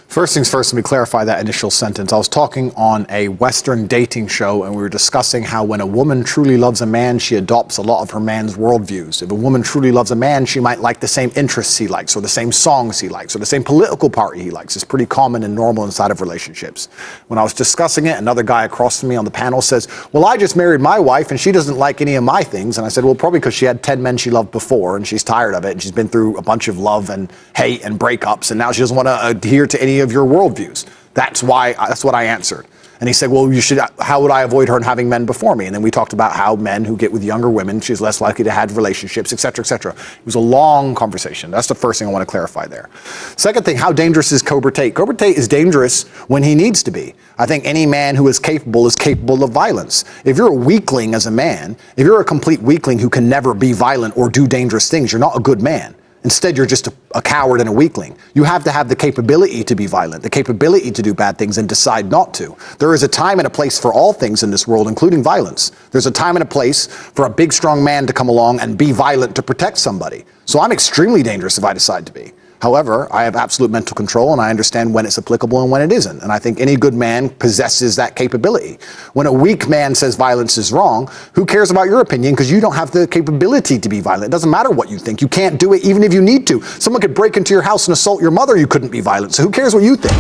First things first, let me clarify that initial sentence. I was talking on a Western dating show, and we were discussing how when a woman truly loves a man, she adopts a lot of her man's worldviews. If a woman truly loves a man, she might like the same interests he likes, or the same songs he likes, or the same political party he likes. It's pretty common and normal inside of relationships. When I was discussing it, another guy across from me on the panel says, well, I just married my wife, and she doesn't like any of my things. And I said, well, probably because she had 10 men she loved before, and she's tired of it, and she's been through a bunch of love and hate and breakups, and now she doesn't want to adhere to any of your worldviews. That's what I answered. And he said, well, how would I avoid her having men before me? And then we talked about how men who get with younger women, she's less likely to have relationships, et cetera, et cetera. It was a long conversation. That's the first thing I want to clarify there. Second thing, how dangerous is Cobra Tate? Cobra Tate is dangerous when he needs to be. I think any man who is capable of violence. If you're a weakling as a man, if you're a complete weakling who can never be violent or do dangerous things, you're not a good man. Instead, you're just a coward and a weakling. You have to have the capability to be violent, the capability to do bad things and decide not to. There is a time and a place for all things in this world, including violence. There's a time and a place for a big, strong man to come along and be violent to protect somebody. So I'm extremely dangerous if I decide to be. However, I have absolute mental control and I understand when it's applicable and when it isn't. And I think any good man possesses that capability. When a weak man says violence is wrong, who cares about your opinion? Because you don't have the capability to be violent. It doesn't matter what you think. You can't do it even if you need to. Someone could break into your house and assault your mother. You couldn't be violent. So who cares what you think?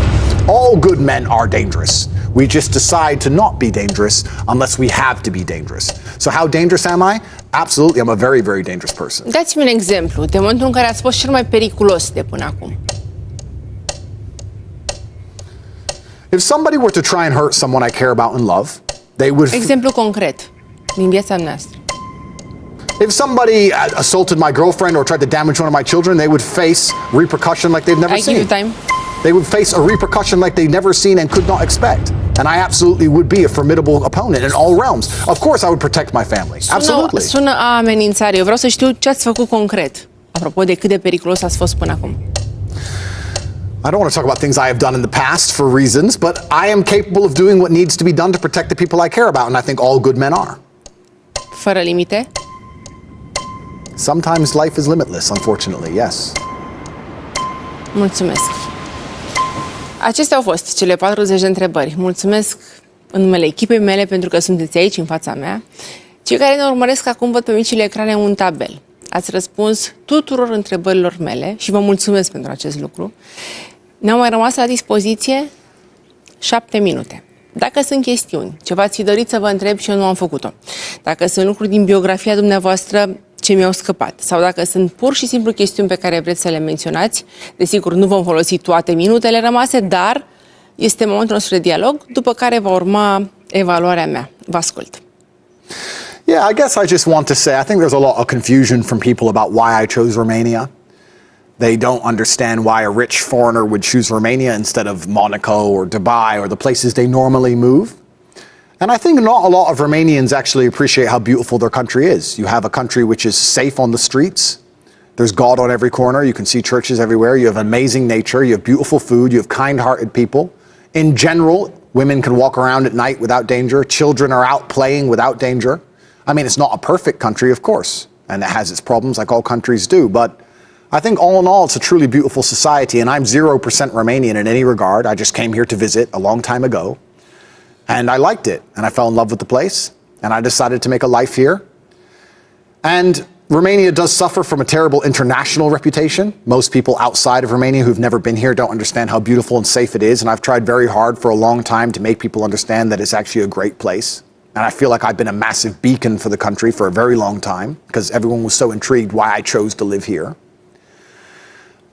All good men are dangerous. We just decide to not be dangerous unless we have to be dangerous. So how dangerous am I? Absolutely, I'm a very, very dangerous person. Dați-mi un exemplu de momentul în care ați fost cel mai periculos de până acum. If somebody were to try and hurt someone I care about and love, they would... Exemplu concret din viața noastră. If somebody assaulted my girlfriend or tried to damage one of my children, they would face repercussion like they've never seen. I give you time. They would face a repercussion like they've never seen and could not expect. And I absolutely would be a formidable opponent in all realms. Of course I would protect my family. Absolutely. Sună a amenințare. Eu vreau să știu ce ați făcut concret. Apropo de cât de periculos ați fost până acum. I don't want to talk about things I have done in the past for reasons, but I am capable of doing what needs to be done to protect the people I care about, and I think all good men are. Fără limite? Sometimes life is limitless, unfortunately, yes. Mulțumesc. Acestea au fost cele 40 de întrebări. Mulțumesc în numele echipei mele pentru că sunteți aici în fața mea. Cei care ne urmăresc acum văd pe micile ecrane un tabel. Ați răspuns tuturor întrebărilor mele și vă mulțumesc pentru acest lucru. Ne-au mai rămas la dispoziție 7 minute. Dacă sunt chestiuni ce v-ați fi dorit să vă întreb și eu nu am făcut-o, dacă sunt lucruri din biografia dumneavoastră ce mi-au scăpat, sau dacă sunt pur și simplu chestiuni pe care vreți să le menționați, desigur nu vom folosi toate minutele rămase, dar este momentul nostru de dialog, după care va urma evaluarea mea. Vă ascult. Yeah, I guess I just want to say, I think there's a lot of confusion from people about why I chose Romania. They don't understand why a rich foreigner would choose Romania instead of Monaco or Dubai or the places they normally move. And I think not a lot of Romanians actually appreciate how beautiful their country is. You have a country which is safe on the streets. There's God on every corner. You can see churches everywhere. You have amazing nature. You have beautiful food. You have kind-hearted people. In general, women can walk around at night without danger. Children are out playing without danger. I mean, it's not a perfect country, of course, and it has its problems like all countries do. But I think all in all, it's a truly beautiful society, and I'm 0% Romanian in any regard. I just came here to visit a long time ago, and I liked it, and I fell in love with the place, and I decided to make a life here. And Romania does suffer from a terrible international reputation. Most people outside of Romania who've never been here don't understand how beautiful and safe it is, and I've tried very hard for a long time to make people understand that it's actually a great place. And I feel like I've been a massive beacon for the country for a very long time, because everyone was so intrigued why I chose to live here.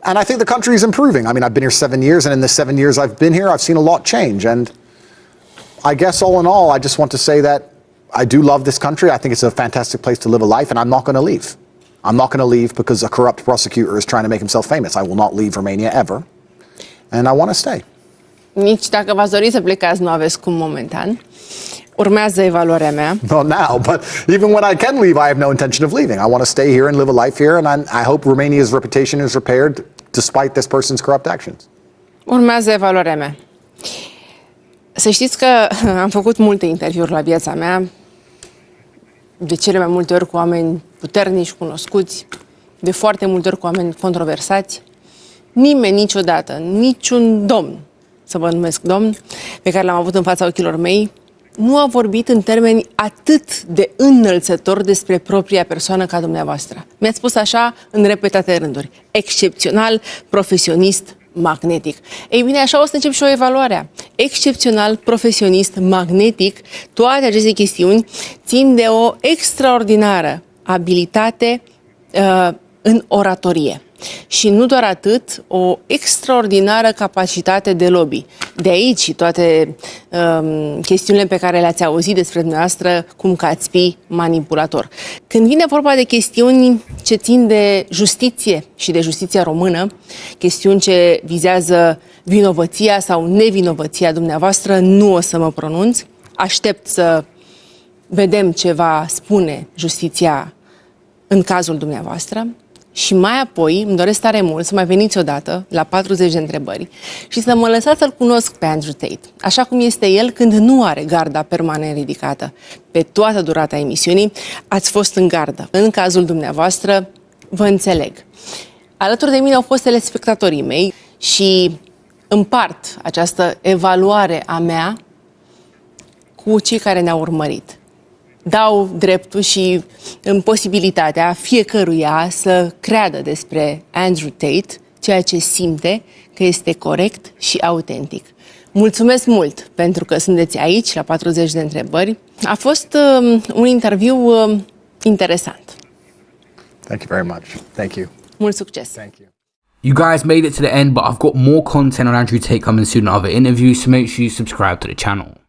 And I think the country is improving. I mean, I've been here 7 years, and in the 7 years I've been here, I've seen a lot change. And I guess all in all, I just want to say that I do love this country. I think it's a fantastic place to live a life, and I'm not going to leave. I'm not going to leave because a corrupt prosecutor is trying to make himself famous. I will not leave Romania ever, and I want to stay. Nici dacă v-ați dori să plecați, nu aveți cum momentan. Urmează evaluarea mea. Not now, but even when I can leave, I have no intention of leaving. I want to stay here and live a life here, and I hope Romania's reputation is repaired despite this person's corrupt actions. Urmează evaluarea mea. Să știți că am făcut multe interviuri la viața mea, de cele mai multe ori cu oameni puternici, cunoscuți, de foarte multe ori cu oameni controversați. Nimeni niciodată, niciun domn, să vă numesc domn, pe care l-am avut în fața ochilor mei, nu a vorbit în termeni atât de înălțători despre propria persoană ca dumneavoastră. Mi-ați spus așa în repetate rânduri. Excepțional, profesionist, magnetic. Ei bine, așa o să încep și o evaluare. Excepțional, profesionist, magnetic, toate aceste chestiuni țin de o extraordinară abilitate în oratorie. Și nu doar atât, o extraordinară capacitate de lobby. De aici toate chestiunile pe care le-ați auzit despre dumneavoastră, cum că ați fi manipulator. Când vine vorba de chestiuni ce țin de justiție și de justiția română, chestiuni ce vizează vinovăția sau nevinovăția dumneavoastră, nu o să mă pronunț. Aștept să vedem ce va spune justiția în cazul dumneavoastră. Și mai apoi îmi doresc tare mult să mai veniți odată la 40 de întrebări și să mă lăsați să-l cunosc pe Andrew Tate, așa cum este el când nu are garda permanent ridicată. Pe toată durata emisiunii ați fost în gardă. În cazul dumneavoastră, vă înțeleg. Alături de mine au fost telespectatorii mei și împart această evaluare a mea cu cei care ne-au urmărit. Dau dreptul și posibilitatea fiecăruia să creadă despre Andrew Tate ceea ce simte că este corect și autentic. Mulțumesc mult pentru că sunteți aici la 40 de întrebări. A fost un interviu interesant. Thank you very much. Thank you. Mult succes! Thank you. You guys made it to the end, but I've got more content on Andrew Tate coming soon and other interviews, so make sure you subscribe to the channel.